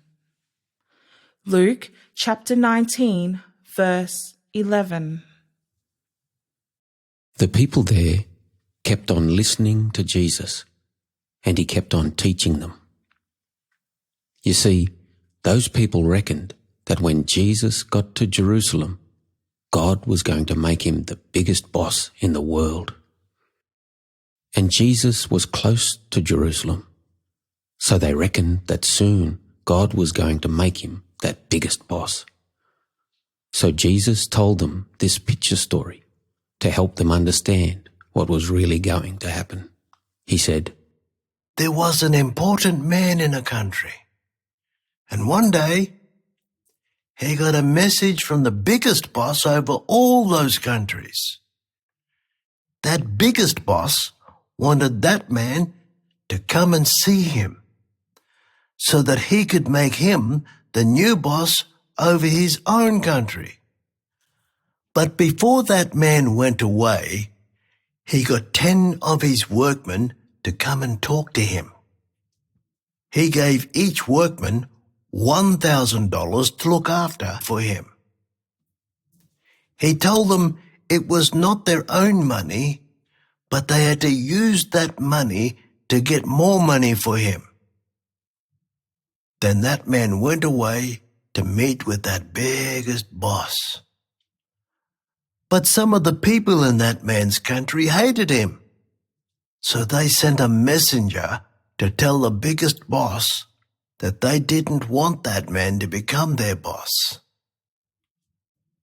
Luke chapter 19, verse 11. The people there kept on listening to Jesus, and he kept on teaching them. You see, those people reckoned that when Jesus got to Jerusalem, God was going to make him the biggest boss in the world. And Jesus was close to Jerusalem, so they reckoned that soon God was going to make him that biggest boss. So Jesus told them this picture story to help them understand what was really going to happen. He said, There was an important man in a country, and one day he got a message from the biggest boss over all those countries. That biggest boss wanted that man to come and see him so that he could make him the new boss over his own country. But before that man went away, he got 10 of his workmen to come and talk to him. He gave each workman $1,000 to look after for him. He told them it was not their own money, but they had to use that money to get more money for him. Then that man went away to meet with that biggest boss. But some of the people in that man's country hated him, so they sent a messenger to tell the biggest boss that they didn't want that man to become their boss.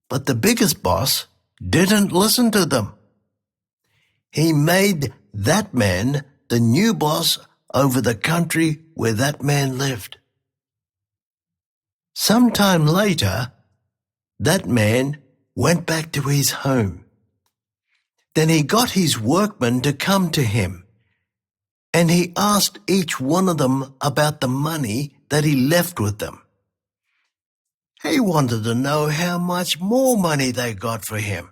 But the biggest boss didn't listen to them. He made that man the new boss over the country where that man lived. Sometime later, that man went back to his home. Then he got his workmen to come to him, and he asked each one of them about the money that he left with them. He wanted to know how much more money they got for him.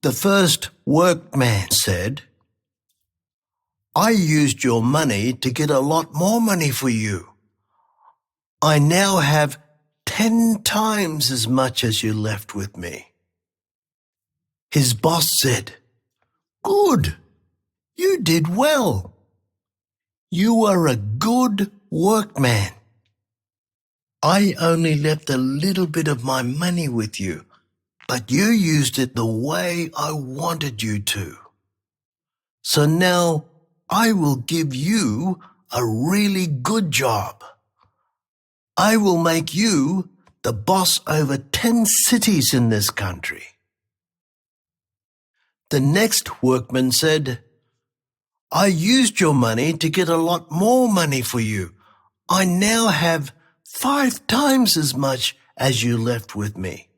The first workman said, "I used your money to get a lot more money for you. I now have 10 times as much as you left with me." His boss said, "Good, you did well. You are a good workman. I only left a little bit of my money with you, but you used it the way I wanted you to. So now I will give you a really good job. I will make you the boss over 10 cities in this country." The next workman said, "I used your money to get a lot more money for you. I now have 5 times as much as you left with me."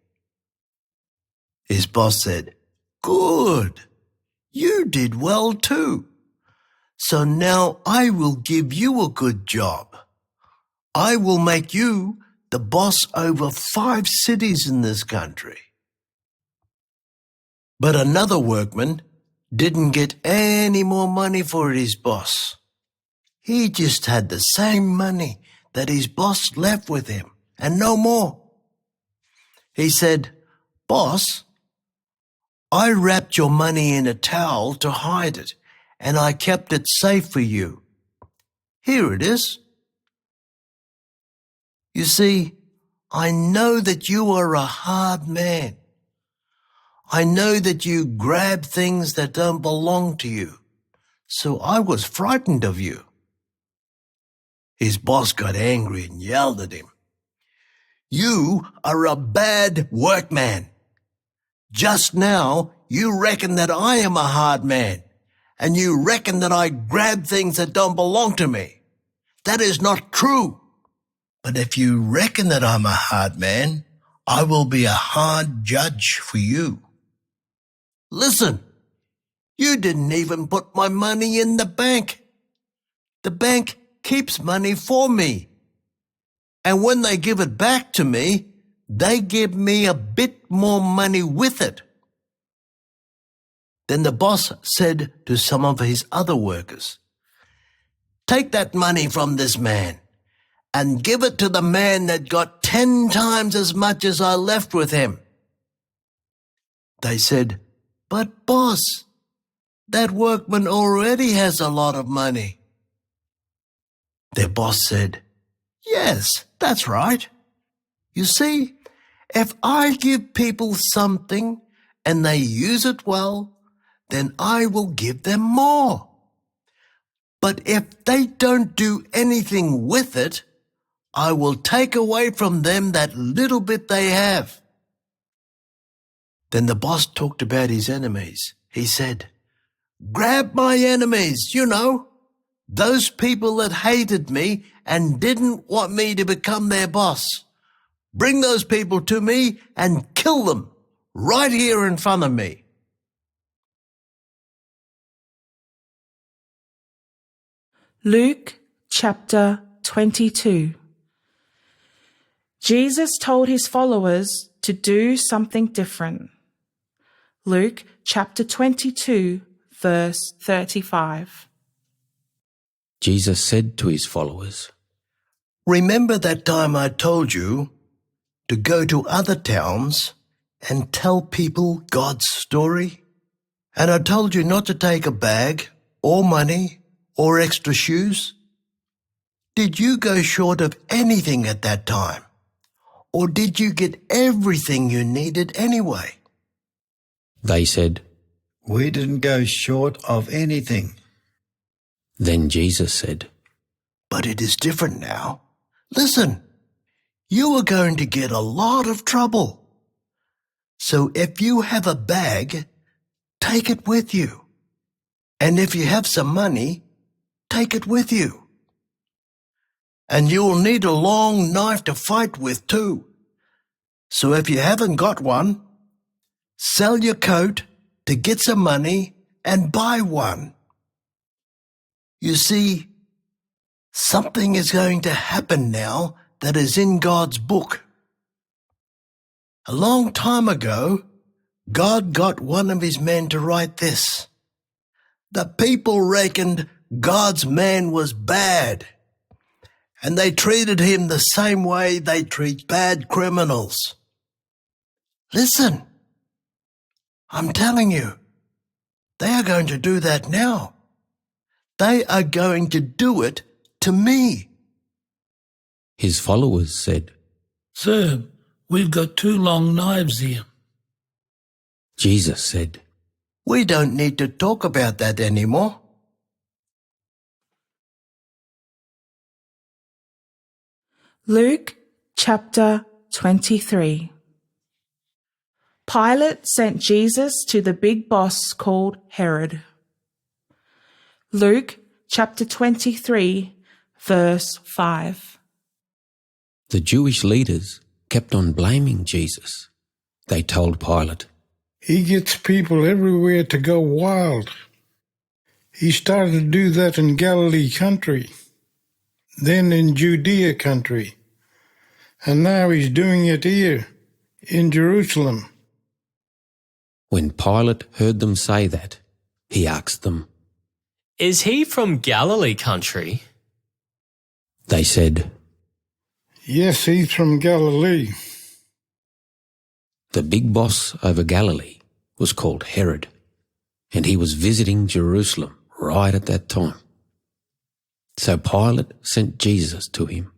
His boss said, "Good, you did well too. So now I will give you a good job. I will make you the boss over 5 cities in this country." But another workman didn't get any more money for his boss. He just had the same money that his boss left with him, and no more. He said, "Boss, I wrapped your money in a towel to hide it, and I kept it safe for you. Here it is. You see, I know that you are a hard man. I know that you grab things that don't belong to you, so I was frightened of you." His boss got angry and yelled at him, "You are a bad workman. Just now you reckon that I am a hard man, and you reckon that I grab things that don't belong to me. That is not true. But if you reckon that I'm a hard man, I will be a hard judge for you. Listen, you didn't even put my money in the bank. The bank keeps money for me. And when they give it back to me, they give me a bit more money with it." Then the boss said to some of his other workers, "Take that money from this man and give it to the man that got 10 times as much as I left with him." They said, "But boss, that workman already has a lot of money." Their boss said, "Yes, that's right. You see, if I give people something and they use it well, then I will give them more. But if they don't do anything with it, I will take away from them that little bit they have." Then the boss talked about his enemies. He said, "Grab my enemies, those people that hated me and didn't want me to become their boss. Bring those people to me and kill them right here in front of me." Luke chapter 22. Jesus told his followers to do something different. Luke chapter 22, verse 35. Jesus said to his followers, "Remember that time I told you to go to other towns and tell people God's story? And I told you not to take a bag or money or extra shoes? Did you go short of anything at that time? Or did you get everything you needed anyway?" They said, "We didn't go short of anything." Then Jesus said, "But it is different now. Listen, you are going to get a lot of trouble. So if you have a bag, take it with you. And if you have some money, take it with you. And you will need a long knife to fight with too. So if you haven't got one, sell your coat to get some money and buy one. You see, something is going to happen now that is in God's book. A long time ago, God got one of his men to write this. The people reckoned God's man was bad, and they treated him the same way they treat bad criminals. Listen, I'm telling you, they are going to do that now. They are going to do it to me. His followers said, Sir, we've got 2 long knives here. Jesus said, We don't need to talk about that anymore. Luke chapter 23. Pilate sent Jesus to the big boss called Herod. Luke chapter 23, verse 5. The Jewish leaders kept on blaming Jesus. They told Pilate, He gets people everywhere to go wild. He started to do that in Galilee country, then in Judea country, and now he's doing it here in Jerusalem. When Pilate heard them say that, he asked them, Is he from Galilee country? They said, Yes, he's from Galilee. The big boss over Galilee was called Herod, and he was visiting Jerusalem right at that time. So Pilate sent Jesus to him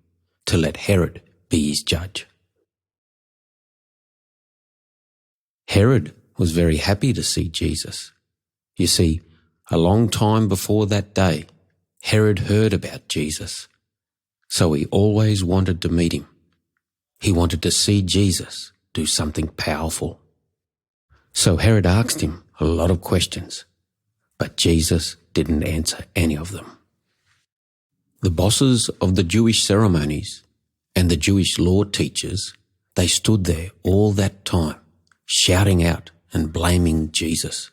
to let Herod be his judge. Herod was very happy to see Jesus. You see, a long time before that day, Herod heard about Jesus, so he always wanted to meet him. He wanted to see Jesus do something powerful. So Herod asked him a lot of questions, but Jesus didn't answer any of them. The bosses of the Jewish ceremonies and the Jewish law teachers, they stood there all that time, shouting out and blaming Jesus.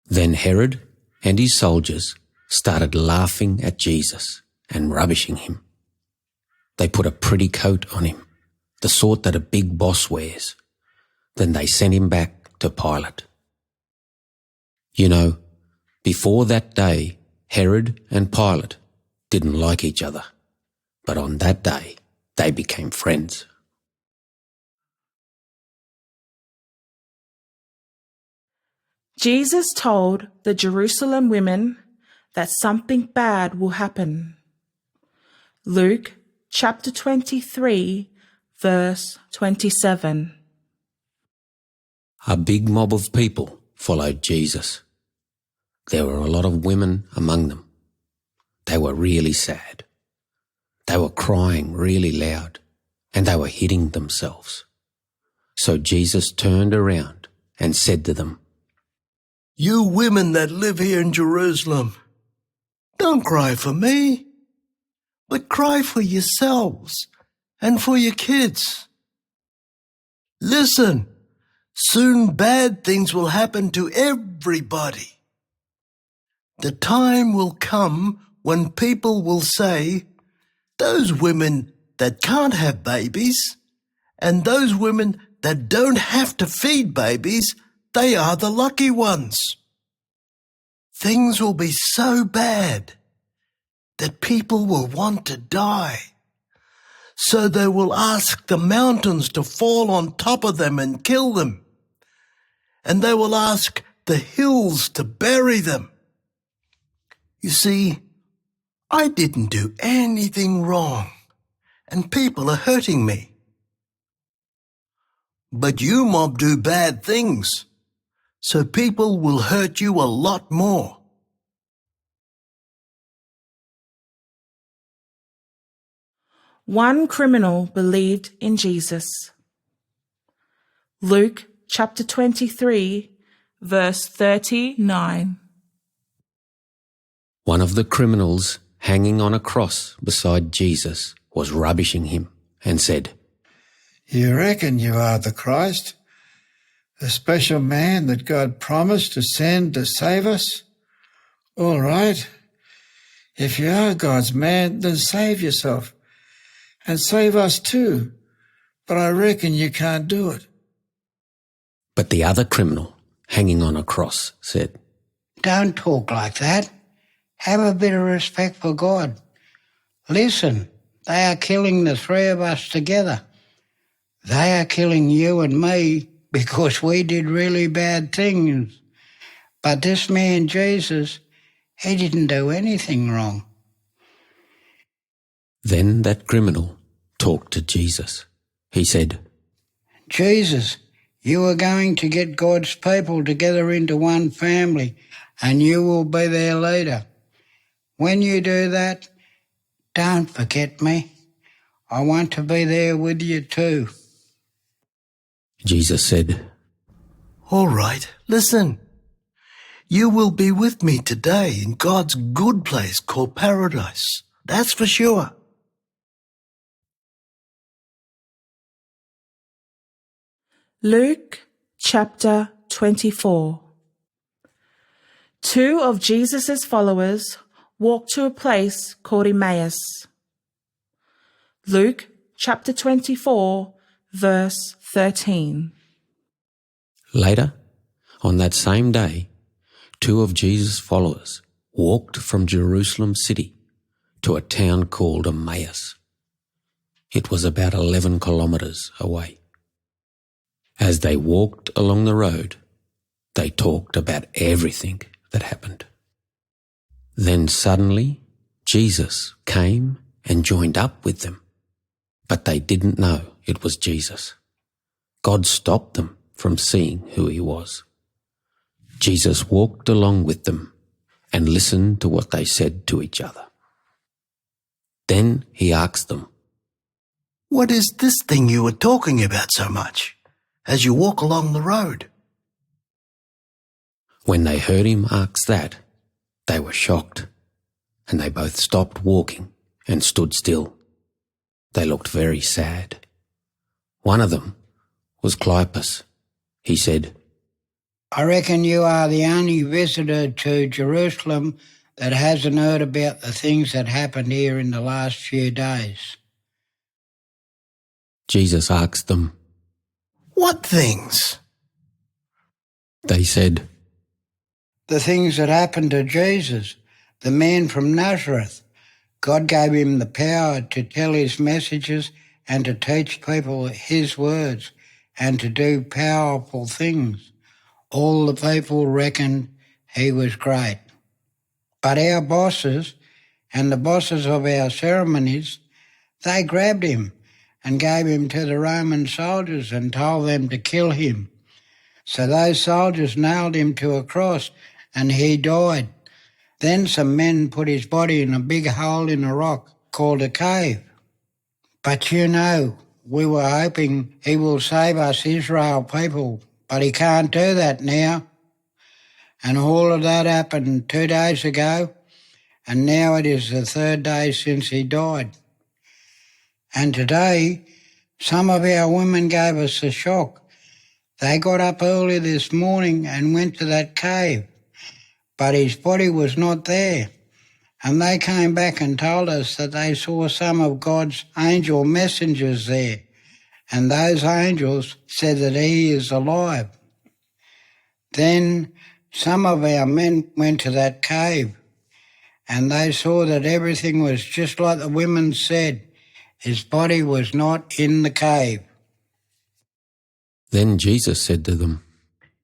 Then Herod and his soldiers started laughing at Jesus and rubbishing him. They put a pretty coat on him, the sort that a big boss wears. Then they sent him back to Pilate. You know, before that day, Herod and Pilate didn't like each other, but on that day, they became friends. Jesus told the Jerusalem women that something bad will happen. Luke chapter 23, verse 27. A big mob of people followed Jesus. There were a lot of women among them. They were really sad. They were crying really loud, and they were hitting themselves. So Jesus turned around and said to them, You women that live here in Jerusalem, don't cry for me, but cry for yourselves and for your kids. Listen, soon bad things will happen to everybody. The time will come when people will say, those women that can't have babies and those women that don't have to feed babies, they are the lucky ones. Things will be so bad that people will want to die. So they will ask the mountains to fall on top of them and kill them. And they will ask the hills to bury them. You see, I didn't do anything wrong, and people are hurting me. But you mob do bad things, so people will hurt you a lot more. One criminal believed in Jesus. Luke chapter 23, verse 39. One of the criminals hanging on a cross beside Jesus was rubbishing him and said, You reckon you are the Christ? The special man that God promised to send to save us? All right. If you are God's man, then save yourself and save us too. But I reckon you can't do it. But the other criminal, hanging on a cross, said, Don't talk like that. Have a bit of respect for God. Listen, they are killing the three of us together. They are killing you and me because we did really bad things. But this man, Jesus, he didn't do anything wrong. Then that criminal talked to Jesus. He said, Jesus, you are going to get God's people together into one family, and you will be their leader. When you do that, don't forget me. I want to be there with you too. Jesus said, All right, listen. You will be with me today in God's good place called paradise. That's for sure. Luke chapter 24. 2 of Jesus' followers walked to a place called Emmaus. Luke chapter 24, verse 13. Later, on that same day, 2 of Jesus' followers walked from Jerusalem city to a town called Emmaus. It was about 11 kilometres away. As they walked along the road, they talked about everything that happened. Then suddenly, Jesus came and joined up with them, but they didn't know it was Jesus. God stopped them from seeing who he was. Jesus walked along with them and listened to what they said to each other. Then he asked them, What is this thing you were talking about so much as you walk along the road? When they heard him ask that, they were shocked, and they both stopped walking and stood still. They looked very sad. One of them was Cleopas. He said, I reckon you are the only visitor to Jerusalem that hasn't heard about the things that happened here in the last few days. Jesus asked them, What things? They said, The things that happened to Jesus, the man from Nazareth. God gave him the power to tell his messages and to teach people his words and to do powerful things. All the people reckoned he was great. But our bosses and the bosses of our ceremonies, they grabbed him and gave him to the Roman soldiers and told them to kill him. So those soldiers nailed him to a cross and he died. Then some men put his body in a big hole in a rock called a cave. But you know, we were hoping he will save us Israel people, but he can't do that now. And all of that happened 2 days ago, and now it is the 3rd day since he died. And today, some of our women gave us a shock. They got up early this morning and went to that cave, but his body was not there. And they came back and told us that they saw some of God's angel messengers there, and those angels said that he is alive. Then some of our men went to that cave, and they saw that everything was just like the women said. His body was not in the cave. Then Jesus said to them,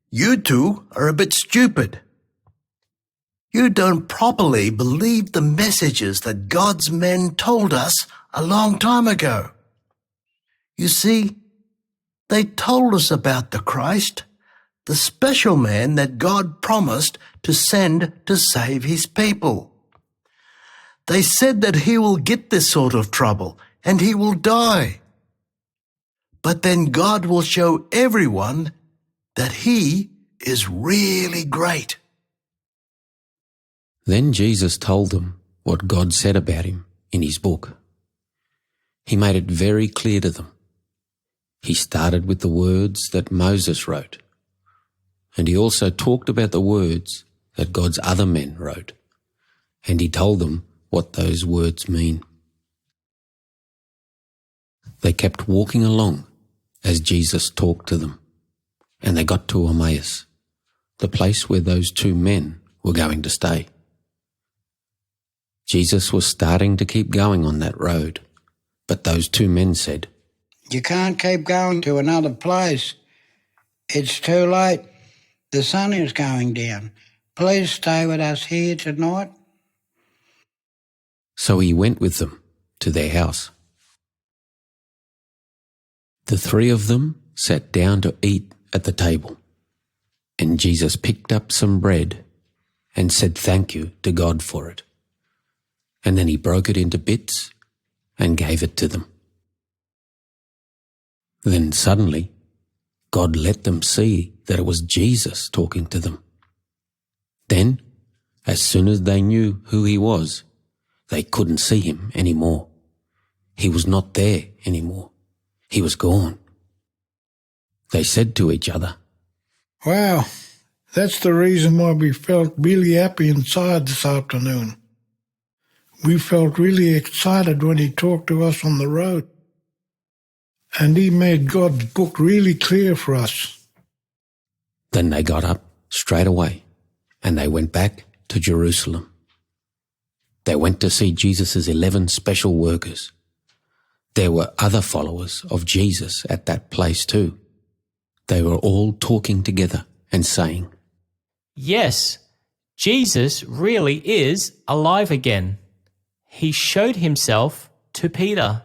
You two are a bit stupid. You don't properly believe the messages that God's men told us a long time ago. You see, they told us about the Christ, the special man that God promised to send to save his people. They said that he will get this sort of trouble and he will die. But then God will show everyone that he is really great. Then Jesus told them what God said about him in his book. He made it very clear to them. He started with the words that Moses wrote And he also talked about the words that God's other men wrote, and he told them what those words mean. They kept walking along as Jesus talked to them, and they got to Emmaus, the place where those two men were going to stay. Jesus was starting to keep going on that road, but those two men said, "You can't keep going to another place. It's too late. The sun is going down. Please stay with us here tonight." So he went with them to their house. The three of them sat down to eat at the table, and Jesus picked up some bread and said thank you to God for it. And then he broke it into bits and gave it to them. Then suddenly, God let them see that it was Jesus talking to them. Then, as soon as they knew who he was, they couldn't see him anymore. He was not there anymore. He was gone. They said to each other, "Wow, that's the reason why we felt really happy inside this afternoon. We felt really excited when he talked to us on the road. And he made God's book really clear for us." Then they got up straight away and they went back to Jerusalem. They went to see Jesus' 11 special workers. There were other followers of Jesus at that place too. They were all talking together and saying, "Yes, Jesus really is alive again. He showed himself to Peter."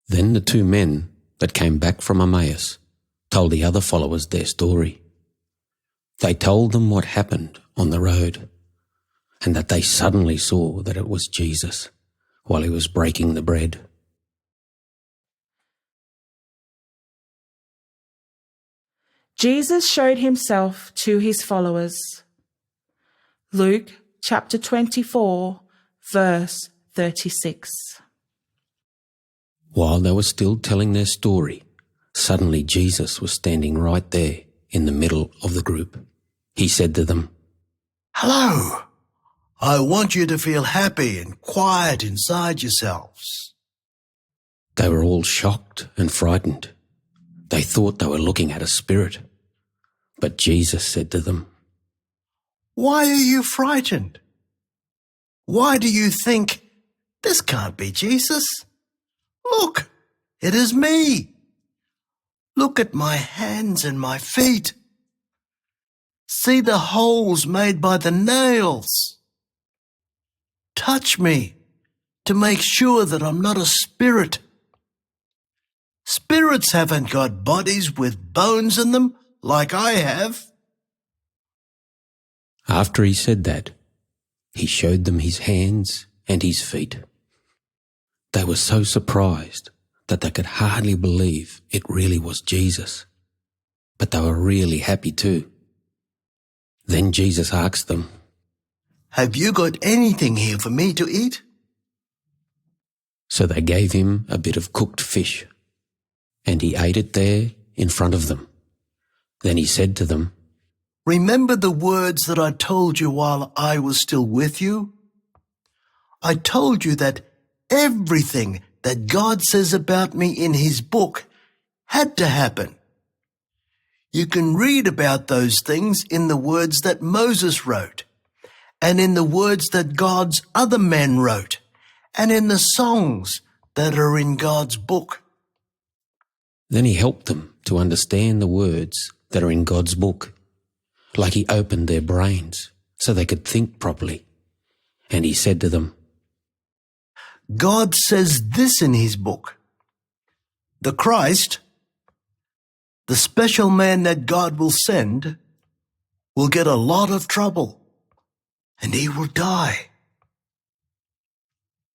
Then the two men that came back from Emmaus told the other followers their story. They told them what happened on the road and that they suddenly saw that it was Jesus while he was breaking the bread. Jesus showed himself to his followers. Luke chapter 24, verse 36. While they were still telling their story, suddenly Jesus was standing right there in the middle of the group. He said to them, "Hello. I want you to feel happy and quiet inside yourselves." They were all shocked and frightened. They thought they were looking at a spirit. But Jesus said to them, "Why are you frightened? Why do you think, this can't be Jesus? Look, it is me. Look at my hands and my feet. See the holes made by the nails. Touch me to make sure that I'm not a spirit. Spirits haven't got bodies with bones in them like I have." After he said that, he showed them his hands and his feet. They were so surprised that they could hardly believe it really was Jesus. But they were really happy too. Then Jesus asked them, "Have you got anything here for me to eat?" So they gave him a bit of cooked fish, and he ate it there in front of them. Then he said to them, "Remember the words that I told you while I was still with you? I told you that everything that God says about me in his book had to happen. You can read about those things in the words that Moses wrote, and in the words that God's other men wrote, and in the songs that are in God's book." Then he helped them to understand the words that are in God's book, like he opened their brains so they could think properly. And he said to them, God says this in his book: the Christ, the special man that God will send, will get a lot of trouble, and he will die.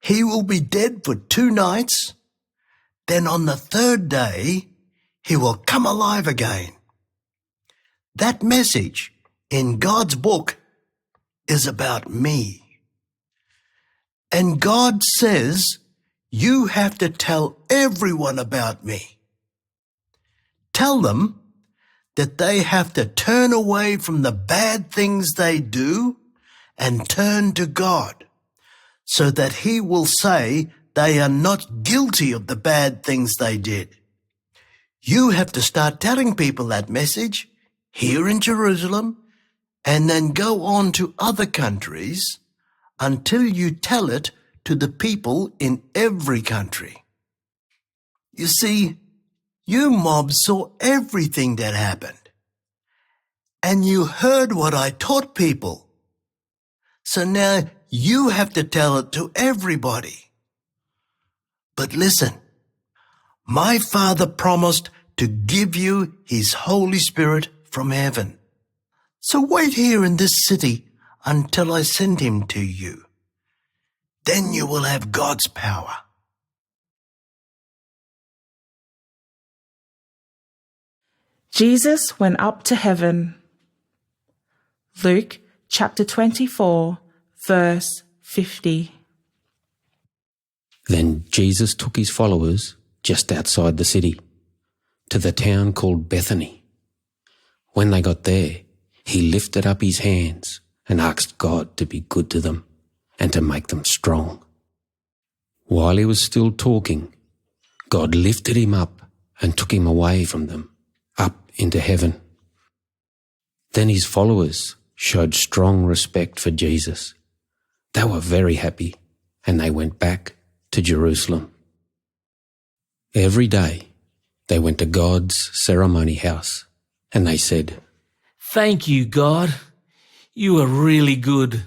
He will be dead for 2 nights, then on the 3rd day, he will come alive again. That message in God's book is about me. And God says, you have to tell everyone about me. Tell them that they have to turn away from the bad things they do and turn to God, so that He will say they are not guilty of the bad things they did. You have to start telling people that message here in Jerusalem and then go on to other countries until you tell it to the people in every country. You see, you mob saw everything that happened, and you heard what I taught people. So now you have to tell it to everybody. But listen, my Father promised to give you His Holy Spirit from heaven. So wait here in this city until I send Him to you. Then you will have God's power. Jesus went up to heaven. Luke chapter 24, verse 50. Then Jesus took his followers just outside the city, to the town called Bethany. When they got there, he lifted up his hands and asked God to be good to them and to make them strong. While he was still talking, God lifted him up and took him away from them, up into heaven. Then his followers showed strong respect for Jesus. They were very happy, and they went back to Jerusalem. Every day they went to God's ceremony house, and they said, Thank you, God. You are really good.